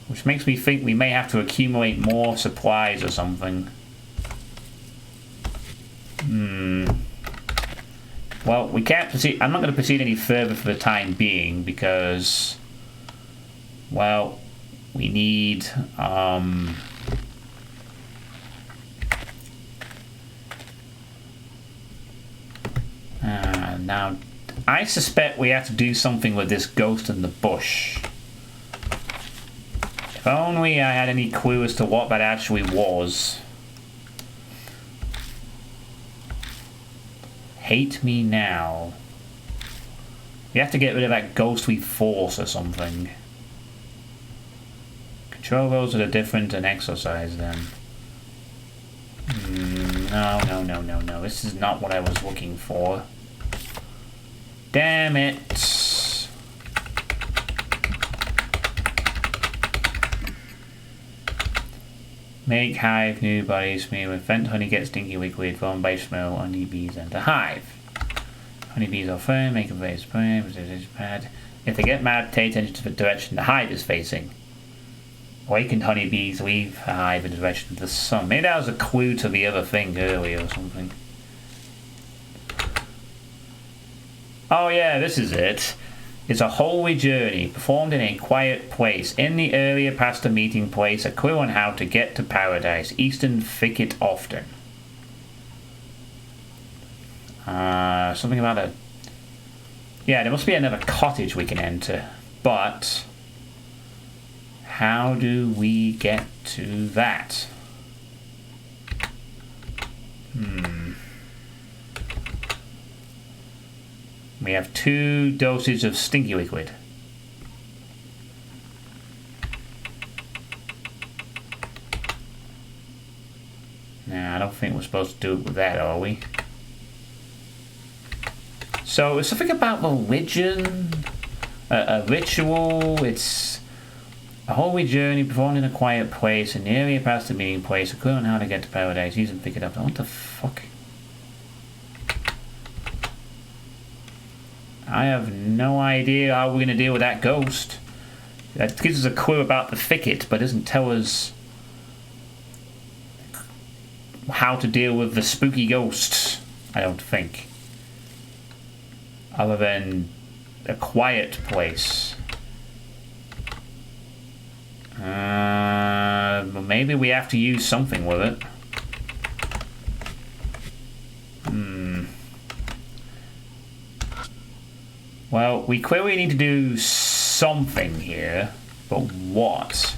which makes me think we may have to accumulate more supplies or something. Well, we can't proceed. I'm not going to proceed any further for the time being because, well, we need now I suspect we have to do something with this ghost in the bush. If only I had any clue as to what that actually was. Hate me now. We have to get rid of that ghostly force or something. Control those that are different and exercise them. No. This is not what I was looking for. Damn it. Make hive new bodies. Smear with vent honey, get stinky liquid formed by smell. Honeybees enter hive. Honeybees are firm, make a very spray. If they get mad, pay attention to the direction the hive is facing. Awakened honeybees leave the hive in the direction of the sun. Maybe that was a clue to the other thing earlier or something. Oh yeah, this is it. It's a holy journey, performed in a quiet place. In the earlier past the meeting place, a clue on how to get to paradise. Eastern thicket often. Something about a... Yeah, there must be another cottage we can enter. But... how do we get to that? We have 2 dosage of stinky liquid. Nah, I don't think we're supposed to do it with that, are we? So, it's something about religion, a ritual. It's a holy journey performed in a quiet place, an area past the meeting place, a clue on how to get to paradise. Use and pick it up. What the fuck? I have no idea how we're going to deal with that ghost. That gives us a clue about the thicket, but doesn't tell us how to deal with the spooky ghosts, I don't think. Other than a quiet place. Maybe we have to use something with it. Well, we clearly need to do something here, but what?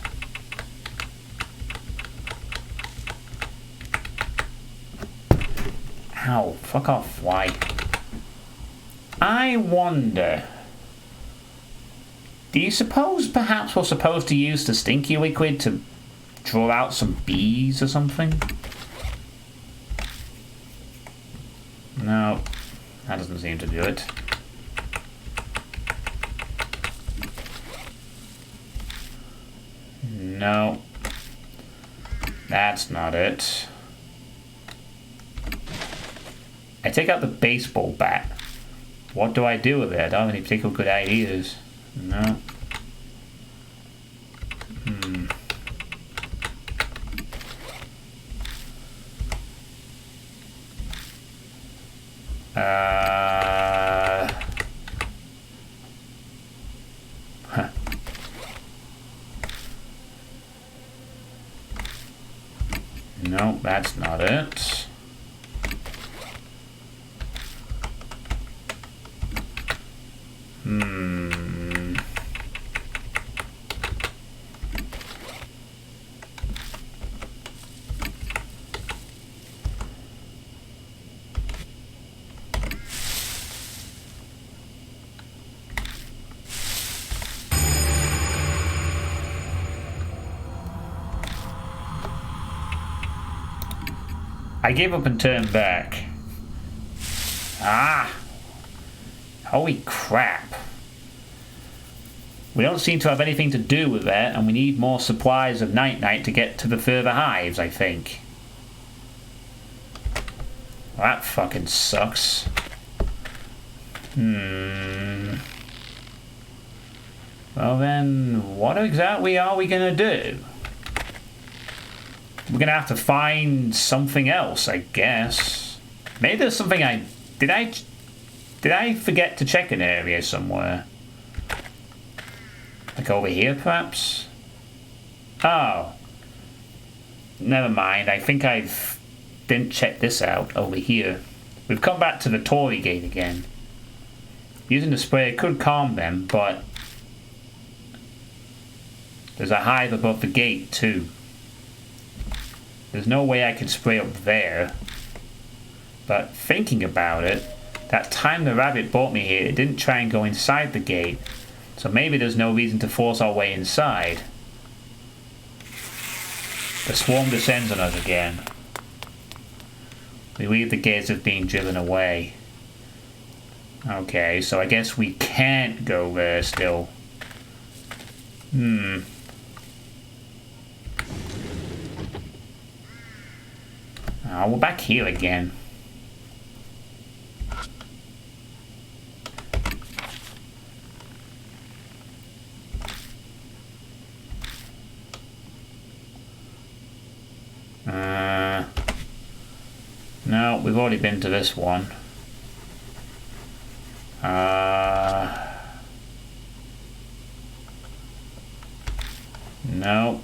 Ow, fuck off, why? I wonder... Do you suppose perhaps we're supposed to use the stinky liquid to draw out some bees or something? No. That doesn't seem to do it. No. That's not it. I take out the baseball bat. What do I do with it? I don't have any particular good ideas. No. Huh. No, that's not it. I gave up and turned back. Ah! Holy crap. We don't seem to have anything to do with that, and we need more supplies of night-night to get to the further hives, I think. Well, that fucking sucks. Well then, what exactly are we gonna do? We're gonna have to find something else, I guess. Maybe there's something Did I forget to check an area somewhere? Like over here, perhaps? Oh. Never mind. I think didn't check this out over here. We've come back to the Torii Gate again. Using the spray could calm them, but there's a hive above the gate, too. There's no way I could spray up there. But thinking about it, that time the rabbit brought me here, it didn't try and go inside the gate. So maybe there's no reason to force our way inside. The swarm descends on us again. We leave the gates as being driven away. Okay, so I guess we can't go there still. Oh, we're back here again. No, we've already been to this one. No.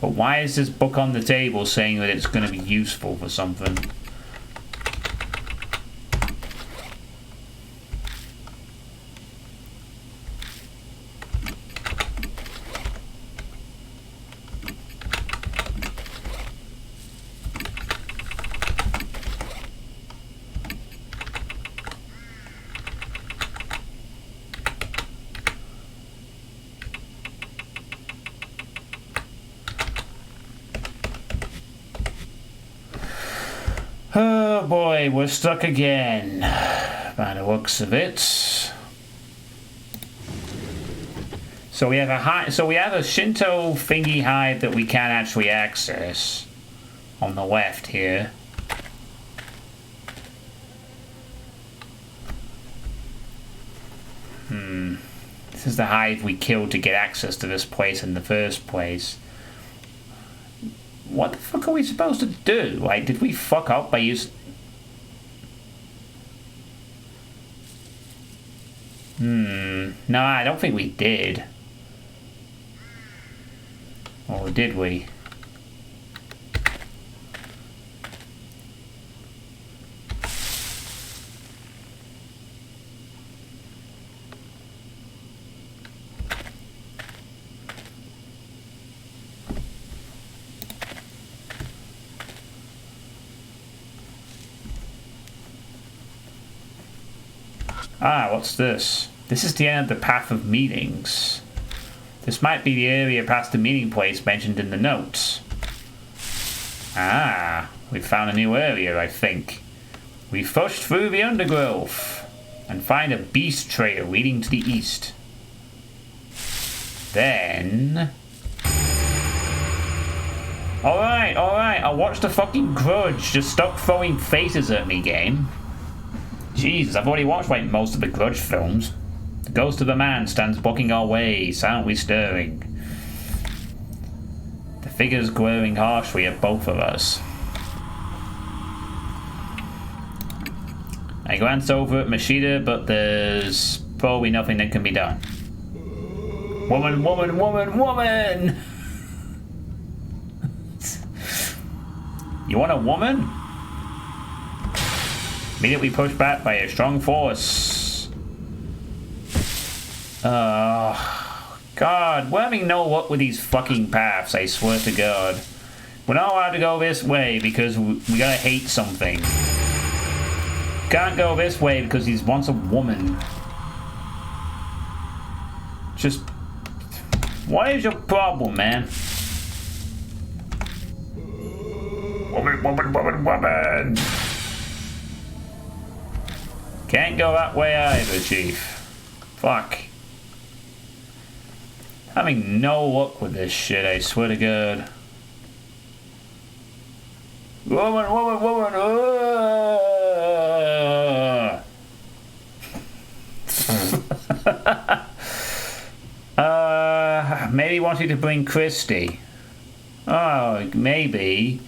But why is this book on the table saying that it's going to be useful for something? Oh boy, we're stuck again, by the looks of it. So we have a Shinto thingy hive that we can't actually access on the left here. This is the hive we killed to get access to this place in the first place. What the fuck are we supposed to do? Like, did we fuck up by using... No, I don't think we did. Or did we? Ah, what's this? This is the end of the Path of Meetings. This might be the area past the meeting place mentioned in the notes. Ah, we've found a new area, I think. We push through the undergrowth and find a beast trail leading to the east. Then... Alright, I watched the fucking Grudge. Just stop throwing faces at me, game. Jesus, I've already watched like most of the Grudge films. The ghost of a man stands blocking our way, silently stirring. The figures glaring harshly at both of us. I glance over at Mashida, but there's probably nothing that can be done. Woman, woman, woman, woman! You want a woman? Immediately pushed back by a strong force. God, we're having no luck with these fucking paths, I swear to God. We're not allowed to go this way because we gotta hate something. Can't go this way because he wants a woman. Just... What is your problem, man? Woman, woman, woman, woman! Can't go that way either, Chief. Fuck. Having no luck with this shit, I swear to God. Woman, woman, woman! Maybe wanting to bring Christy. Oh, maybe.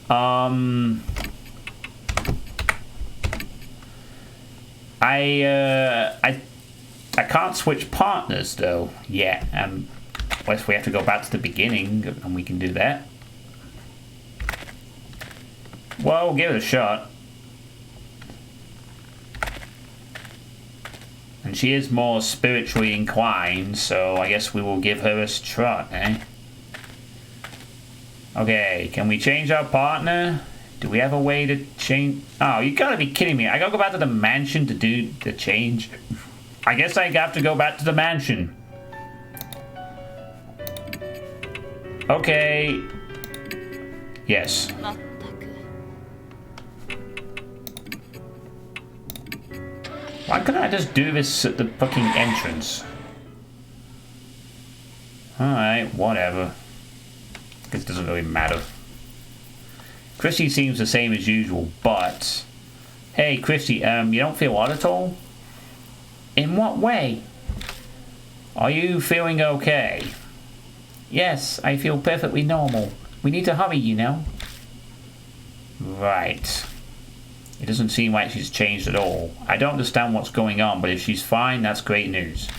I can't switch partners though yet. Unless we have to go back to the beginning, and we can do that. Well, we'll give it a shot. And she is more spiritually inclined, so I guess we will give her a trot, eh? Okay, can we change our partner? Do we have a way to change? Oh, you gotta be kidding me. I gotta go back to the mansion to do the change. I guess I have to go back to the mansion. Okay. Yes. Why couldn't I just do this at the fucking entrance? Alright, whatever. This doesn't really matter. Christy seems the same as usual, but... Hey, Christy, you don't feel odd at all? In what way? Are you feeling okay? Yes, I feel perfectly normal. We need to hurry, you know. Right. It doesn't seem like she's changed at all. I don't understand what's going on, but if she's fine, that's great news.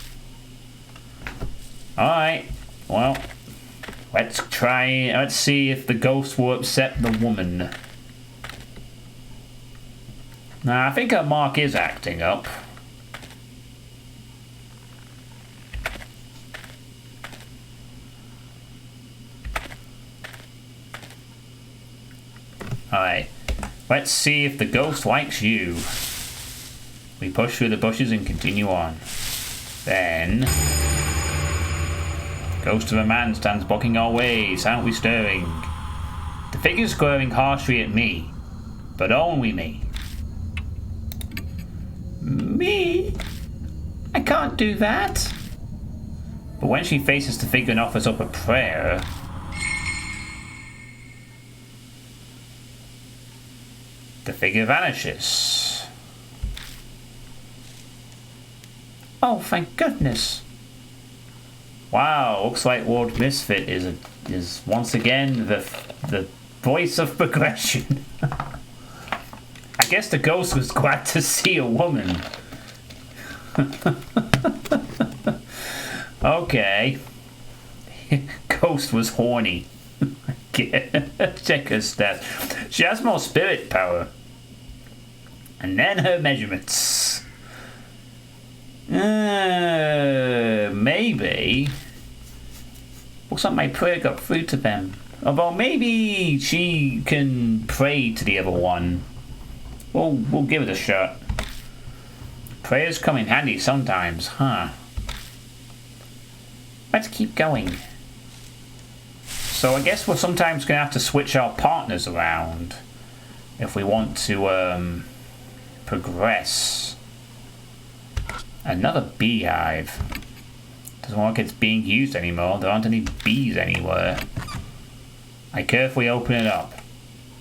Alright, well, let's see if the ghost will upset the woman. Now, I think her mark is acting up. Alright. Let's see if the ghost likes you. We push through the bushes and continue on. Then... The ghost of a man stands blocking our way, silently stirring. The figure's glaring harshly at me. But only me. Me? I can't do that. But when she faces the figure and offers up a prayer... The figure vanishes. Oh, thank goodness. Wow, looks like Lord Misfit is once again the voice of progression. I guess the ghost was glad to see a woman. Okay. Ghost was horny. Check her stats. She has more spirit power. And then her measurements. Maybe. Looks like my prayer got through to them. Although maybe she can pray to the other one. We'll give it a shot. Prayers come in handy sometimes, huh? Let's keep going. So I guess we're sometimes going to have to switch our partners around if we want to Progress. Another beehive. Doesn't look like it's being used anymore. There aren't any bees anywhere. I carefully open it up.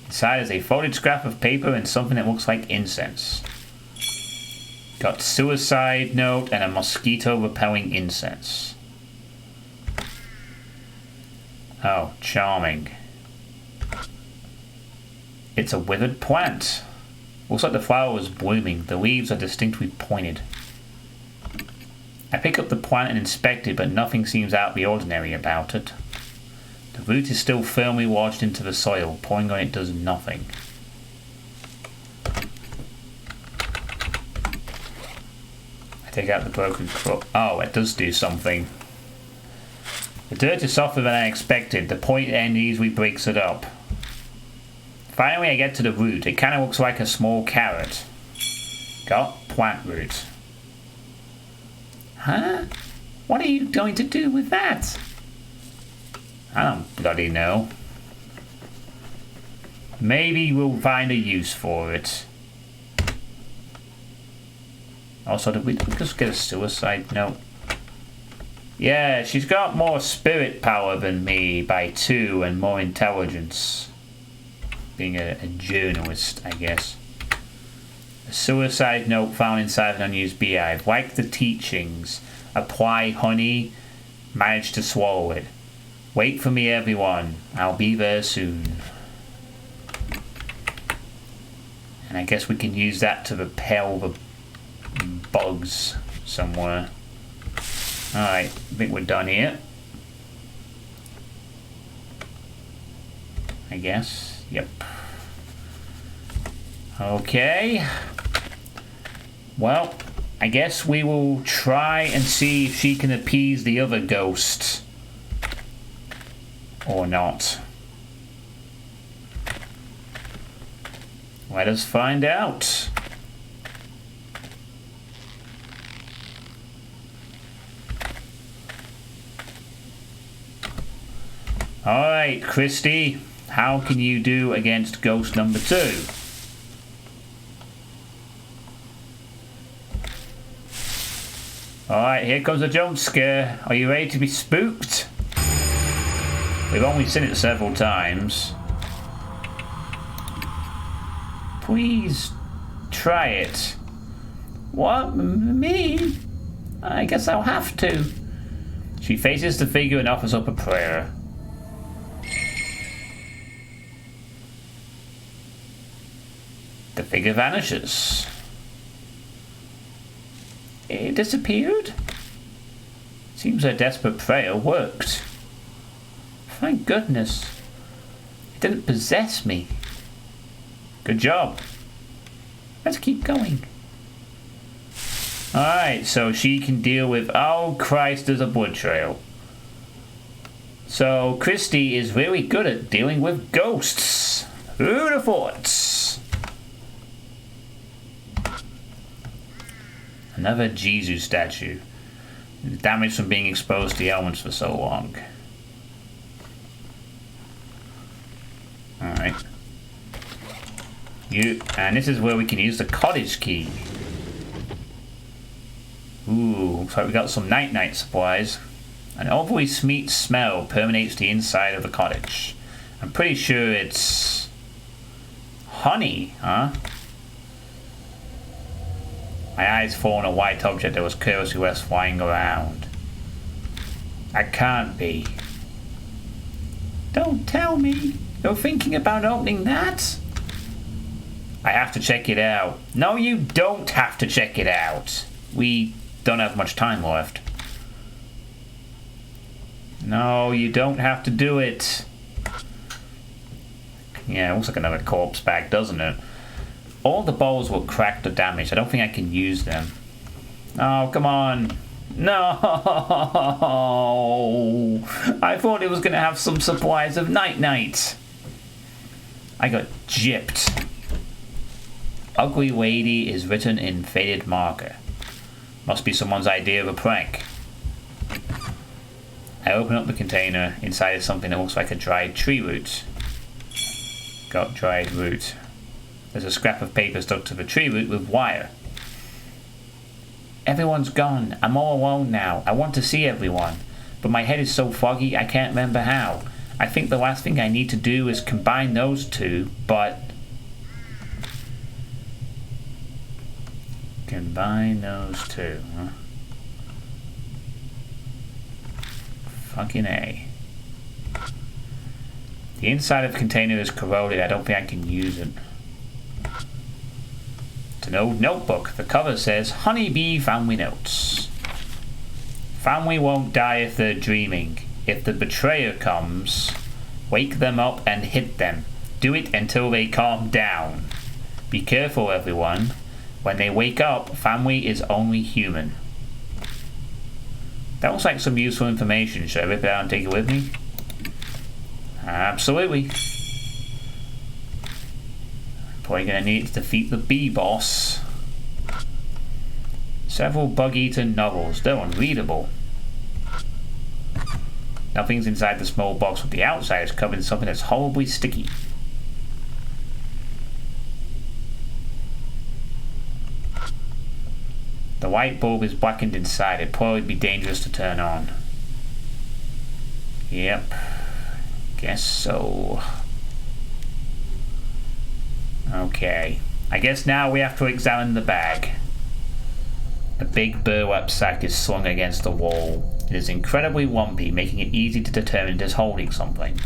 Inside is a folded scrap of paper and something that looks like incense. Got suicide note and a mosquito repelling incense. Oh, charming. It's a withered plant. Looks like the flower was blooming. The leaves are distinctly pointed. I pick up the plant and inspect it, but nothing seems out of the ordinary about it. The root is still firmly lodged into the soil. Pulling on it does nothing. I take out the broken crop. Oh, it does do something. The dirt is softer than I expected. The point end easily breaks it up. Finally, I get to the root. It kind of looks like a small carrot. Got plant root. Huh? What are you going to do with that? I don't bloody know. Maybe we'll find a use for it. Also, did we just get a suicide note? Yeah, she's got more spirit power than me by 2 and more intelligence. Being a journalist, I guess. A suicide note found inside an unused beehive. Like the teachings. Apply honey. Manage to swallow it. Wait for me, everyone. I'll be there soon. And I guess we can use that to repel the bugs somewhere. Alright, I think we're done here. I guess. Yep. Okay. Well, I guess we will try and see if she can appease the other ghosts. Or not. Let us find out. Alright, Christy, how can you do against ghost number 2? Alright, here comes a jump scare. Are you ready to be spooked? We've only seen it several times. Please try it. What? Me? I guess I'll have to. She faces the figure and offers up a prayer. The figure vanishes. It disappeared? Seems her desperate prayer worked. Thank goodness. It didn't possess me. Good job. Let's keep going. Alright, so she can deal with... Oh, Christ, there's a blood trail. So, Christy is really good at dealing with ghosts. Who'd have thought? Another Jesus statue. Damage from being exposed to the elements for so long. Alright. And this is where we can use the Cottage Key. Ooh, looks like we got some night-night supplies. An overly sweet smell permeates the inside of the cottage. I'm pretty sure it's... honey, huh? My eyes fall on a white object that was curiously left flying around. That can't be. Don't tell me. You're thinking about opening that? I have to check it out. No, you don't have to check it out. We don't have much time left. No, you don't have to do it. Yeah, it looks like another corpse bag, doesn't it? All the bowls were cracked or damaged. I don't think I can use them. Oh, come on. No! I thought it was going to have some supplies of night-night. I got gypped. Ugly lady is written in faded marker. Must be someone's idea of a prank. I open up the container. Inside is something that looks like a dried tree root. Got dried root. There's a scrap of paper stuck to the tree root with wire. Everyone's gone. I'm all alone now. I want to see everyone. But my head is so foggy I can't remember how. I think the last thing I need to do is combine those two, but... Combine those two, huh? Fucking A. The inside of the container is corroded. I don't think I can use it. It's an old notebook. The cover says, Honeybee Family Notes. Family won't die if they're dreaming. If the betrayer comes, wake them up and hit them. Do it until they calm down. Be careful, everyone. When they wake up, family is only human. That looks like some useful information. Should I rip it out and take it with me? Absolutely. Probably gonna need it to defeat the bee boss. Several bug-eaten novels. They're unreadable. Nothing's inside the small box, but the outside is covered in something that's horribly sticky. The light bulb is blackened inside. It'd probably be dangerous to turn on. Yep. Guess so. Okay. I guess now we have to examine the bag. The big burlap sack is slung against the wall. It is incredibly lumpy, making it easy to determine it is holding something.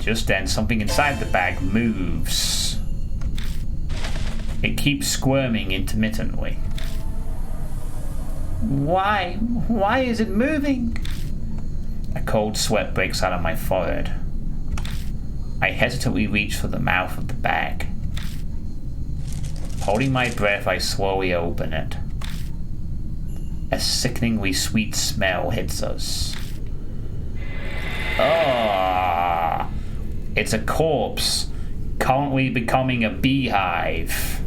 Just then, something inside the bag moves. It keeps squirming intermittently. Why? Why is it moving? A cold sweat breaks out on my forehead. I hesitantly reach for the mouth of the bag. Holding my breath, I slowly open it. A sickeningly sweet smell hits us. Ah! It's a corpse, currently becoming a beehive.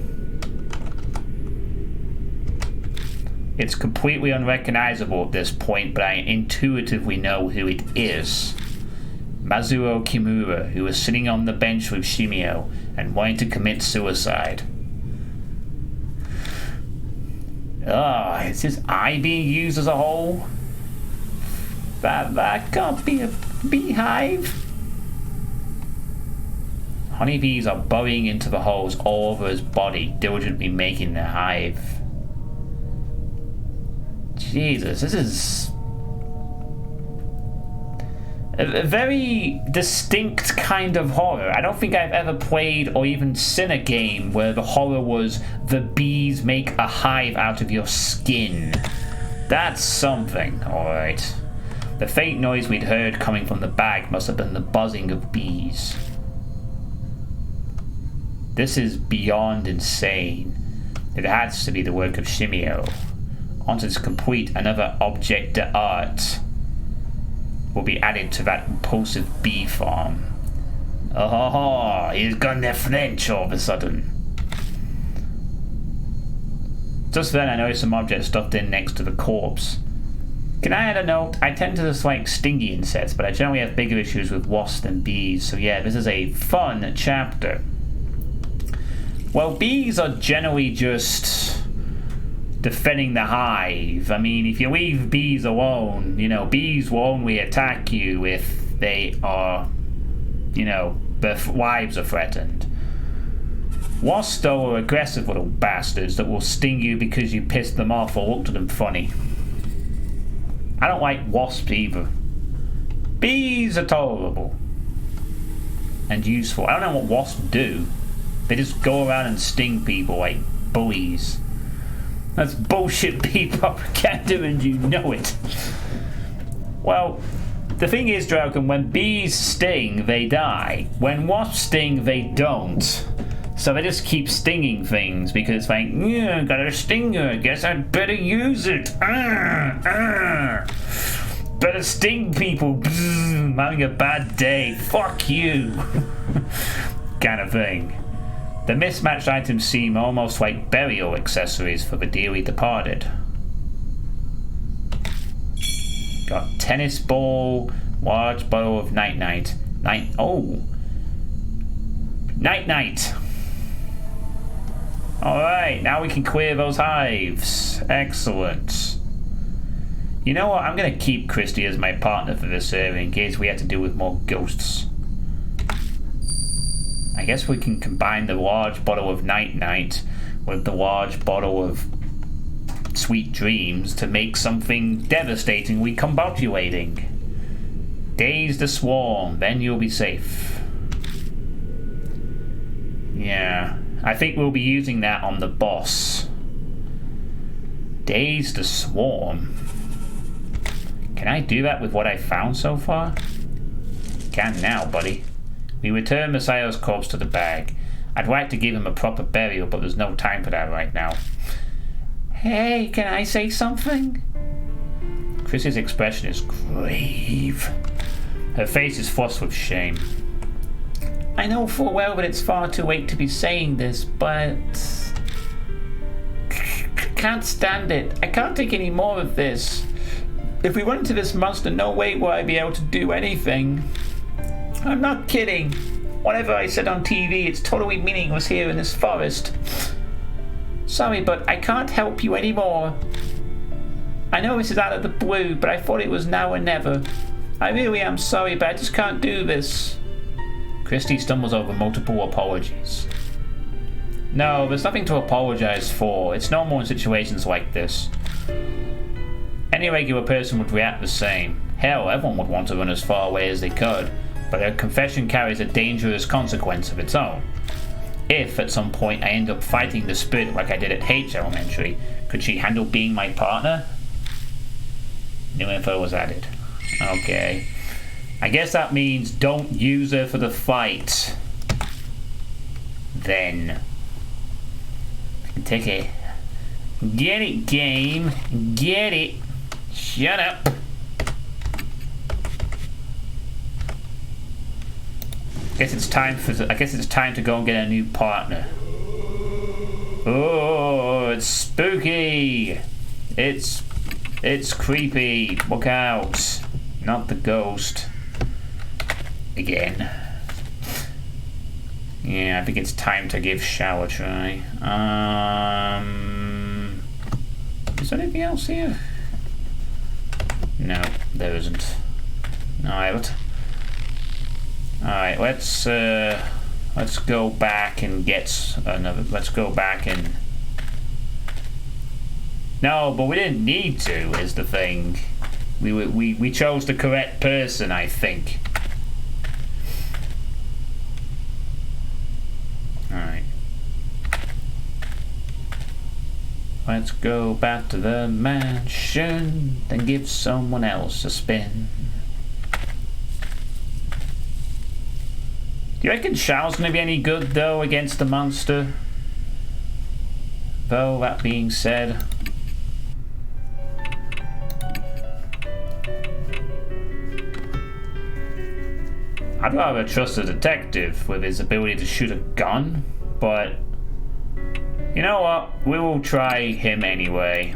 It's completely unrecognizable at this point, but I intuitively know who it is. Mazuro Kimura, who was sitting on the bench with Shimeo and wanting to commit suicide. Is his eye being used as a hole? That can't be a beehive. Honeybees are burrowing into the holes all over his body, diligently making the hive. Jesus, this is a very distinct kind of horror. I don't think I've ever played or even seen a game where the horror was the bees make a hive out of your skin. That's something, alright. The faint noise we'd heard coming from the bag must have been the buzzing of bees. This is beyond insane. It has to be the work of Shimeo. Once it's complete, another object d'art will be added to that impulsive bee farm. Oh, he's gone there French all of a sudden. Just then I noticed some object stuffed in next to the corpse. Can I add a note? I tend to dislike stingy insects, but I generally have bigger issues with wasps than bees, so yeah, this is a fun chapter. Well, bees are generally just defending the hive. I mean, if you leave bees alone, bees will only attack you if they are, their lives are threatened. Wasps, though, are aggressive little bastards that will sting you because you pissed them off or looked at them funny. I don't like wasps either. Bees are tolerable and useful. I don't know what wasps do. They just go around and sting people like bullies. That's bullshit bee propaganda and you know it. Well, the thing is, Dragon, when bees sting, they die. When wasps sting, they don't. So they just keep stinging things because it's like, yeah, got a stinger, guess I'd better use it. Better sting people. I'm having a bad day. Fuck you. Kind of thing. The mismatched items seem almost like burial accessories for the dearly departed. Got tennis ball, large bottle of night-night. Night-night. Alright, now we can clear those hives. Excellent. You know what? I'm going to keep Christy as my partner for this area in case we have to deal with more ghosts. I guess we can combine the large bottle of Night Night with the large bottle of Sweet Dreams to make something devastatingly combobulating. Daze the swarm, then you'll be safe. Yeah, I think we'll be using that on the boss. Daze the swarm. Can I do that with what I found so far? Can now, buddy. We return Messiah's corpse to the bag. I'd like to give him a proper burial, but there's no time for that right now. Hey, can I say something? Chris's expression is grave. Her face is flushed with shame. I know full well that it's far too late to be saying this, but... can't stand it. I can't take any more of this. If we run into this monster, no way will I be able to do anything. I'm not kidding. Whatever I said on TV, it's totally meaningless here in this forest. Sorry, but I can't help you anymore. I know this is out of the blue, but I thought it was now or never. I really am sorry, but I just can't do this. Christy stumbles over multiple apologies. No, there's nothing to apologize for. It's normal in situations like this. Any regular person would react the same. Hell, everyone would want to run as far away as they could, but a confession carries a dangerous consequence of its own. If, at some point, I end up fighting the spirit like I did at H Elementary, could she handle being my partner? New info was added. Okay. I guess that means don't use her for the fight. Then. Take it. Get it, game. Get it. Shut up. I guess it's time to go and get a new partner. Oh, it's spooky. It's creepy. Look out. Not the ghost. Again. Yeah, I think it's time to give Shao a try. Is there anything else here? No, there isn't. Alright, let's go back and get another. Let's go back and. No, but we didn't need to. Is the thing. We chose the correct person, I think. All right. Let's go back to the mansion, then give someone else a spin. Do you reckon Shao's gonna be any good though against the monster? Though that being said, I'd rather trust a detective with his ability to shoot a gun, but you know what? We will try him anyway.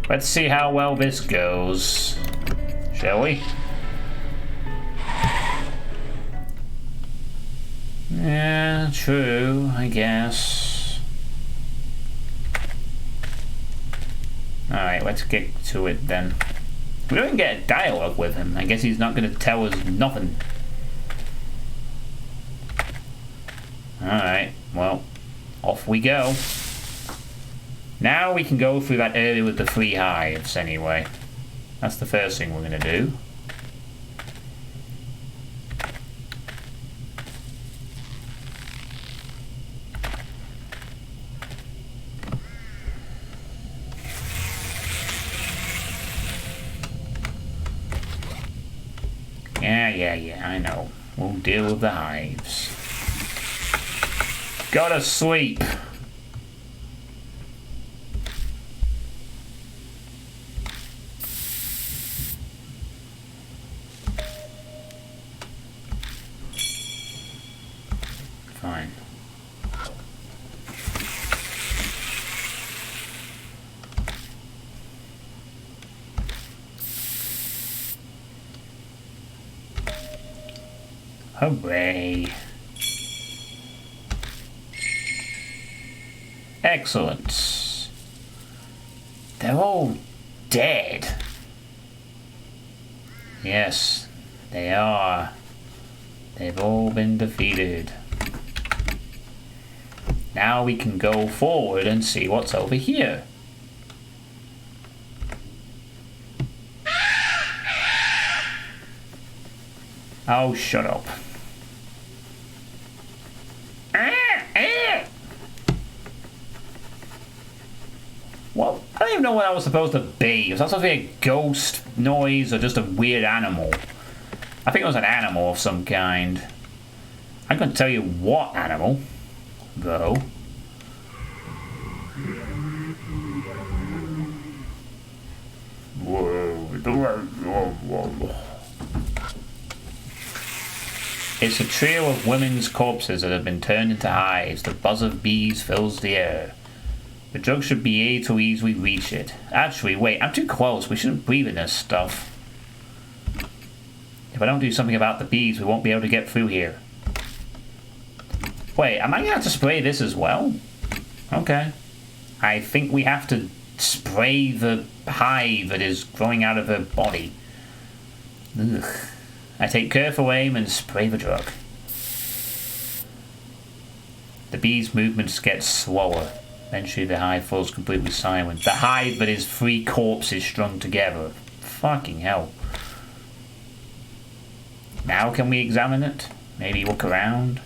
Let's see how well this goes, shall we? Yeah, true, I guess. Alright, let's get to it then. We don't get a dialogue with him. I guess he's not going to tell us nothing. Alright, well, off we go. Now we can go through that area with the 3 hives anyway. That's the first thing we're going to do. Yeah, I know. We'll deal with the hives. Go to sleep. Fine. Hooray. Excellent. They're all dead. Yes, they are. They've all been defeated. Now we can go forward and see what's over here. Oh, shut up. Well, I don't even know what that was supposed to be. Was that supposed to be a ghost noise or just a weird animal? I think it was an animal of some kind. I'm going to tell you what animal, though. It's a trio of women's corpses that have been turned into hives. The buzz of bees fills the air. The drug should be able to easily reach it. Actually, wait, I'm too close. We shouldn't breathe in this stuff. If I don't do something about the bees, we won't be able to get through here. Wait, am I going to have to spray this as well? Okay. I think we have to spray the hive that is growing out of her body. Ugh. I take careful aim and spray the drug. The bees' movements get slower. Eventually the hive falls completely silent. The hive that is 3 corpses strung together. Fucking hell. Now can we examine it? Maybe look around?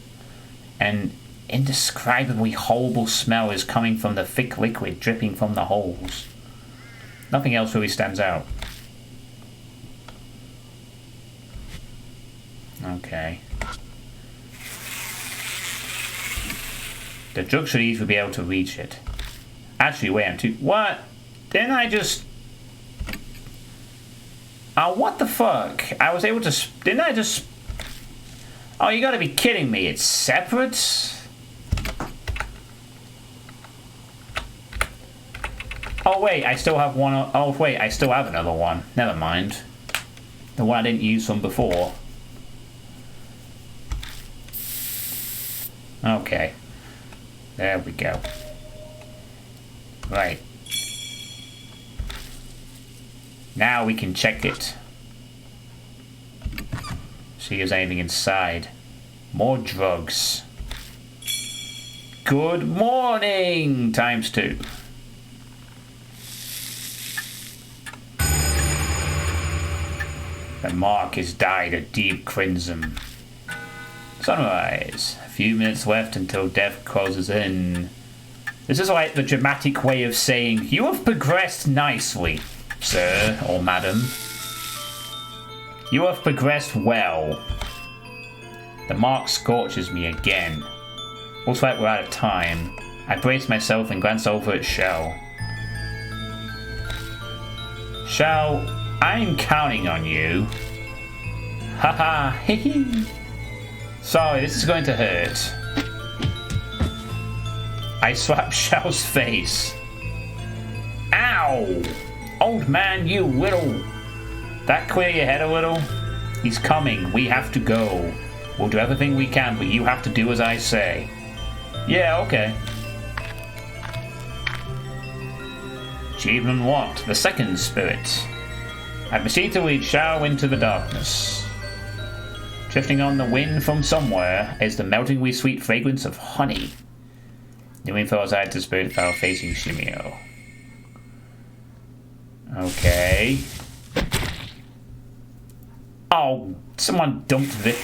An indescribably horrible smell is coming from the thick liquid dripping from the holes. Nothing else really stands out. Okay. The drug should easily be able to reach it. Actually, wait, I'm too... What? Didn't I just... Oh, what the fuck? I was able to... Didn't I just... Oh, you gotta be kidding me. It's separate? Oh, wait, I still have one... Oh, wait, I still have another one. Never mind. The one I didn't use from before. Okay. There we go. Right. Now we can check it. See if there's anything inside. More drugs. Good morning! ×2. The mark is dyed a deep crimson. Sunrise. A few minutes left until death closes in. This is like the dramatic way of saying, you have progressed nicely, sir or madam. You have progressed well. The mark scorches me again. Looks like we're out of time. I brace myself and glance over at Shell. Shell, I'm counting on you. Haha, hehe. Sorry, this is going to hurt. I slap Shell's face. Ow! Old man, you little... That clear your head a little? He's coming. We have to go. We'll do everything we can, but you have to do as I say. Yeah, okay. Achievement what? The second spirit. I proceed to lead Shao into the darkness. Drifting on the wind from somewhere is the meltingly sweet fragrance of honey. New info as I had to spirit file facing Shimeo. Okay. Oh, someone dumped this.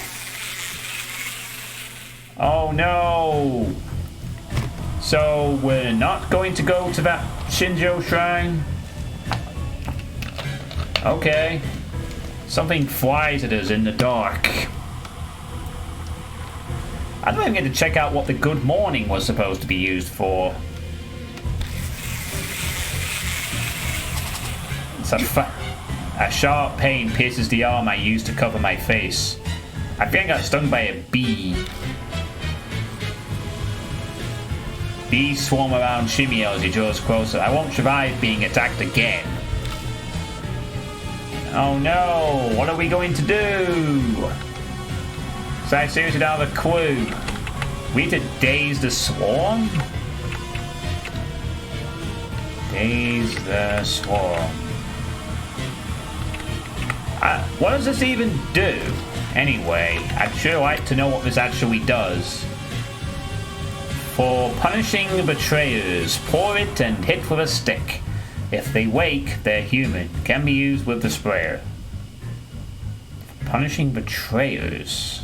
Oh no! So we're not going to go to that Shinjo shrine? Okay. Something flies at us in the dark. I don't even get to check out what the good morning was supposed to be used for. A sharp pain pierces the arm I used to cover my face. I think I got stung by a bee. Bees swarm around Shimeo as he draws closer. I won't survive being attacked again. Oh no, what are we going to do? So I seriously don't have a clue. We need to daze the swarm? Daze the swarm. What does this even do? Anyway, I'd sure like to know what this actually does. For punishing betrayers, pour it and hit with a stick. If they wake, they're human. Can be used with the sprayer. Punishing betrayers.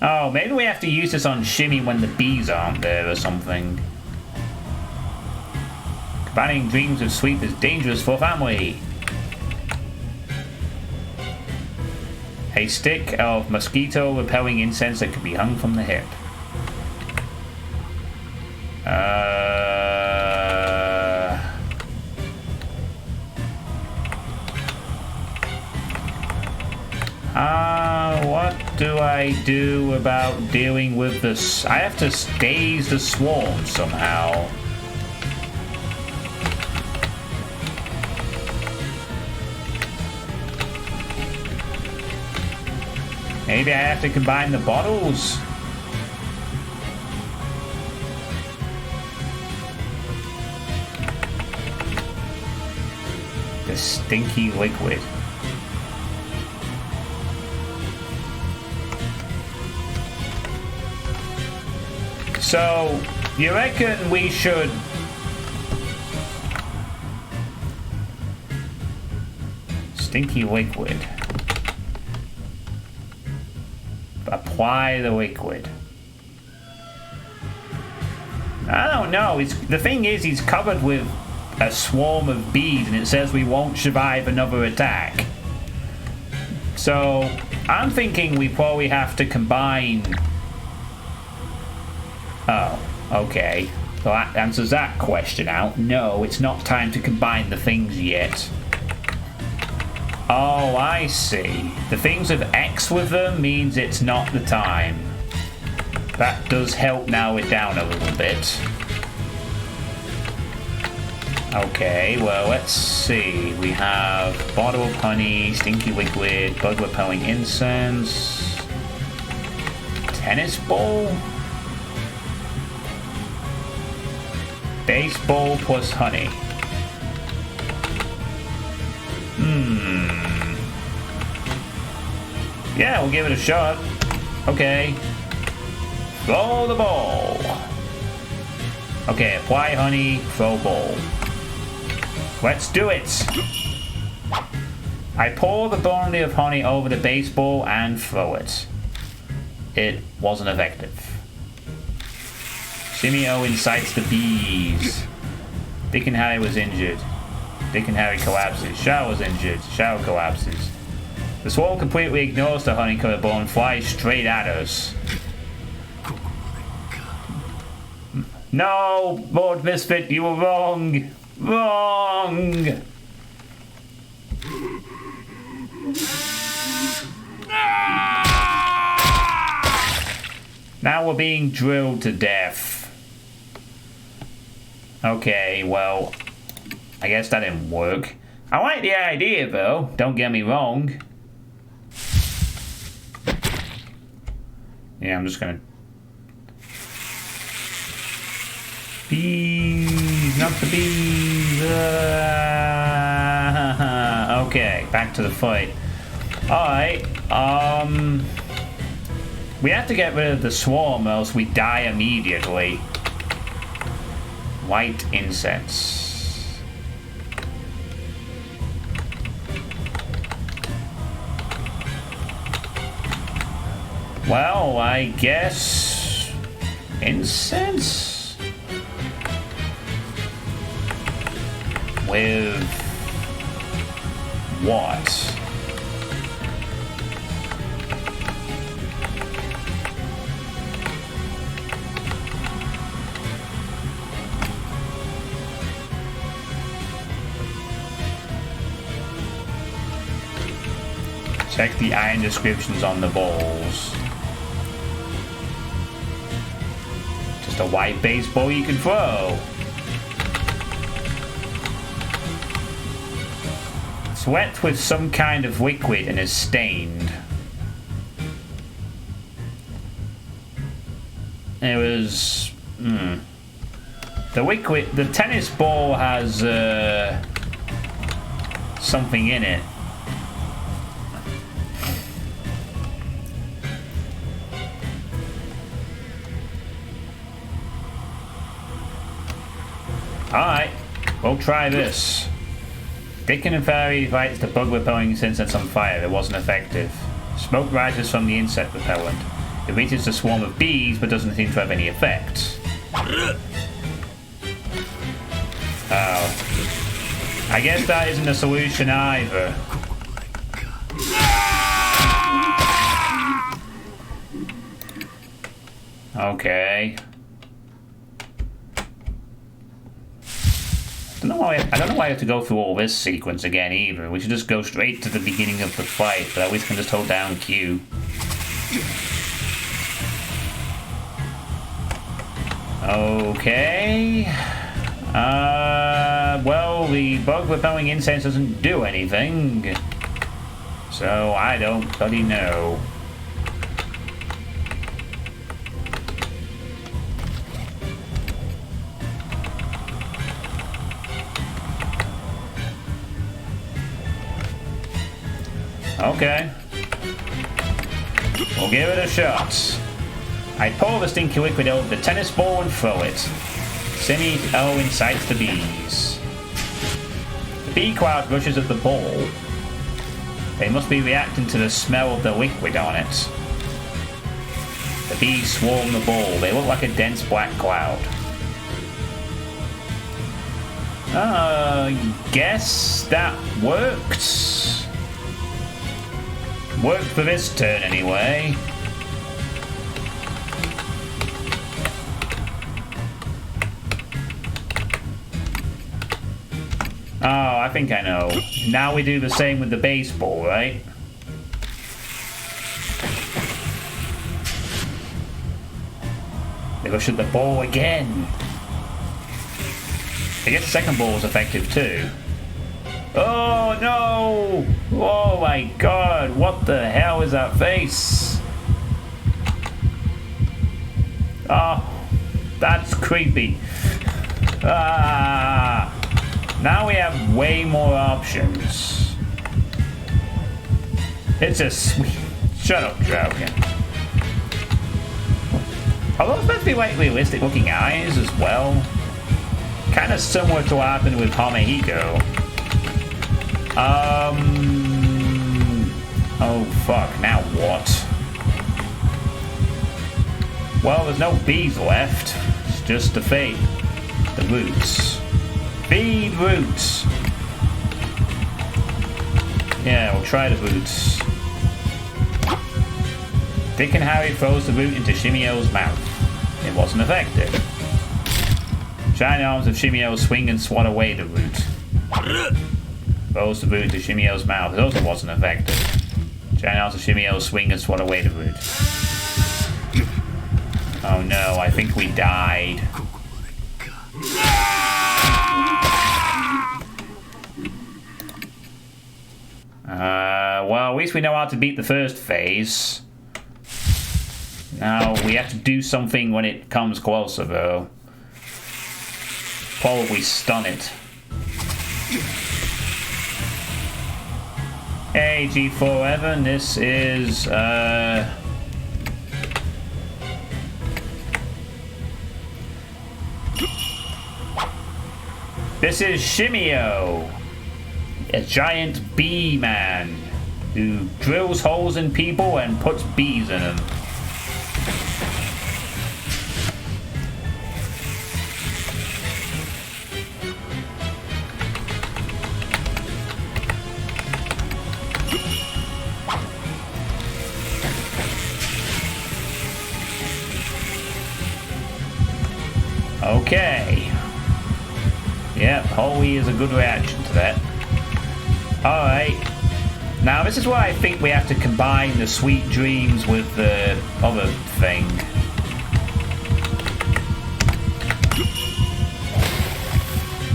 Oh, maybe we have to use this on Shimmy when the bees aren't there or something. Combining dreams of sleep is dangerous for family. A stick of mosquito repelling incense that can be hung from the hip. What do I do about dealing with this? I have to daze the swarm somehow. Maybe I have to combine the bottles? The stinky liquid. So, you reckon we should... Stinky liquid. Apply the liquid. I don't know. The thing is, he's covered with a swarm of bees, and it says we won't survive another attack. So, I'm thinking we probably have to combine... Oh, okay. So that answers that question out. No, it's not time to combine the things yet. Oh, I see. The things with X with them means it's not the time. That does help narrow it down a little bit. Okay, well, let's see. We have bottle of honey, stinky liquid, bug repelling incense, tennis ball, baseball plus honey. Yeah, we'll give it a shot. Okay. Throw the ball. Okay, apply honey, throw ball. Let's do it. I pour the quantity of honey over the baseball and throw it. It wasn't effective. Shimeo incites the bees. Dick and Harry was injured. Dick and Harry collapses. Shadow was injured. Shadow collapses. The swarm completely ignores the honeycomb ball and flies straight at us. No, Lord Misfit, you were wrong. Wrong. Now we're being drilled to death. Okay, well, I guess that didn't work. I like the idea, though. Don't get me wrong. Yeah, I'm just gonna... Bees, not the bees. Okay, back to the fight. Alright, we have to get rid of the swarm or else we die immediately. White incense. Well, I guess... incense? With... what? Check the iron descriptions on the balls. Just a white baseball you can throw. It's wet with some kind of liquid and is stained. It was... The tennis ball has something in it. Alright, we'll try this. Dickon and Fairy lights the bug repelling incense on fire. It wasn't effective. Smoke rises from the insect repellent. It reaches the swarm of bees but doesn't seem to have any effect. Oh. I guess that isn't a solution either. Okay. I don't know why I have to go through all this sequence again either. We should just go straight to the beginning of the fight, but at least we can just hold down Q. Okay. Well, the bug repelling incense doesn't do anything. So I don't bloody know. Okay. We'll give it a shot. I pour the stinky liquid over the tennis ball and throw it. Shimeo incites the bees. The bee crowd rushes at the ball. They must be reacting to the smell of the liquid on it. The bees swarm the ball. They look like a dense black cloud. Guess that worked. Worked for this turn anyway. Oh, I think I know. Now we do the same with the baseball, right? They rush at the ball again. I guess the second ball was effective too. Oh no! Oh my god, what the hell is that face? Oh, that's creepy. Ah! Now we have way more options. It's a sweet... Shut up, Dragon. Are those supposed to be like realistic looking eyes as well? Kind of similar to what happened with Hamehiko. Oh fuck, now what? Well, there's no bees left. It's just the fate. The roots. Feed roots! Yeah, we'll try the roots. Dick and Harry throws the root into Shimeo's mouth. It wasn't effective. Giant arms of Shimeo swing and swat away the root. Throws the root into Shimeo's mouth. It also wasn't effective. Giant arms of Shimeo swing and swat away the root. Oh no, I think we died. Well, at least we know how to beat the first phase. Now, we have to do something when it comes closer, though. Probably stun it. Hey, G4 this is, This is Shimeo, a giant bee man who drills holes in people and puts bees in them. Okay. Yep, Holy is a good reaction to that. Alright. Now this is why I think we have to combine the sweet dreams with the other thing.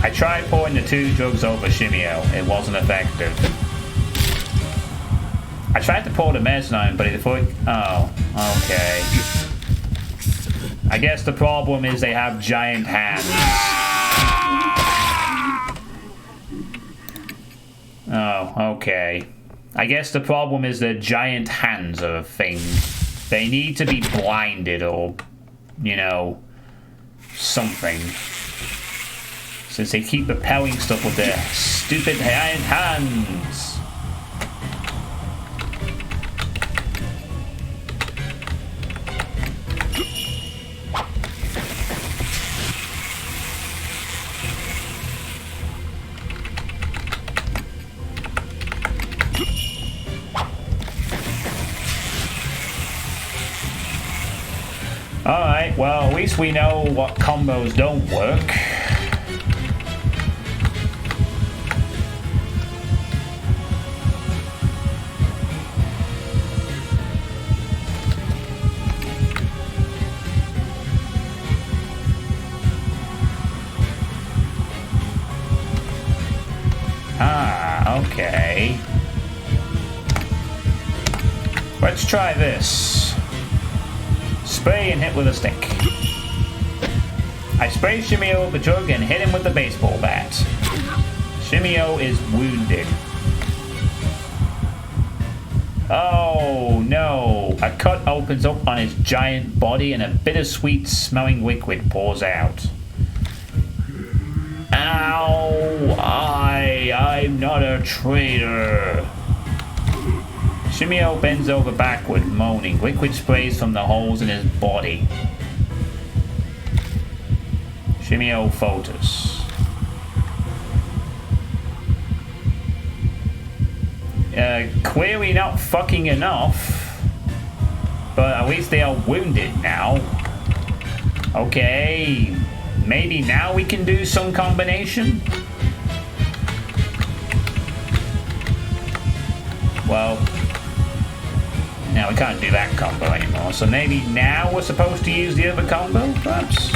I tried pouring the two drugs over Shimeo. It wasn't effective. I tried to pour the medicine on him, but it thought... Oh, okay. I guess the problem is they have giant hands. Oh, okay. I guess the problem is their giant hands are a thing. They need to be blinded or, you know, something. Since they keep repelling stuff with their stupid giant hands. Alright, well, at least we know what combos don't work. Ah, okay. Let's try this. Spray and hit with a stick. I spray Shimeo with the jug and hit him with the baseball bat. Shimeo is wounded. Oh no! A cut opens up on his giant body and a bittersweet smelling liquid pours out. Ow! I'm not a traitor. Shimeo bends over backward, moaning. Liquid sprays from the holes in his body. Shimeo falters. Clearly not fucking enough. But at least they are wounded now. Okay. Maybe now we can do some combination? Well... now we can't do that combo anymore, so maybe now we're supposed to use the other combo, perhaps?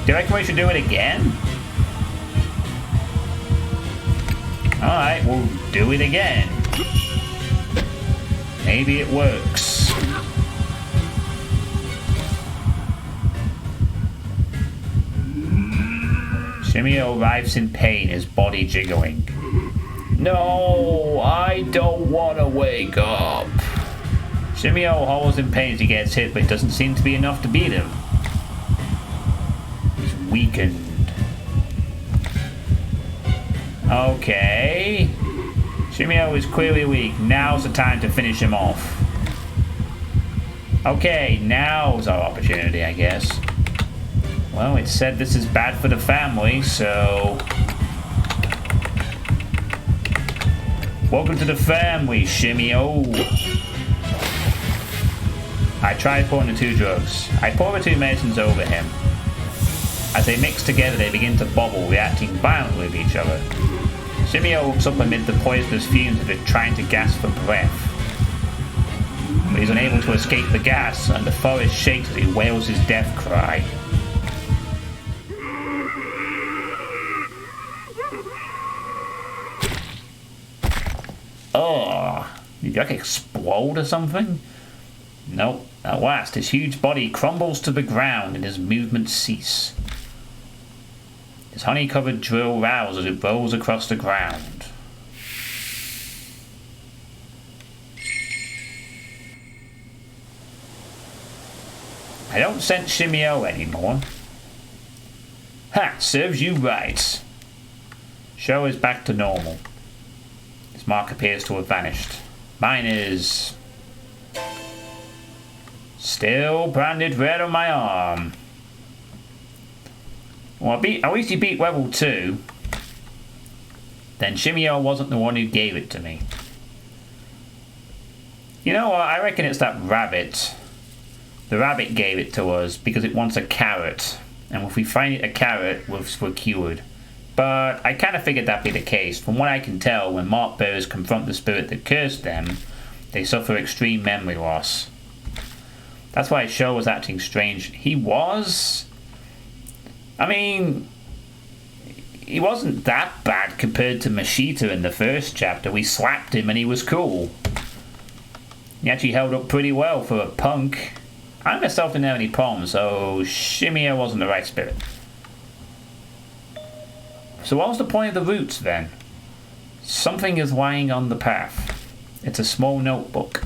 Do you reckon we should do it again? Alright, we'll do it again. Maybe it works. Shimeo writhes in pain, his body jiggling. No, I don't want to wake up. Shimeo howls in pain as he gets hit, but it doesn't seem to be enough to beat him. He's weakened. Okay. Shimeo is clearly weak. Now's the time to finish him off. Okay, now's our opportunity, I guess. Well, it said this is bad for the family, so... welcome to the family, Shimeo. I try pouring the two drugs. I pour the two medicines over him. As they mix together, they begin to bubble, reacting violently with each other. Shimeo looks up amid the poisonous fumes of it, trying to gasp for breath. But he's unable to escape the gas, and the forest shakes as he wails his death cry. Oh, did Jack explode or something? Nope. At last, his huge body crumbles to the ground and his movements cease. His honey-covered drill rows as it rolls across the ground. I don't sense Shimeo anymore. Ha! Serves you right. Show is back to normal. His mark appears to have vanished. Mine is... still branded red on my arm. Well, at least he beat level 2. Then Shimeo wasn't the one who gave it to me. You know what? I reckon it's that rabbit. The rabbit gave it to us because it wants a carrot. And if we find it a carrot, we're cured. But I kind of figured that'd be the case. From what I can tell, when mark bearers confront the spirit that cursed them, they suffer extreme memory loss. That's why Sho was acting strange. He was? I mean, he wasn't that bad compared to Mashita in the first chapter. We slapped him and he was cool. He actually held up pretty well for a punk. I myself didn't have any problems, so Shimeo wasn't the right spirit. So what was the point of the roots then? Something is lying on the path. It's a small notebook.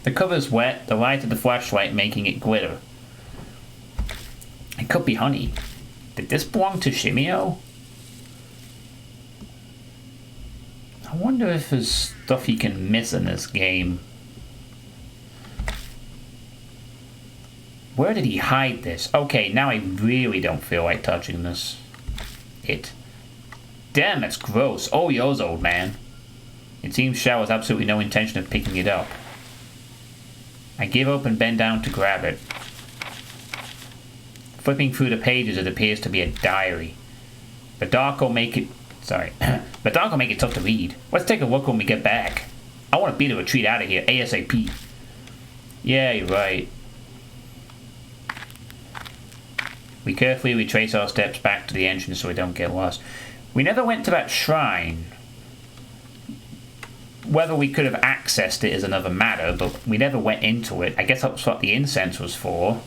The cover's wet, the light of the flashlight making it glitter. It could be honey. Did this belong to Shimeo? I wonder if there's stuff he can miss in this game. Where did he hide this? Okay, now I really don't feel like touching this. Damn, that's gross. Oh, yours, old man. It seems Shao has absolutely no intention of picking it up. I give up and bend down to grab it. Flipping through the pages, it appears to be a diary. The dark will make it... Sorry. The dark will make it tough to read. Let's take a look when we get back. I want to beat a retreat out of here ASAP. Yeah, you're right. We carefully retrace our steps back to the entrance so we don't get lost. We never went to that shrine. Whether we could have accessed it is another matter, but we never went into it. I guess that's what the incense was for.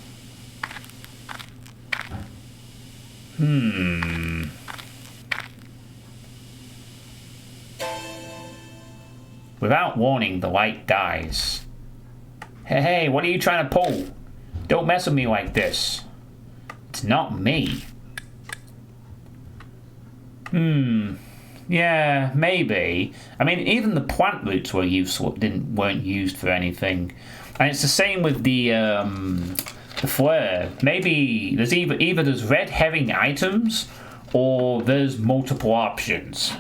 Without warning, the light dies. Hey, what are you trying to pull? Don't mess with me like this. It's not me. Yeah, maybe. I mean, even the plant roots were useful, weren't used for anything. And it's the same with the flare. Maybe there's either there's red herring items or there's multiple options.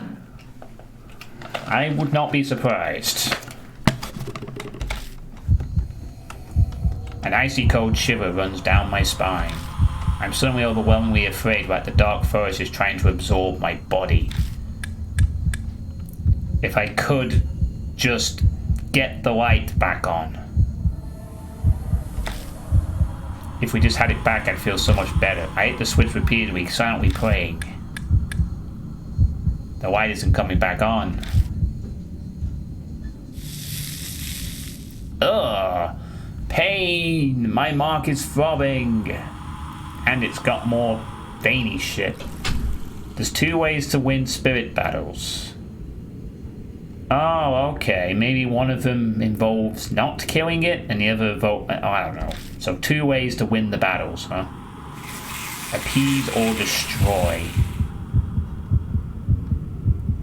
I would not be surprised. An icy cold shiver runs down my spine. I'm suddenly overwhelmingly afraid that the dark forest is trying to absorb my body. If I could just get the light back on. If we just had it back, I'd feel so much better. I hit the switch repeatedly, silently praying. The light isn't coming back on. Ugh! Pain! My mark is throbbing! And it's got more veiny shit. There's 2 ways to win spirit battles. Oh, okay. Maybe one of them involves not killing it, and the other I don't know. So 2 ways to win the battles, huh? Appease or destroy.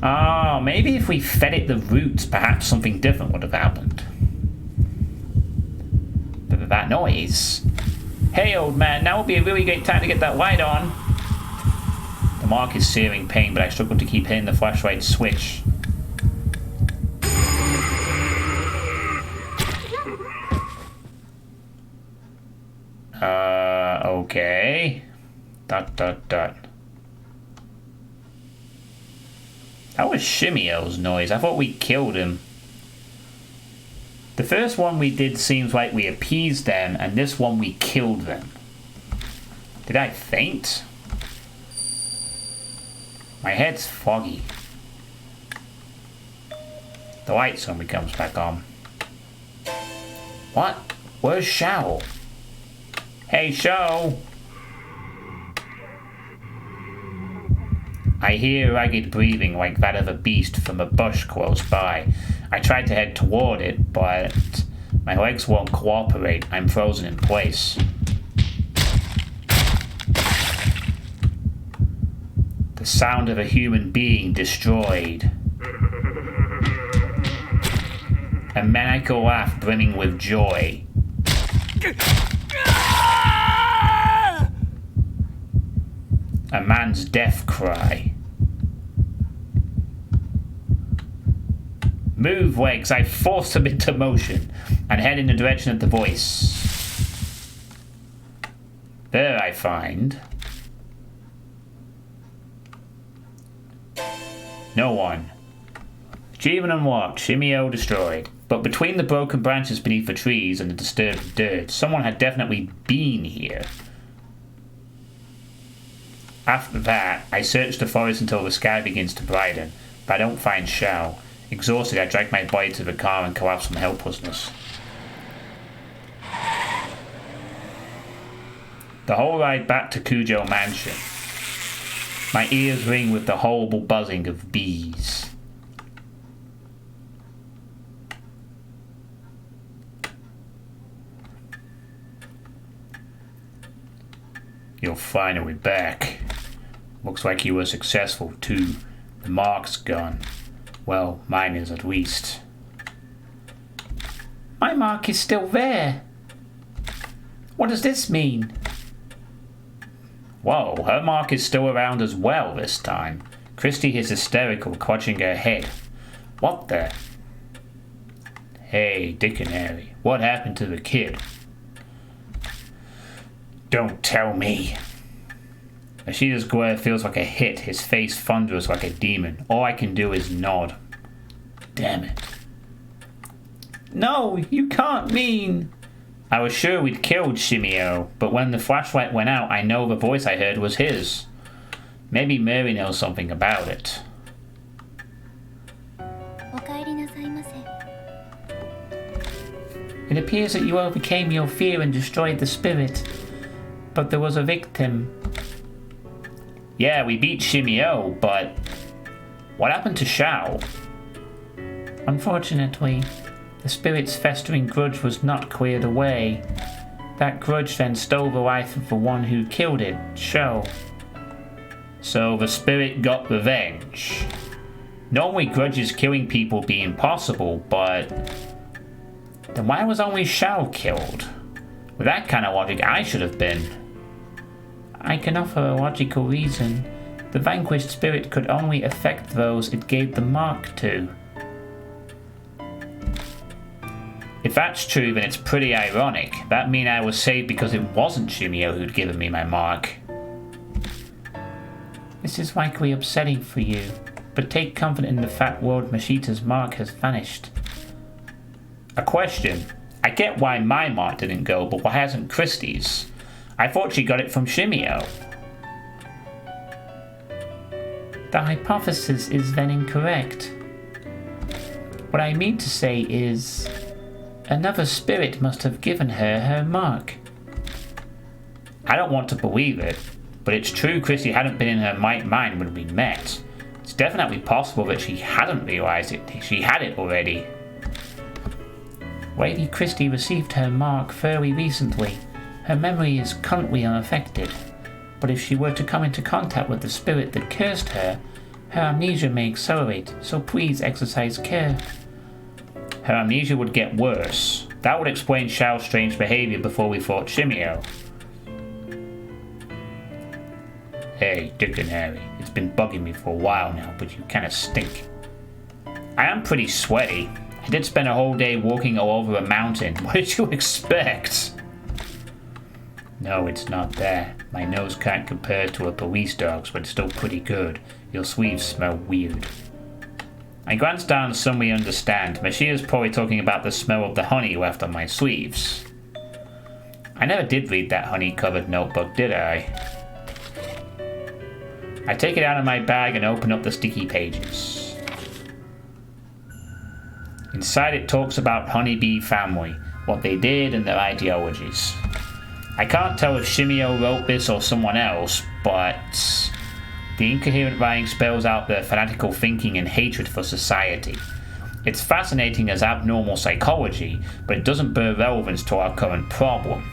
Oh, maybe if we fed it the roots, perhaps something different would have happened. But that noise. Hey, old man, now would be a really great time to get that light on. The mark is searing pain, but I struggle to keep hitting the flashlight switch. Okay. ... That was Shimeo's noise. I thought we killed him. The first one we did seems like we appeased them, and this one we killed them. Did I faint? My head's foggy. The light suddenly comes back on. What? Where's Shao? Hey, Shao! I hear ragged breathing like that of a beast from a bush close by. I tried to head toward it, but my legs won't cooperate. I'm frozen in place. The sound of a human being destroyed. A maniacal laugh brimming with joy. A man's death cry. Move, legs. I force them into motion and head in the direction of the voice. There I find no one. Achievement unlocked. Shimeo destroyed. But between the broken branches beneath the trees and the disturbed dirt, someone had definitely been here. After that, I search the forest until the sky begins to brighten, but I don't find Shao. Exhausted, I drag my body to the car and collapse from helplessness. The whole ride back to Kujo Mansion. My ears ring with the horrible buzzing of bees. You're finally back. Looks like you were successful too. The mark's gone. Well, mine is at least. My mark is still there. What does this mean? Whoa, her mark is still around as well this time. Christy is hysterical, clutching her head. What the? Hey, Dick and Harry, what happened to the kid? Don't tell me. Ashida's glare feels like a hit, his face thunders like a demon. All I can do is nod. Damn it. No, you can't mean... I was sure we'd killed Shimeo, but when the flashlight went out, I know the voice I heard was his. Maybe Mary knows something about it. It appears that you overcame your fear and destroyed the spirit, but there was a victim. Yeah, we beat Shimeo, but what happened to Shao? Unfortunately, the spirit's festering grudge was not cleared away. That grudge then stole the life of the one who killed it, Shao. So the spirit got revenge. Normally grudges killing people be impossible, but then why was only Shao killed? With that kind of logic, I should have been. I can offer a logical reason. The vanquished spirit could only affect those it gave the mark to. If that's true, then it's pretty ironic. That mean I was saved because it wasn't Shimeo who'd given me my mark. This is likely upsetting for you, but take comfort in the fact Lord Mashita's mark has vanished. A question. I get why my mark didn't go, but why hasn't Christie's? I thought she got it from Shimeo. The hypothesis is then incorrect. What I mean to say is, another spirit must have given her her mark. I don't want to believe it, but it's true Christie hadn't been in her right mind when we met. It's definitely possible that she hadn't realized it. She had it already. Lady Christie received her mark fairly recently. Her memory is currently unaffected, but if she were to come into contact with the spirit that cursed her, her amnesia may accelerate, so please exercise care. Her amnesia would get worse. That would explain Shao's strange behavior before we fought Shimeo. Hey, Dick and Harry, it's been bugging me for a while now, but you kinda stink. I am pretty sweaty. I did spend a whole day walking all over a mountain. What did you expect? No, it's not that. My nose can't compare to a police dog's, but it's still pretty good. Your sleeves smell weird. I glance down and suddenly understand. Mashia's probably talking about the smell of the honey left on my sleeves. I never did read that honey-covered notebook, did I? I take it out of my bag and open up the sticky pages. Inside it talks about Honeybee family, what they did and their ideologies. I can't tell if Shimeo wrote this or someone else, but the incoherent writing spells out their fanatical thinking and hatred for society. It's fascinating as abnormal psychology, but it doesn't bear relevance to our current problem.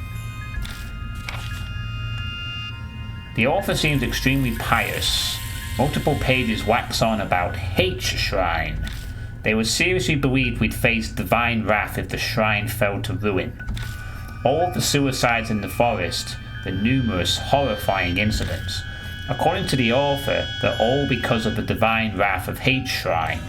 The author seems extremely pious. Multiple pages wax on about H Shrine. They would seriously believe we'd face divine wrath if the shrine fell to ruin. All of the suicides in the forest, the numerous horrifying incidents. According to the author, they're all because of the divine wrath of H Shrine.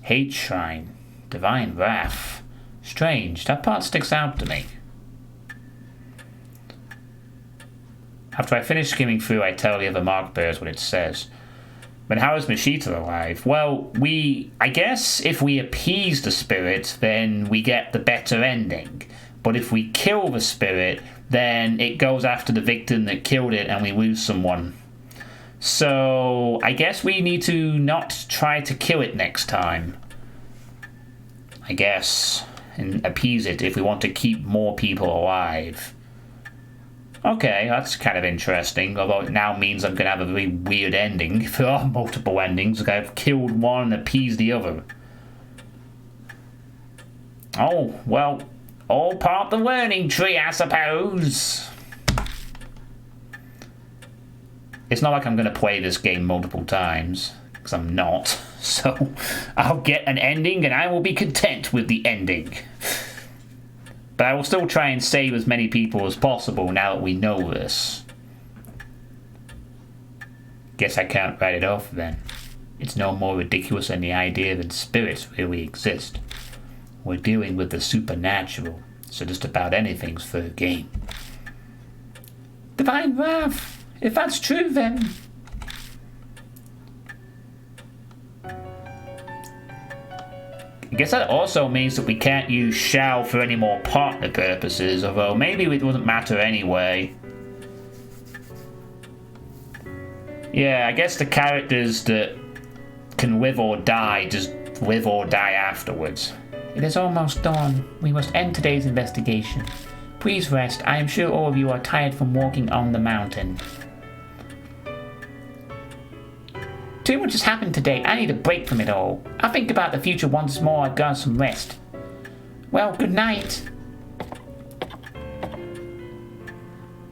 H Shrine. Divine wrath. Strange, that part sticks out to me. After I finish skimming through, I tell the other mark bearers what it says. But how is Mashita alive? Well, I guess if we appease the spirit, then we get the better ending. But if we kill the spirit, then it goes after the victim that killed it and we lose someone. So I guess we need to not try to kill it next time. I guess. And appease it if we want to keep more people alive. Okay, that's kind of interesting. Although it now means I'm going to have a very weird ending. If there are multiple endings, like I've killed one and appeased the other. Oh, well, all part of the learning tree, I suppose. It's not like I'm going to play this game multiple times, because I'm not. So I'll get an ending and I will be content with the ending. But I will still try and save as many people as possible now that we know this. Guess I can't write it off then. It's no more ridiculous than the idea that spirits really exist. We're dealing with the supernatural, so just about anything's for a game. Divine wrath! If that's true, then... I guess that also means that we can't use shall for any more partner purposes, although maybe it doesn't matter anyway. Yeah, I guess the characters that can live or die just live or die afterwards. It is almost dawn. We must end today's investigation. Please rest. I am sure all of you are tired from walking on the mountain. Too much has happened today. I need a break from it all. I'll think about the future once more I've got some rest. Well, good night.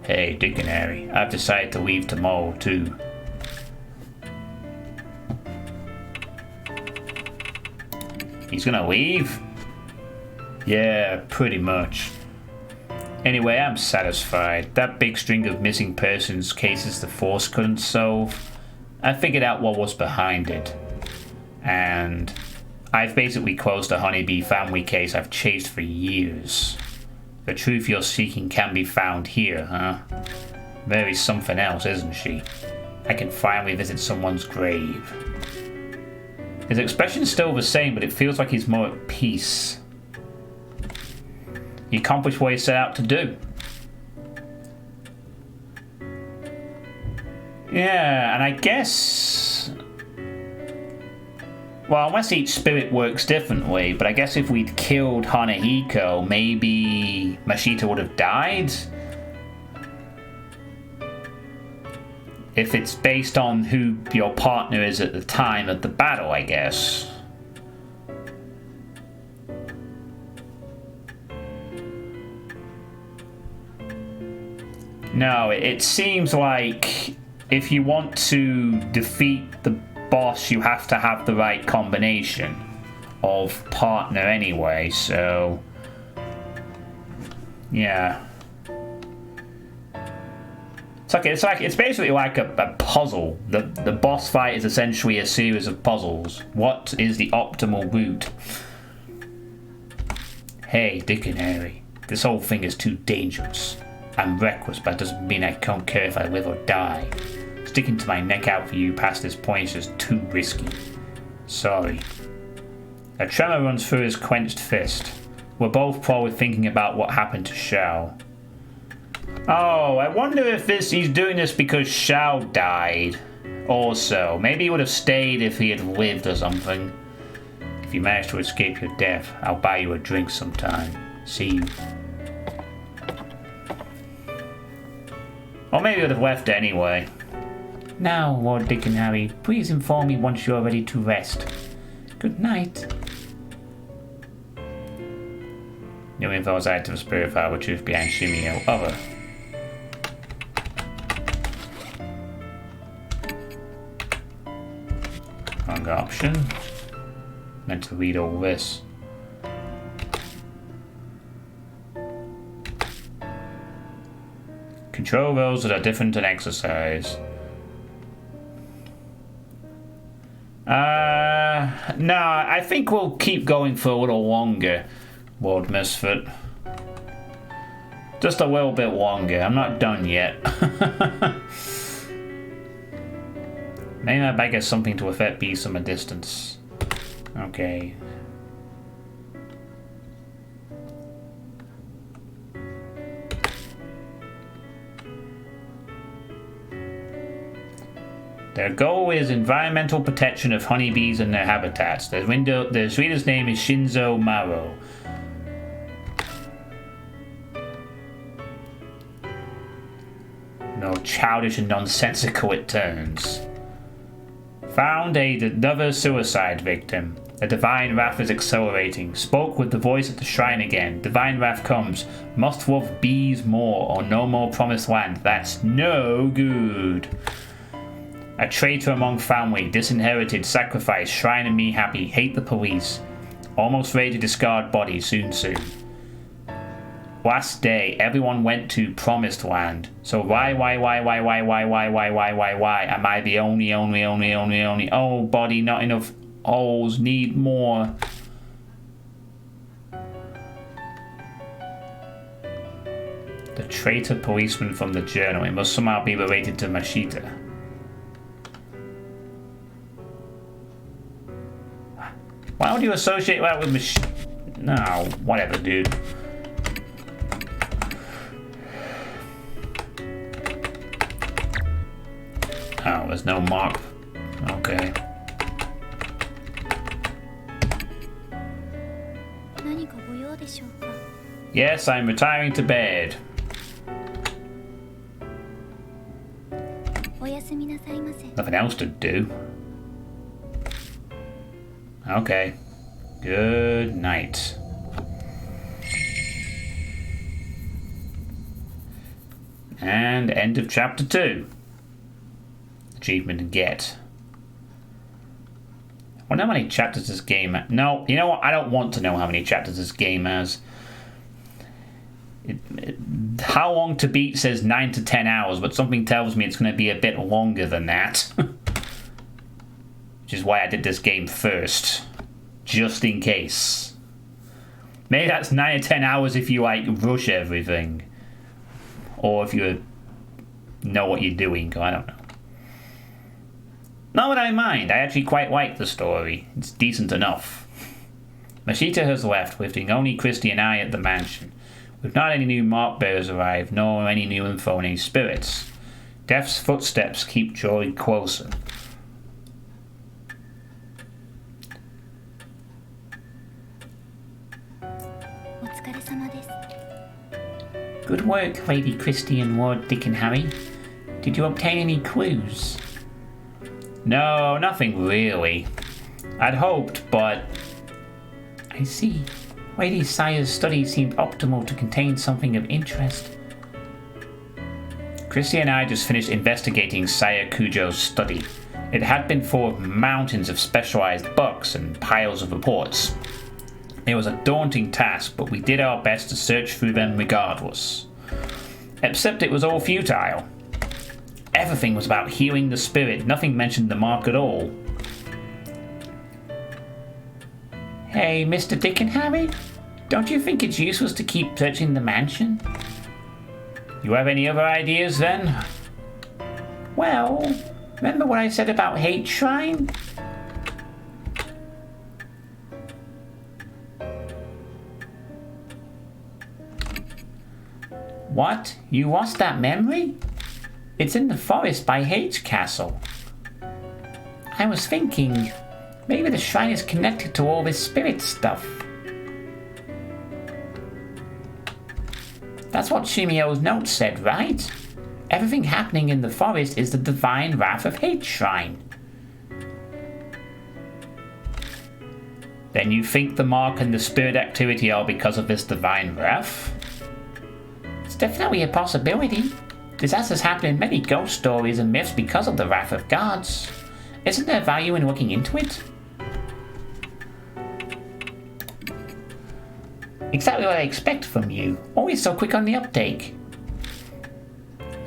Hey, Dick and Harry, I've decided to leave tomorrow too. He's gonna leave? Yeah, pretty much. Anyway, I'm satisfied. That big string of missing persons cases the Force couldn't solve, I figured out what was behind it. And I've basically closed the Honeybee family case I've chased for years. The truth you're seeking can be found here, huh? Mary's something else, isn't she? I can finally visit someone's grave. His expression's still the same, but it feels like he's more at peace. He accomplished what he set out to do. Yeah, and I guess... Well, unless each spirit works differently, but I guess if we'd killed Hanahiko, maybe Mashita would have died? If it's based on who your partner is at the time of the battle, I guess. No, it seems like if you want to defeat the boss, you have to have the right combination of partner anyway, so... Yeah. It's basically like a puzzle. The boss fight is essentially a series of puzzles. What is the optimal route? Hey, Dick and Harry, this whole thing is too dangerous. I'm reckless, but that doesn't mean I don't care if I live or die. Sticking to my neck out for you past this point is just too risky. Sorry. A tremor runs through his clenched fist. We're both probably thinking about what happened to Shao. Oh, I wonder if he's doing this because Shao died. Also, maybe he would have stayed if he had lived or something. If you manage to escape your death, I'll buy you a drink sometime. See you. Or maybe he would have left anyway. Now, Lord Dick and Harry, please inform me once you are ready to rest. Good night. New info is added to the spirit file with truth behind Shimeo. Other. Wrong option. Meant to read all this. Control roles that are different than exercise. No, I think we'll keep going for a little longer, Lord Misfit. Just a little bit longer. I'm not done yet. Maybe my bag has something to affect bees from a distance. Okay. Their goal is environmental protection of honeybees and their habitats. Their reader's name is Shinzo Maro. No childish and nonsensical it turns. Found another suicide victim. The divine wrath is accelerating. Spoke with the voice at the shrine again. Divine wrath comes. Must wolf bees more or no more promised land. That's no good. A traitor among family. Disinherited. Sacrifice. Shrine and me happy. Hate the police. Almost ready to discard body soon. Last day, everyone went to promised land. So why am I the only, oh, body, not enough holes, need more. The traitor policeman from the journal. It must somehow be related to Mashita. Why would you associate that with Mashita? No, whatever, dude. Oh, there's no mark. Okay. Yes, I'm retiring to bed. Nothing else to do. Okay. Good night. And end of chapter 2. Achievement get. I wonder how many chapters this game has. No, you know what? I don't want to know how many chapters this game has. How long to beat says 9 to 10 hours, but something tells me it's going to be a bit longer than that. Which is why I did this game first. Just in case. Maybe that's 9 to 10 hours if you like rush everything. Or if you know what you're doing. I don't know. Not that I mind, I actually quite like the story. It's decent enough. Mashita has left, leaving only Christy and I at the mansion. We've not any new mark bearers arrived, nor any new info on any spirits. Death's footsteps keep drawing closer. Good work, Lady Christy and Lord Dick and Harry. Did you obtain any clues? No, nothing really. I'd hoped, but... I see. Lady Saya's study seemed optimal to contain something of interest. Christy and I just finished investigating Saya Kujo's study. It had been full of mountains of specialized books and piles of reports. It was a daunting task, but we did our best to search through them regardless. Except it was all futile. Everything was about healing the spirit. Nothing mentioned the mark at all. Hey, Mr. Dick and Harry? Don't you think it's useless to keep searching the mansion? You have any other ideas then? Well, remember what I said about Hate Shrine? What? You lost that memory? It's in the forest by Hate Castle. I was thinking, maybe the shrine is connected to all this spirit stuff. That's what Shimeo's note said, right? Everything happening in the forest is the divine wrath of Hate Shrine. Then you think the mark and the spirit activity are because of this divine wrath? It's definitely a possibility. Disasters happen in many ghost stories and myths because of the wrath of gods. Isn't there value in looking into it? Exactly what I expect from you. Always so quick on the uptake.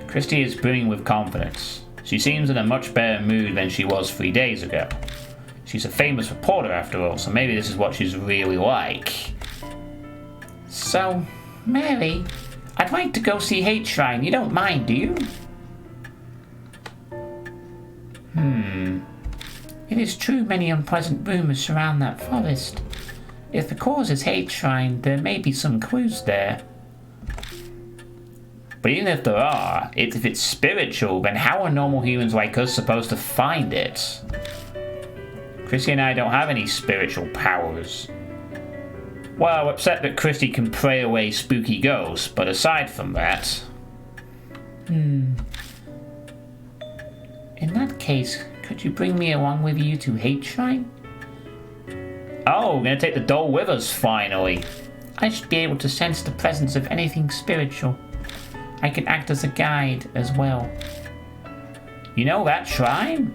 Christy is brimming with confidence. She seems in a much better mood than she was 3 days ago. She's a famous reporter after all, so maybe this is what she's really like. So, Mary, I'd like to go see Hate Shrine. You don't mind, do you? It is true many unpleasant rumors surround that forest. If the cause is Hate Shrine, there may be some clues there. But even if there are, if it's spiritual, then how are normal humans like us supposed to find it? Christy and I don't have any spiritual powers. Well, except that Christy can pray away spooky ghosts, but aside from that... In that case, could you bring me along with you to Hate Shrine? Oh, we're gonna take the doll with us, finally. I should be able to sense the presence of anything spiritual. I can act as a guide as well. You know that shrine?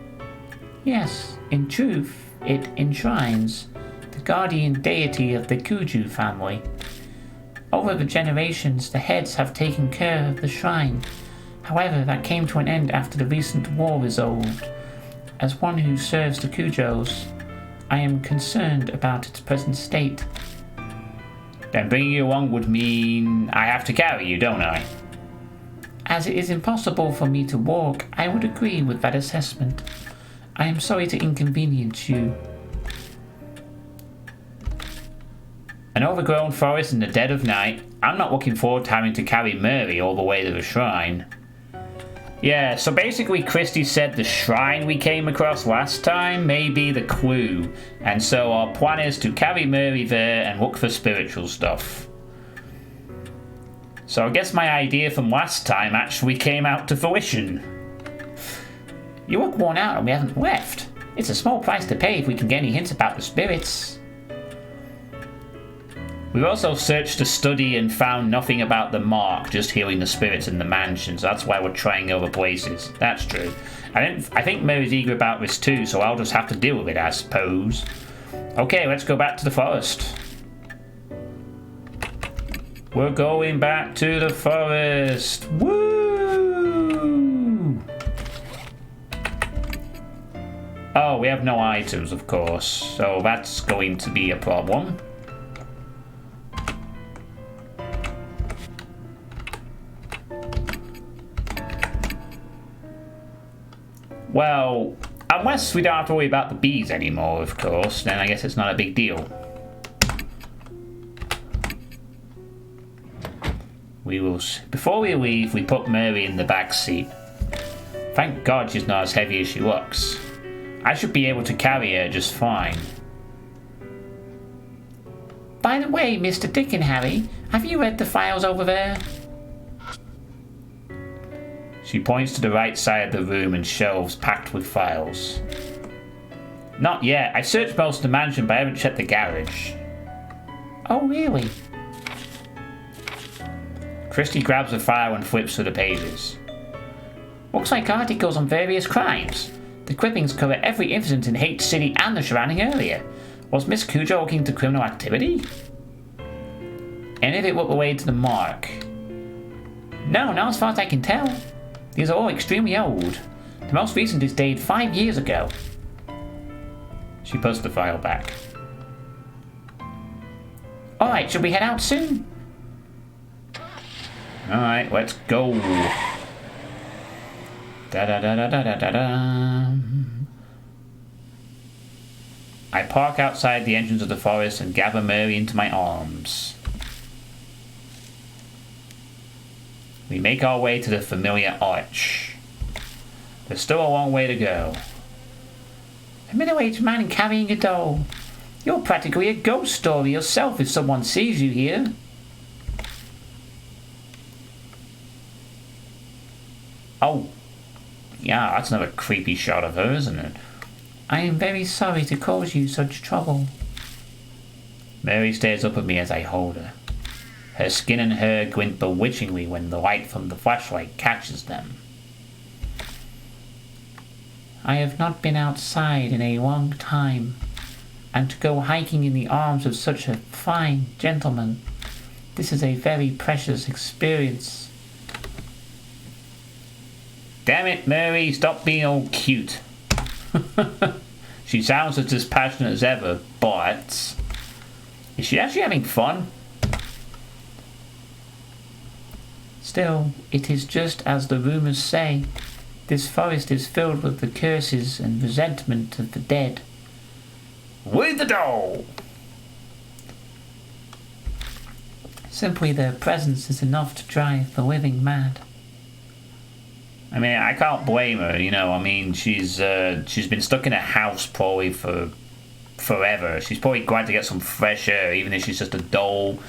Yes, in truth, it enshrines the guardian deity of the Kuju family. Over the generations, the heads have taken care of the shrine. However, that came to an end after the recent war resolved. As one who serves the Kujos, I am concerned about its present state. Then bringing you along would mean I have to carry you, don't I? As it is impossible for me to walk, I would agree with that assessment. I am sorry to inconvenience you. An overgrown forest in the dead of night. I'm not looking forward to having to carry Mary all the way to the shrine. Yeah, so basically Christy said the shrine we came across last time may be the clue, and so our plan is to carry Mary there and look for spiritual stuff. So I guess my idea from last time actually came out to fruition. You look worn out and we haven't left. It's a small price to pay if we can get any hints about the spirits. We've also searched the study and found nothing about the mark, just healing the spirits in the mansion, so that's why we're trying other places. That's true. I think Mary's eager about this too, so I'll just have to deal with it, I suppose. Okay, let's go back to the forest. We're going back to the forest. Woo! Oh, we have no items, of course, so that's going to be a problem. Well, unless we don't have to worry about the bees anymore, of course, then I guess it's not a big deal. Before we leave, we put Mary in the back seat. Thank God she's not as heavy as she looks. I should be able to carry her just fine. By the way, Mr. Dick and Harry, have you read the files over there? She points to the right side of the room and shelves packed with files. Not yet. I searched most of the mansion, but I haven't checked the garage. Oh, really? Christy grabs a file and flips through the pages. Looks like articles on various crimes. The clippings cover every incident in Hate City and the surrounding area. Was Miss Cujo looking into criminal activity? Any of it look related to the mark? No, not as far as I can tell. These are all extremely old. The most recent is dated 5 years ago. She puts the file back. Alright, should we head out soon? Alright, let's go. Da-da-da-da-da-da-da. I park outside the entrance of the forest and gather Mary into my arms. We make our way to the familiar arch. There's still a long way to go. A middle-aged man carrying a doll. You're practically a ghost story yourself if someone sees you here. Oh, yeah, that's another creepy shot of her, isn't it? I am very sorry to cause you such trouble. Mary stares up at me as I hold her. Her skin and hair glint bewitchingly when the light from the flashlight catches them. I have not been outside in a long time, and to go hiking in the arms of such a fine gentleman, this is a very precious experience. Damn it, Mary, stop being all cute. She sounds as passionate as ever, but... is she actually having fun? Still, it is just as the rumors say. This forest is filled with the curses and resentment of the dead. With the doll! Simply their presence is enough to drive the living mad. I mean, I can't blame her, you know. I mean, she's been stuck in a house probably for forever. She's probably glad to get some fresh air, even if she's just a doll.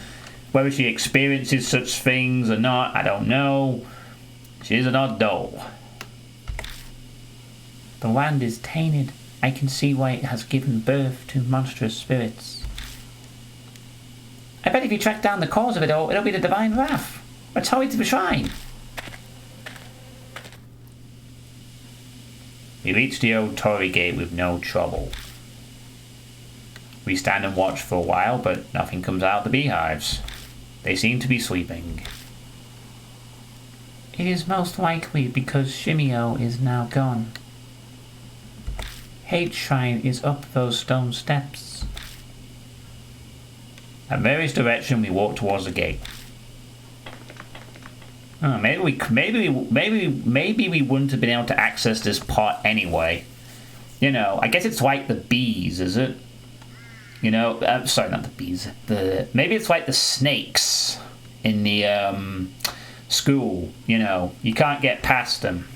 Whether she experiences such things or not, I don't know. She is an odd doll. The land is tainted. I can see why it has given birth to monstrous spirits. I bet if you track down the cause of it all, it'll be the divine wrath. Let's hurry to the shrine. We reach the old Torii Gate with no trouble. We stand and watch for a while, but nothing comes out of the beehives. They seem to be sleeping. It is most likely because Shimeo is now gone. Hate Shrine is up those stone steps. At Mary's direction, we walk towards the gate. Maybe we wouldn't have been able to access this part anyway. You know, I guess it's like the bees, is it? You know, sorry, not the bees. Maybe it's like the snakes in the school. You know, you can't get past them.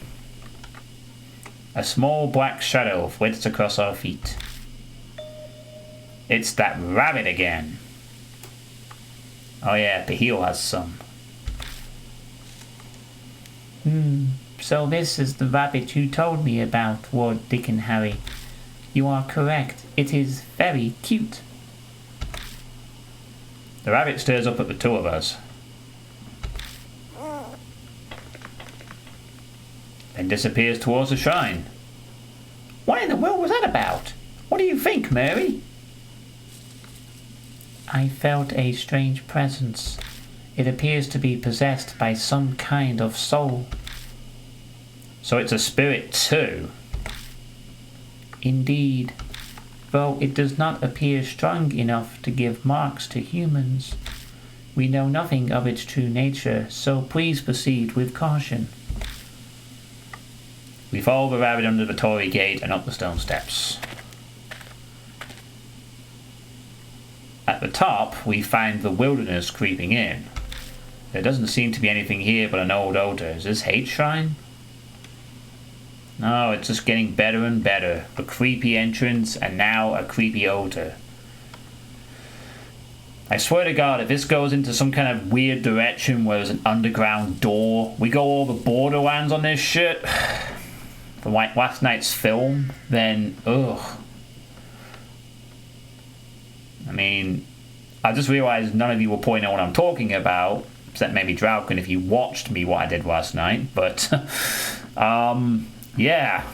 A small black shadow flits across our feet. It's that rabbit again. Oh yeah, the heel has some. So this is the rabbit you told me about, Lord Dick and Harry. You are correct. It is very cute. The rabbit stares up at the two of us. Then disappears towards the shrine. What in the world was that about? What do you think, Mary? I felt a strange presence. It appears to be possessed by some kind of soul. So it's a spirit too? Indeed, though it does not appear strong enough to give marks to humans. We know nothing of its true nature, so please proceed with caution. We follow the rabbit under the Torii Gate and up the stone steps. At the top, we find the wilderness creeping in. There doesn't seem to be anything here but an old altar. Is this Hate Shrine? No, it's just getting better and better. A creepy entrance and now a creepy altar. I swear to God, if this goes into some kind of weird direction where there's an underground door, we go all the Borderlands on this shit, from like last night's film, then ugh. I mean, I just realised none of you will probably know what I'm talking about, except maybe Drauken if you watched me what I did last night, but yeah.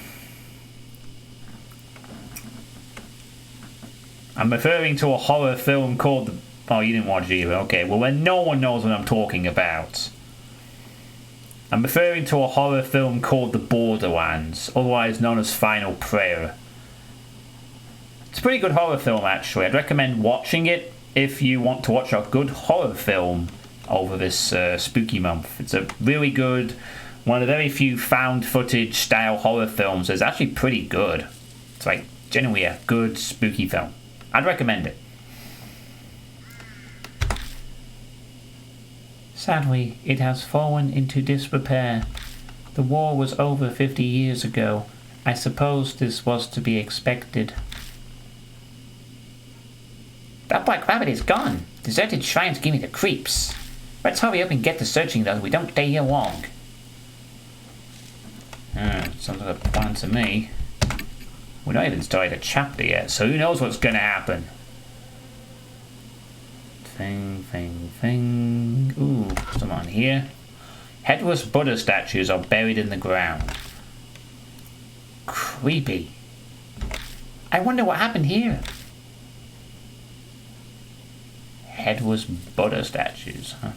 I'm referring to a horror film called... Oh, you didn't watch it either. Okay, well then no one knows what I'm talking about. I'm referring to a horror film called The Borderlands, otherwise known as Final Prayer. It's a pretty good horror film, actually. I'd recommend watching it if you want to watch a good horror film over this spooky month. It's a really good, one of the very few found footage style horror films that's actually pretty good. It's like genuinely a good spooky film. I'd recommend it. Sadly, it has fallen into disrepair. The war was over 50 years ago. I suppose this was to be expected. That black rabbit is gone. Deserted shrines give me the creeps. Let's hurry up and get to searching though. We don't stay here long. Sounds like a plan to me. We're not even started a chapter yet, so who knows what's gonna happen. Thing. Ooh, someone here. Headless Buddha statues are buried in the ground. Creepy. I wonder what happened here. Headless Buddha statues, huh?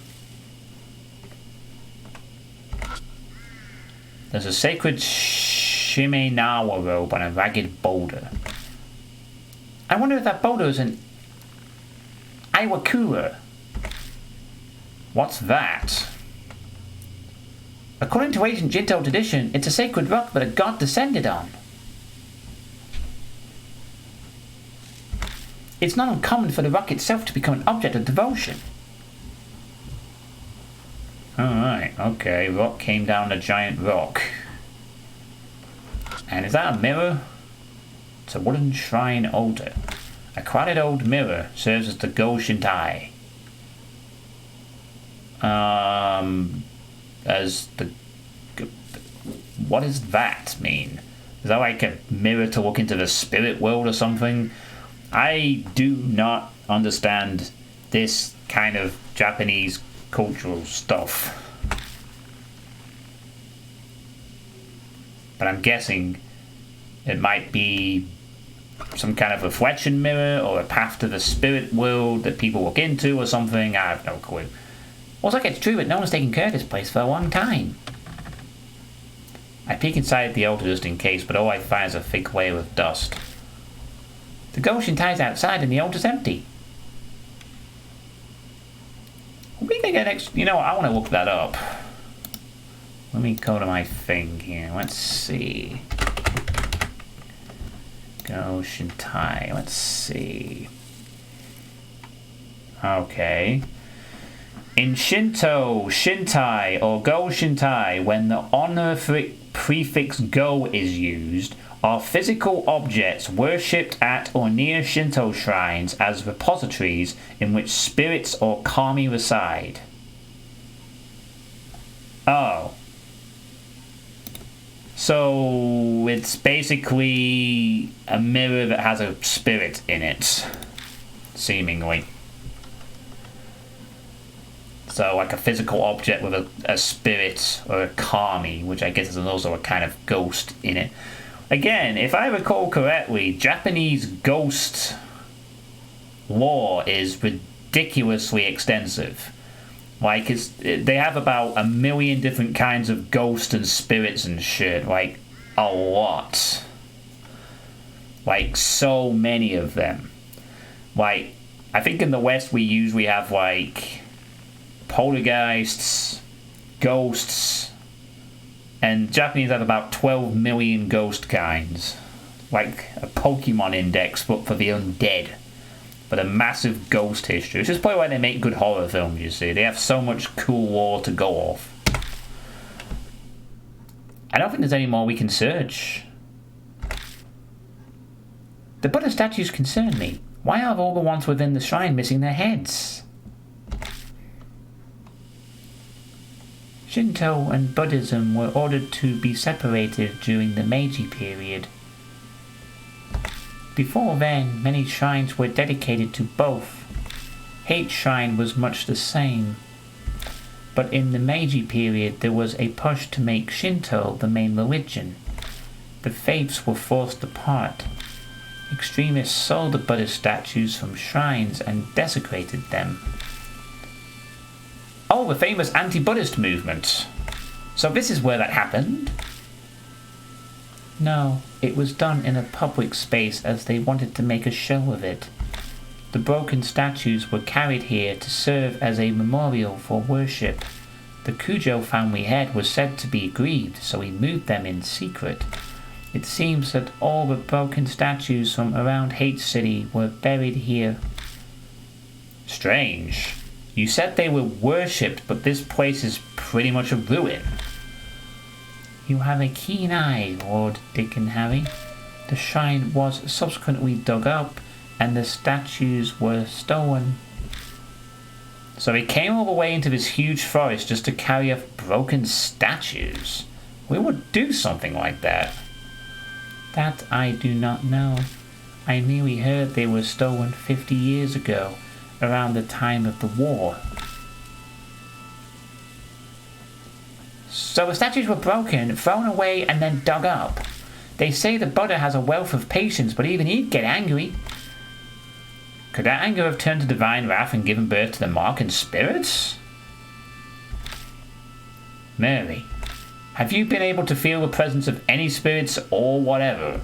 There's a sacred Shimeo robe on a ragged boulder. I wonder if that boulder is an Iwakura. What's that? According to ancient Shinto tradition, it's a sacred rock that a god descended on. It's not uncommon for the rock itself to become an object of devotion. Alright, okay. Rock came down a giant rock. And is that a mirror? It's a wooden shrine altar. A crowded old mirror serves as the Go Shintai. As the... What does that mean? Is that like a mirror to look into the spirit world or something? I do not understand this kind of Japanese cultural stuff. But I'm guessing it might be some kind of reflection mirror or a path to the spirit world that people look into or something. I have no clue. Looks like it's true, but no one's taken care of this place for a long time. I peek inside the altar just in case, but all I find is a thick layer of dust. The Go Shintai's outside and the altar's empty. We can get extra... You know what, I want to look that up. Let me go to my thing here. Let's see. Go Shintai. Let's see. Okay. In Shinto, Shintai or Go Shintai, when the honorific prefix Go is used, are physical objects worshipped at or near Shinto shrines as repositories in which spirits or kami reside. Oh. So it's basically a mirror that has a spirit in it, seemingly. So like a physical object with a spirit or a kami, which I guess is also a kind of ghost in it. Again, if I recall correctly, Japanese ghost lore is ridiculously extensive. Like, they have about 1 million different kinds of ghosts and spirits and shit. Like, a lot. Like, so many of them. Like, I think in the West we usually have, like, poltergeists, ghosts, and Japanese have about 12 million ghost kinds. Like a Pokemon index, but for the undead. But a massive ghost history. Which is probably why they make good horror films, you see. They have so much cool lore to go off. I don't think there's any more we can search. The Buddha statues concern me. Why are all the ones within the shrine missing their heads? Shinto and Buddhism were ordered to be separated during the Meiji period. Before then, many shrines were dedicated to both. Hate Shrine was much the same. But in the Meiji period, there was a push to make Shinto the main religion. The faiths were forced apart. Extremists stole the Buddha statues from shrines and desecrated them. Oh, the famous anti-Buddhist movement. So this is where that happened? No, it was done in a public space as they wanted to make a show of it. The broken statues were carried here to serve as a memorial for worship. The Kujo family head was said to be grieved, so he moved them in secret. It seems that all the broken statues from around Hate City were buried here. Strange. You said they were worshipped, but this place is pretty much a ruin. You have a keen eye, Lord Dick and Harry. The shrine was subsequently dug up, and the statues were stolen. So they came all the way into this huge forest just to carry off broken statues. We would do something like that. That I do not know. I merely heard they were stolen 50 years ago, around the time of the war. So the statues were broken, thrown away, and then dug up. They say the Buddha has a wealth of patience, but even he'd get angry. Could that anger have turned to divine wrath and given birth to the Markan spirits? Mary, have you been able to feel the presence of any spirits or whatever?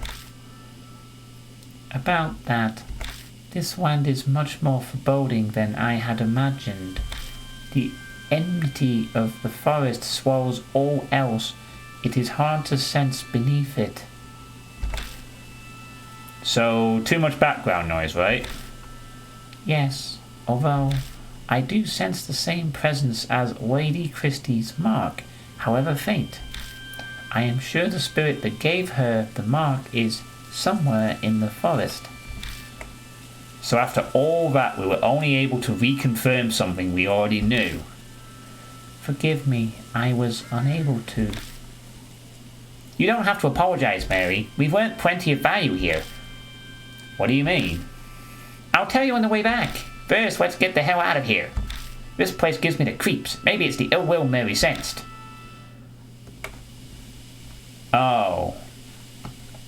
About that, this land is much more foreboding than I had imagined. The enmity of the forest swallows all else. It is hard to sense beneath it. So, too much background noise, right? Yes, although I do sense the same presence as Lady Christie's mark, however faint. I am sure the spirit that gave her the mark is somewhere in the forest. So after all that, we were only able to reconfirm something we already knew. Forgive me, I was unable to. You don't have to apologize, Mary. We've learnt plenty of value here. What do you mean? I'll tell you on the way back. First, let's get the hell out of here. This place gives me the creeps. Maybe it's the ill will Mary sensed. Oh.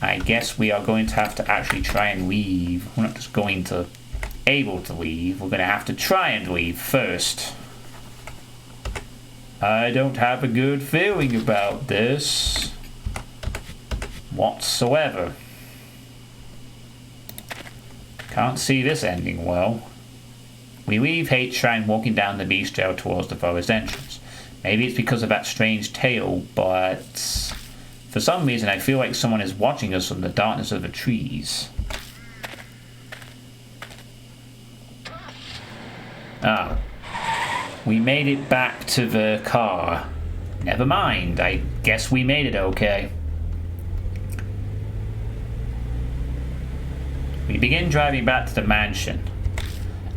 I guess we are going to have to actually try and leave. We're not just going to able to leave. We're going to have to try and leave first. I don't have a good feeling about this whatsoever. Can't see this ending well. We leave H Shrine walking down the beach trail towards the forest entrance. Maybe it's because of that strange tale, but for some reason I feel like someone is watching us from the darkness of the trees. Ah. We made it back to the car. Never mind, I guess we made it okay. We begin driving back to the mansion.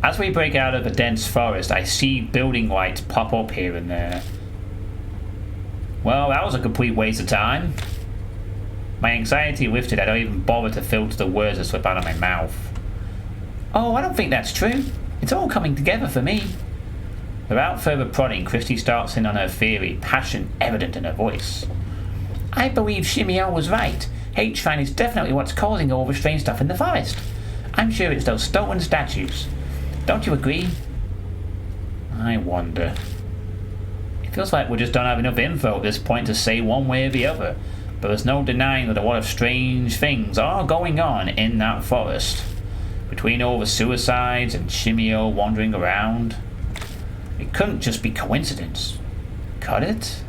As we break out of a dense forest, I see building lights pop up here and there. Well, that was a complete waste of time. My anxiety lifted, I don't even bother to filter the words that slip out of my mouth. Oh, I don't think that's true. It's all coming together for me. Without further prodding, Christie starts in on her theory, passion evident in her voice. I believe Shimeo was right. H-Shrine is definitely what's causing all the strange stuff in the forest. I'm sure it's those stolen statues. Don't you agree? I wonder. It feels like we just don't have enough info at this point to say one way or the other, but there's no denying that a lot of strange things are going on in that forest. Between all the suicides and Shimeo wandering around. It couldn't just be coincidence, could it?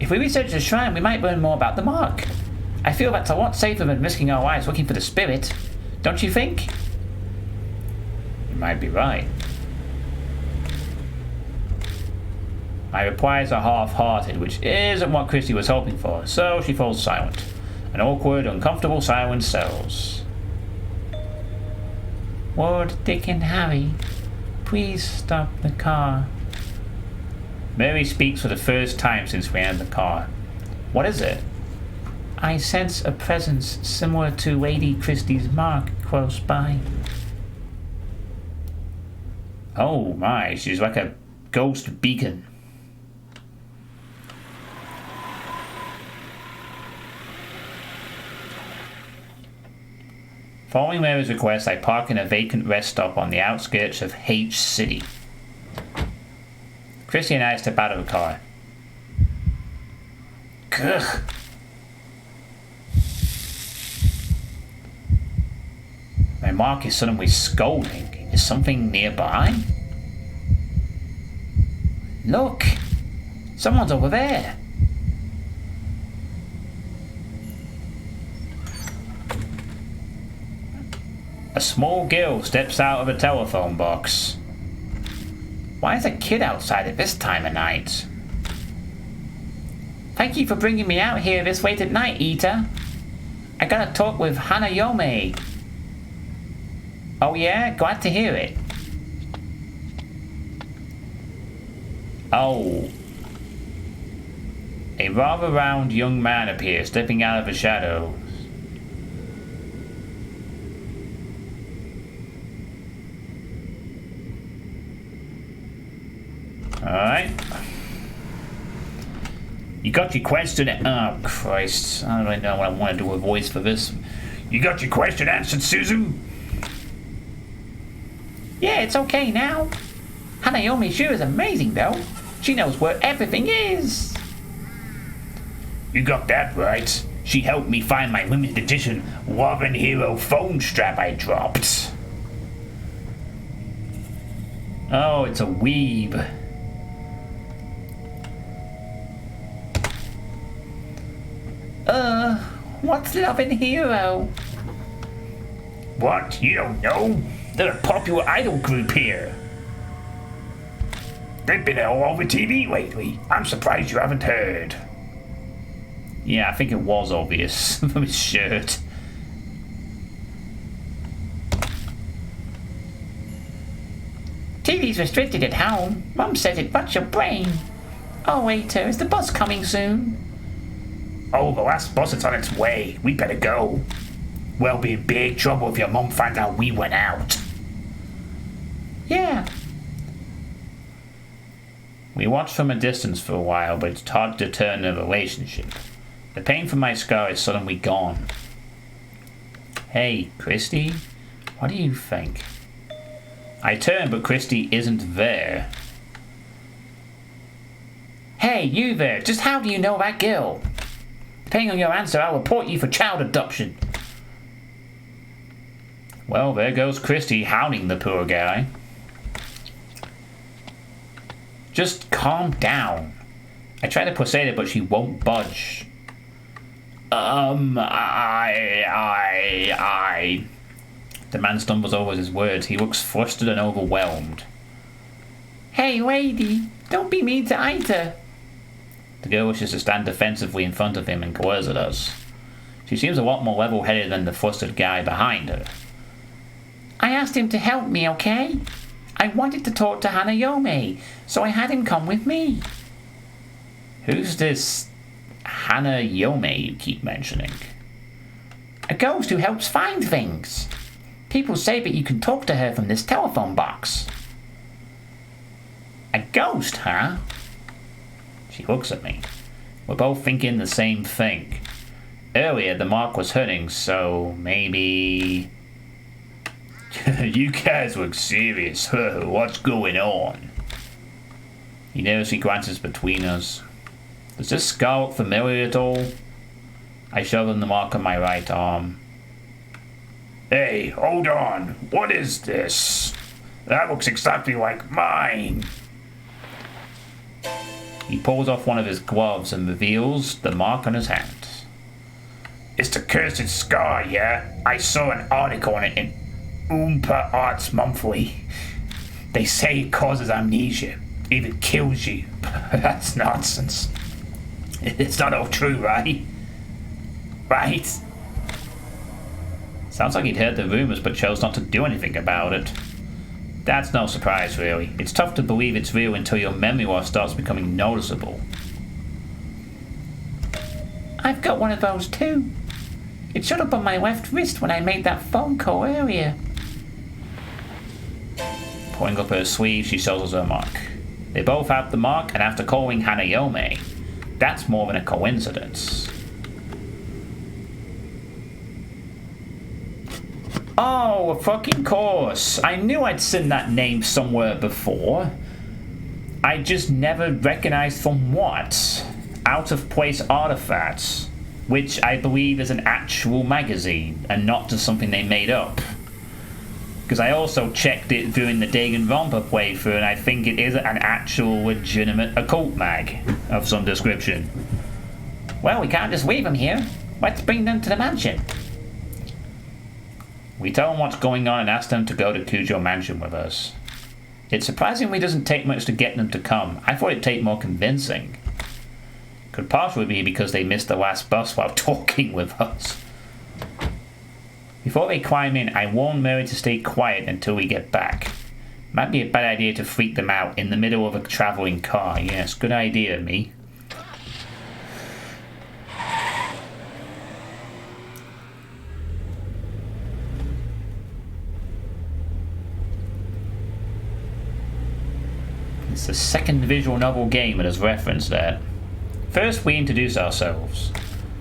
If we research the shrine, we might learn more about the mark. I feel that's a lot safer than risking our lives looking for the spirit. Don't you think? You might be right. My replies are half-hearted, which isn't what Christie was hoping for, so she falls silent. An awkward, uncomfortable silence settles. Ward, Dick, and Harry, please stop the car. Mary speaks for the first time since we entered the car. What is it? I sense a presence similar to Lady Christie's mark close by. Oh my, she's like a ghost beacon. Following Mary's request, I park in a vacant rest stop on the outskirts of H City. Christie and I step out of the car. Gugh. My mark is suddenly scolding. Is something nearby? Look! Someone's over there! A small girl steps out of a telephone box. Why is a kid outside at this time of night? Thank you for bringing me out here this late at night, Ita. I gotta talk with Hanayome. Oh yeah? Glad to hear it. Oh. A rather round young man appears, stepping out of the shadows. Alright. You got your question? Oh, Christ. I don't really know what I want to do with voice for this. You got your question answered, Susan? Yeah, it's okay now. Hanayome sure is amazing, though. She knows where everything is. You got that right. She helped me find my limited edition Robin Hero phone strap I dropped. Oh, it's a weeb. What's Lovin' Hero? What? You don't know? They're a popular idol group here. They've been all over TV lately. I'm surprised you haven't heard. Yeah, I think it was obvious from his shirt. TV's restricted at home. Mum says it ruts your brain. Oh, waiter, is the bus coming soon? Oh, the last bus is on its way. We better go. We'll be in big trouble if your mum finds out we went out. Yeah. We watched from a distance for a while, but it's hard to turn the relationship. The pain from my scar is suddenly gone. Hey, Christy, what do you think? I turn, but Christy isn't there. Hey, you there, just how do you know that girl? Depending on your answer, I'll report you for child abduction. Well, there goes Christy hounding the poor guy. Just calm down. I try to persuade her, but she won't budge. The man stumbles over his words. He looks flustered and overwhelmed. Hey, lady, don't be mean to Ida. The girl wishes to stand defensively in front of him and glares at us. She seems a lot more level-headed than the flustered guy behind her. I asked him to help me, okay? I wanted to talk to Hanayome, so I had him come with me. Who's this Hanayome you keep mentioning? A ghost who helps find things. People say that you can talk to her from this telephone box. A ghost, huh? She looks at me. We're both thinking the same thing. Earlier, the mark was hurting, so maybe... You guys look serious. What's going on? He nervously glances between us. Does this scar look familiar at all? I show him the mark on my right arm. Hey, hold on. What is this? That looks exactly like mine. He pulls off one of his gloves and reveals the mark on his hand. It's the cursed scar, yeah? I saw an article on it in Oompa Arts Monthly. They say it causes amnesia, even kills you. That's nonsense. It's not all true, right? Right? Sounds like he'd heard the rumors but chose not to do anything about it. That's no surprise, really. It's tough to believe it's real until your memory loss starts becoming noticeable. I've got one of those too. It showed up on my left wrist when I made that phone call earlier. Pulling up her sleeve, she shows us her mark. They both have the mark, and after calling Hanayome, that's more than a coincidence. Oh, of fucking course. I knew I'd seen that name somewhere before. I just never recognized from what. Out of place artifacts, which I believe is an actual magazine and not just something they made up. Because I also checked it during the Danganronpa playthrough, and I think it is an actual legitimate occult mag of some description. Well, we can't just leave them here. Let's bring them to the mansion. We tell them what's going on and ask them to go to Kujo Mansion with us. It surprisingly doesn't take much to get them to come. I thought it'd take more convincing. Could partially be because they missed the last bus while talking with us. Before they climb in, I warn Mary to stay quiet until we get back. Might be a bad idea to freak them out in the middle of a traveling car. Yes, good idea, me. It's the second visual novel game it has referenced there. First, we introduce ourselves.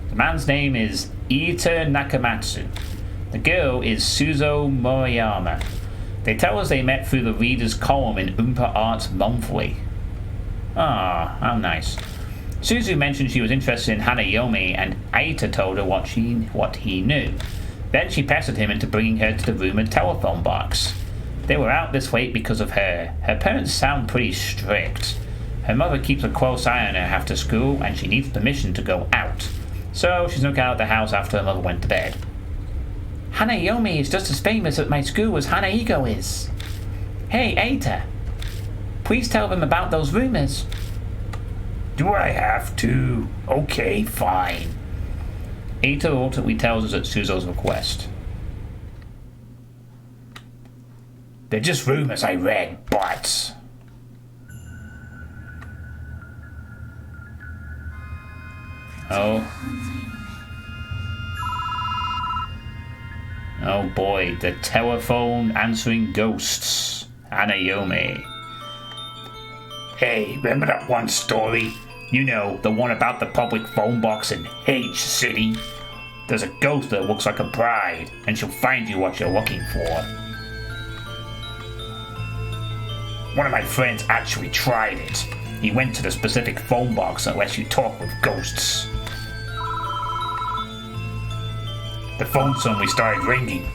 The man's name is Ita Nakamatsu. The girl is Suzo Moriyama. They tell us they met through the reader's column in Oompa Arts Monthly. Ah, how nice. Suzu mentioned she was interested in Hanayome, and Aita told her what he knew. Then she pestered him into bringing her to the rumored telephone box. They were out this late because of her. Her parents sound pretty strict. Her mother keeps a close eye on her after school, and she needs permission to go out. So she snuck out of the house after her mother went to bed. Hanayome is just as famous at my school as Hanaigo is. Hey, Aita. please tell them about those rumors. Do I have to? Okay, fine. Aito ultimately tells us at Suzo's request. They're just rumors I read, but... Oh boy, the telephone answering ghosts. Hanayome. Hey, remember that one story? You know, the one about the public phone box in H City? There's a ghost that looks like a bride, and she'll find you what you're looking for. One of my friends actually tried it. He went to the specific phone box that lets you talk with ghosts. The phone suddenly started ringing.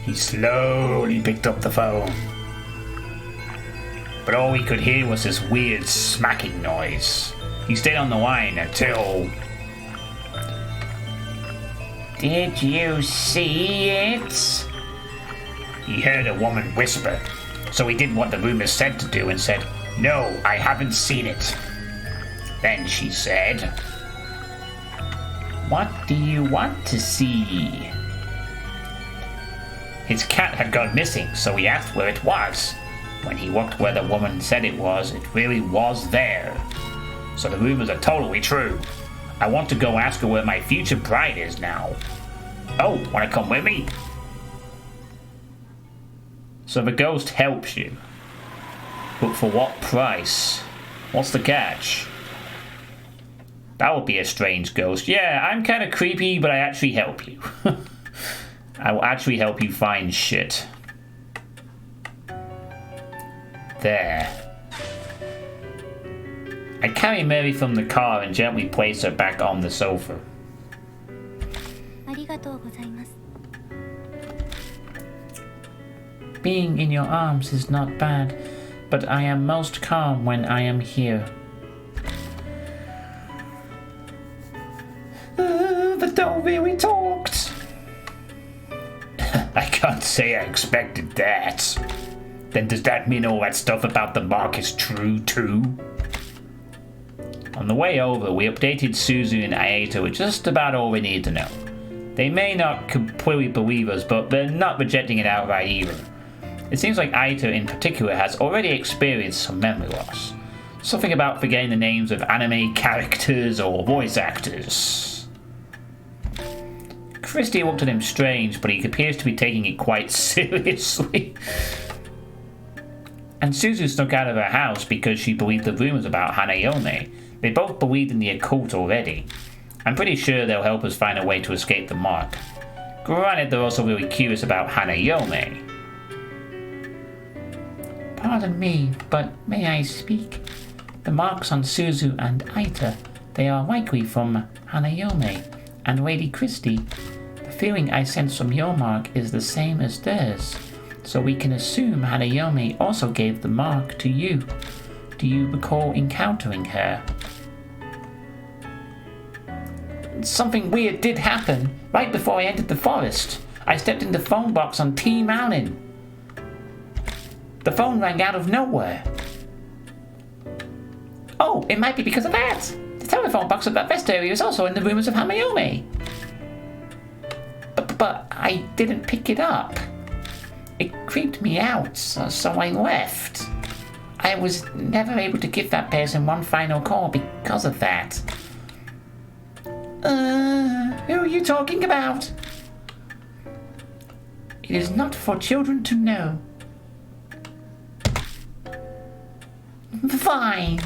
He slowly picked up the phone. But all he could hear was this weird smacking noise. He stayed on the line until... Did you see it? He heard a woman whisper. So he did what the rumors said to do and said, "No, I haven't seen it." Then she said, What do you want to see? his cat had gone missing, so he asked where it was. When he looked where the woman said it really was there. So the rumors are totally true. I want to go ask her where my future bride is now. Oh, wanna come with me? So the ghost helps you. But for what price? What's the catch? That would be a strange ghost. Yeah, I'm kind of creepy, but I actually help you. I will actually help you find shit. There. I carry Mary from the car and gently place her back on the sofa. Being in your arms is not bad, but I am most calm when I am here. The doll really talked. I can't say I expected that. Then does that mean all that stuff about the mark is true too? On the way over, we updated Suzu and Aito with just about all we need to know. They may not completely believe us, but they're not rejecting it outright either. It seems like Aito in particular has already experienced some memory loss. Something about forgetting the names of anime characters or voice actors. Christy looked at him strange, but he appears to be taking it quite seriously. And Suzu snuck out of her house because she believed the rumors about Hanayome. They both believed in the occult already. I'm pretty sure they'll help us find a way to escape the mark. Granted, they're also really curious about Hanayome. Pardon me, but may I speak? The marks on Suzu and Aita, they are likely from Hanayome and Lady Christie. The feeling I sense from your mark is the same as theirs, so we can assume Hanayome also gave the mark to you. Do you recall encountering her? Something weird did happen right before I entered the forest. I stepped in the phone box on T Mountain. The phone rang out of nowhere. Oh, it might be because of that. The telephone box at that rest area is also in the rumors of Hanayome. But I didn't pick it up. It creeped me out, so I left. I was never able to give that person one final call because of that. Who are you talking about? It is not for children to know. Fine.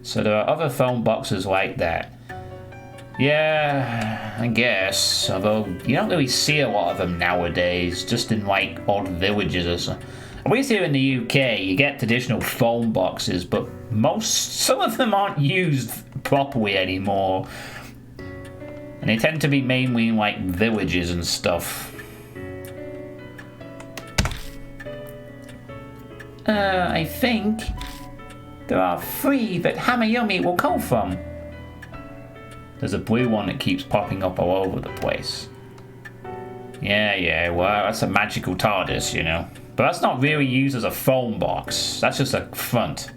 So there are other phone boxes like that. Yeah, I guess. Although you don't really see a lot of them nowadays, just in like odd villages or something. At least here in the UK, you get traditional phone boxes, but some of them aren't used properly anymore. And they tend to be mainly in like villages and stuff. I think there are 3 that Hanayome will call from. There's a blue one that keeps popping up all over the place. Yeah, well, that's a magical TARDIS, you know. But that's not really used as a phone box. That's just a front.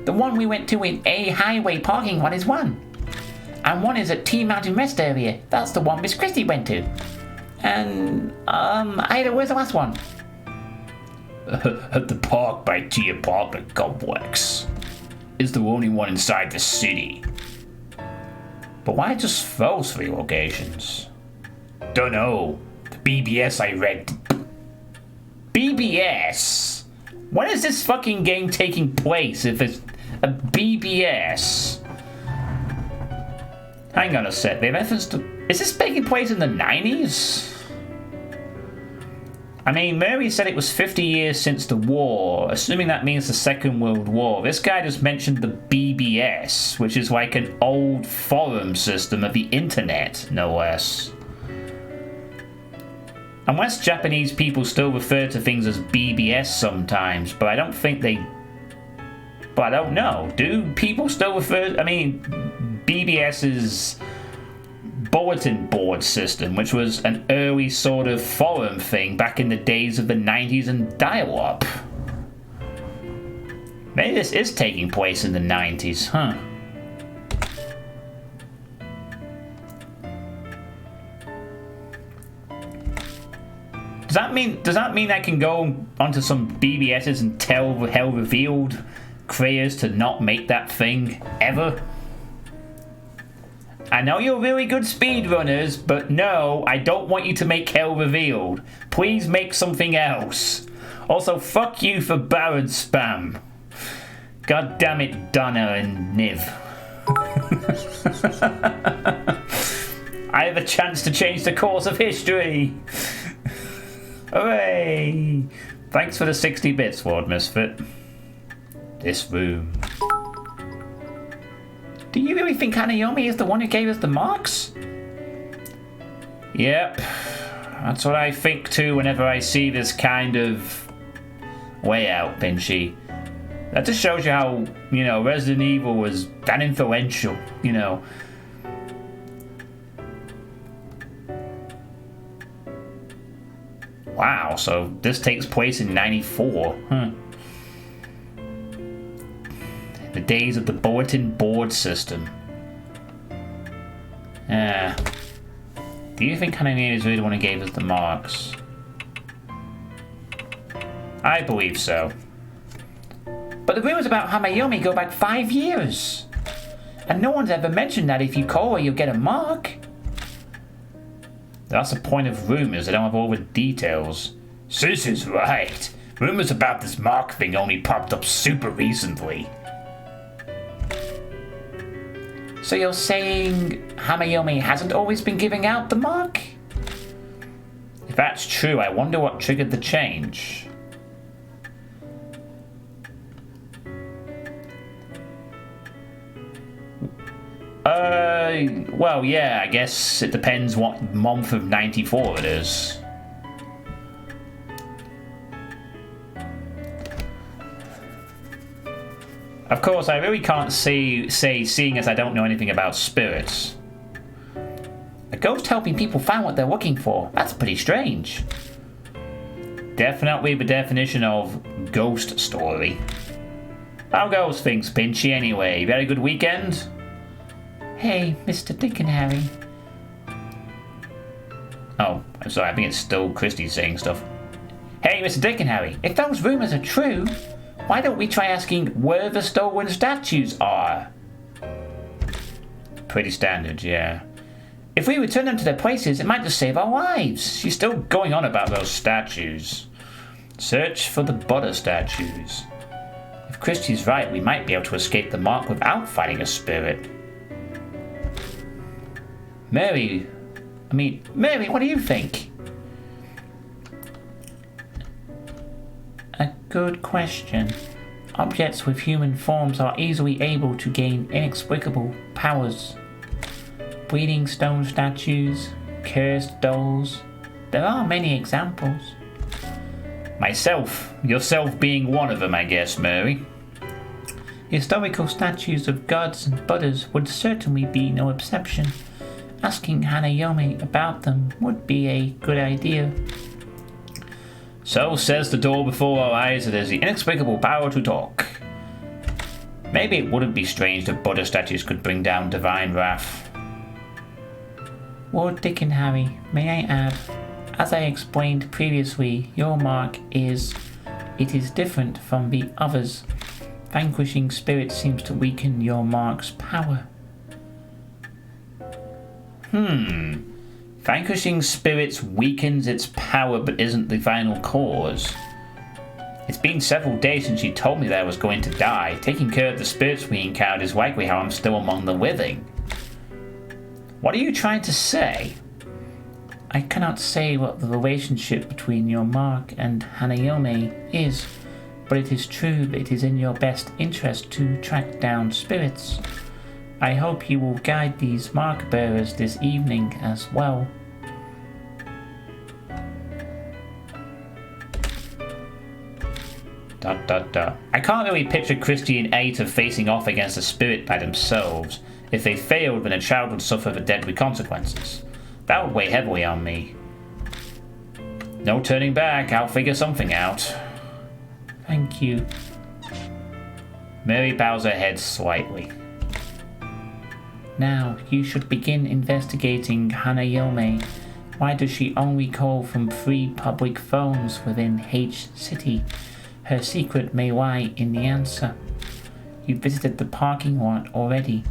The one we went to in A highway parking lot is one. And one is at T Mountain Rest Area. That's the one Miss Christie went to. And, Ida, where's the last one? At the park by T apartment complex. Is the only one inside the city. But why just those 3 locations? Dunno. The BBS I read. BBS? When is this fucking game taking place if it's a BBS? Hang on a sec, they referenced to... Is this taking place in the 90s? I mean, Mary said it was 50 years since the war, assuming that means the Second World War. This guy just mentioned the BBS, which is like an old forum system of the internet, no less. Unless Japanese people still refer to things as BBS sometimes, but I don't think they... But I don't know. Do people still refer... I mean, BBS is bulletin board system, which was an early sort of forum thing back in the days of the 90s and dial-up. Maybe this is taking place in the 90s, huh? Does that mean I can go onto some BBSs and tell Hell Revealed creators to not make that thing ever? I know you're really good speedrunners, but no, I don't want you to make Hell Revealed. Please make something else. Also, fuck you for Baron spam. God damn it, Donna and Niv. I have a chance to change the course of history. Hooray! Thanks for the 60 bits, Lord Misfit. This room. Do you really think Hanayomi is the one who gave us the marks? Yep. That's what I think too whenever I see this kind of layout, Pinchy. That just shows you how, Resident Evil was that influential, Wow, so this takes place in 94, huh? The days of the bulletin board system. Do you think Hanayomi is really the one who gave us the marks? I believe so. But the rumors about Hanayomi go back 5 years. And no one's ever mentioned that if you call her, you'll get a mark. That's the point of rumors, they don't have all the details. Sis is right. Rumors about this mark thing only popped up super recently. So you're saying Hanayomi hasn't always been giving out the mark? If that's true, I wonder what triggered the change. Well, yeah, I guess it depends what month of 94 it is. Of course, I really can't say seeing as I don't know anything about spirits. A ghost helping people find what they're looking for. That's pretty strange. Definitely the definition of ghost story. How goes things, Pinchy, anyway? You had a good weekend? Hey, Mr. Dick and Harry. Oh, I'm sorry, I think it's still Christy saying stuff. Hey, Mr. Dick and Harry, if those rumors are true, why don't we try asking where the stolen statues are? Pretty standard, yeah. If we return them to their places, it might just save our lives. She's still going on about those statues. Search for the Buddha statues. If Christy's right, we might be able to escape the mark without fighting a spirit. Mary, what do you think? A good question. Objects with human forms are easily able to gain inexplicable powers. Bleeding stone statues, cursed dolls. There are many examples. Yourself being one of them, I guess, Mary. Historical statues of gods and Buddhas would certainly be no exception. Asking Hanayomi about them would be a good idea. So says the door before our eyes, it has the inexplicable power to talk. Maybe it wouldn't be strange that Buddha statues could bring down divine wrath. Lord Dick and Harry, may I add, as I explained previously, your mark is... it is different from the others. Vanquishing spirit seems to weaken your mark's power. Vanquishing spirits weakens its power but isn't the final cause. It's been several days since you told me that I was going to die. Taking care of the spirits we encountered is likely how I'm still among the living. What are you trying to say? I cannot say what the relationship between your mark and Hanayome is, but it is true that it is in your best interest to track down spirits. I hope you will guide these mark bearers this evening as well. I can't really picture Christy and Ada facing off against a spirit by themselves. If they failed, then a child would suffer the deadly consequences. That would weigh heavily on me. No turning back, I'll figure something out. Thank you. Mary bows her head slightly. Now, you should begin investigating Hanayome. Why does she only call from 3 public phones within H City? Her secret may lie in the answer. You visited the parking lot already.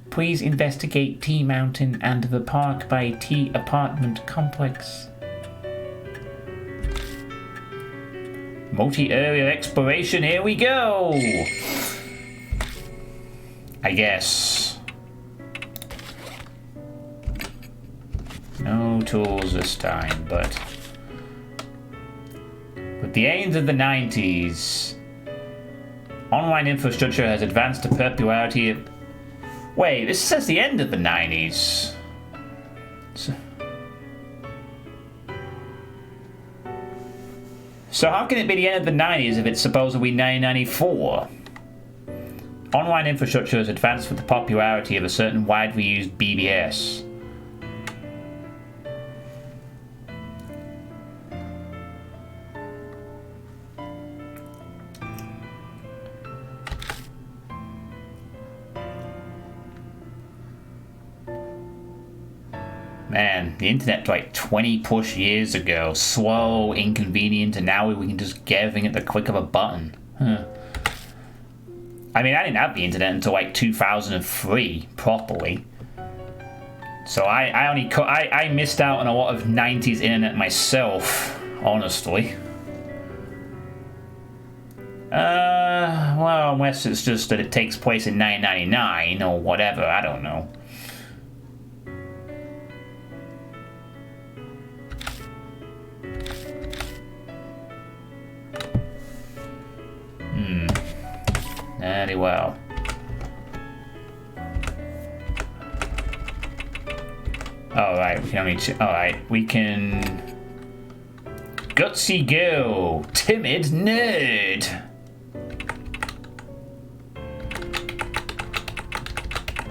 Please investigate T Mountain and the park by T apartment complex. Multi-area exploration, here we go! I guess. No tools this time, but... with the aims of the 90s, online infrastructure has advanced to popularity of... Wait, this says the end of the 90s. So how can it be the end of the 90s if it's supposedly 1994? Online infrastructure has advanced with the popularity of a certain widely used BBS. Man, the internet like 20 plus years ago, slow, inconvenient, and now we can just get everything at the click of a button. I mean, I didn't have the internet until like 2003 properly, so I missed out on a lot of 90s internet myself, honestly. Well, unless it's just that it takes place in 1999 or whatever, I don't know. Very well. Alright, we can only... Alright, we can... Gutsy girl! Timid nerd!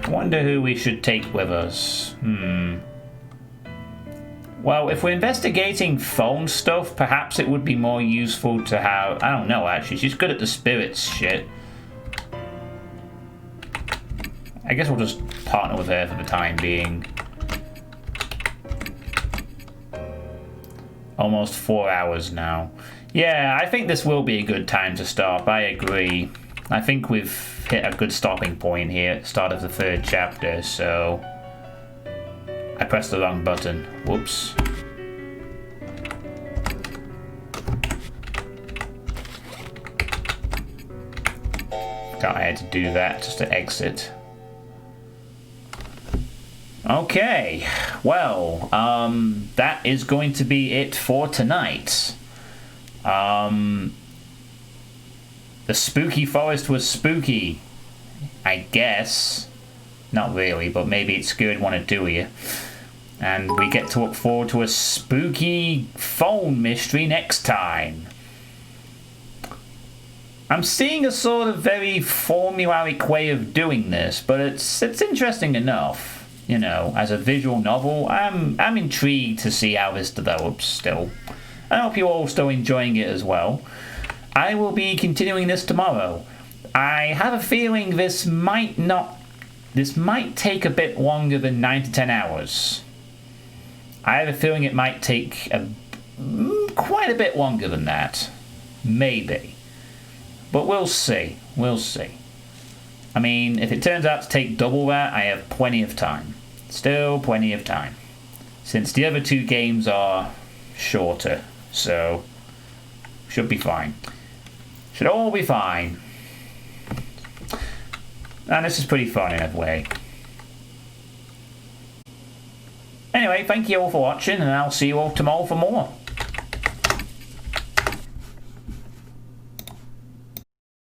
I wonder who we should take with us. Well, if we're investigating phone stuff, perhaps it would be more useful to have... I don't know, actually. She's good at the spirits shit. I guess we'll just partner with her for the time being. Almost 4 hours now. Yeah, I think this will be a good time to stop. I agree. I think we've hit a good stopping point here at the start of the 3rd chapter, so... I pressed the wrong button. Whoops. Thought I had to do that just to exit. Okay, well, that is going to be it for tonight. The spooky forest was spooky, I guess. Not really, but maybe it scared one or two of you. And we get to look forward to a spooky phone mystery next time. I'm seeing a sort of very formulaic way of doing this, but it's interesting enough. you know, as a visual novel, I'm intrigued to see how this develops still. I hope you're all still enjoying it as well. I will be continuing this tomorrow. I have a feeling this might take a bit longer than 9 to 10 hours. I have a feeling it might take quite a bit longer than that. Maybe. But we'll see. We'll see. I mean, if it turns out to take double that, I have plenty of time. Still plenty of time. Since the other 2 games are shorter. So, should be fine. Should all be fine. And this is pretty fun in a way. Anyway, thank you all for watching, and I'll see you all tomorrow for more.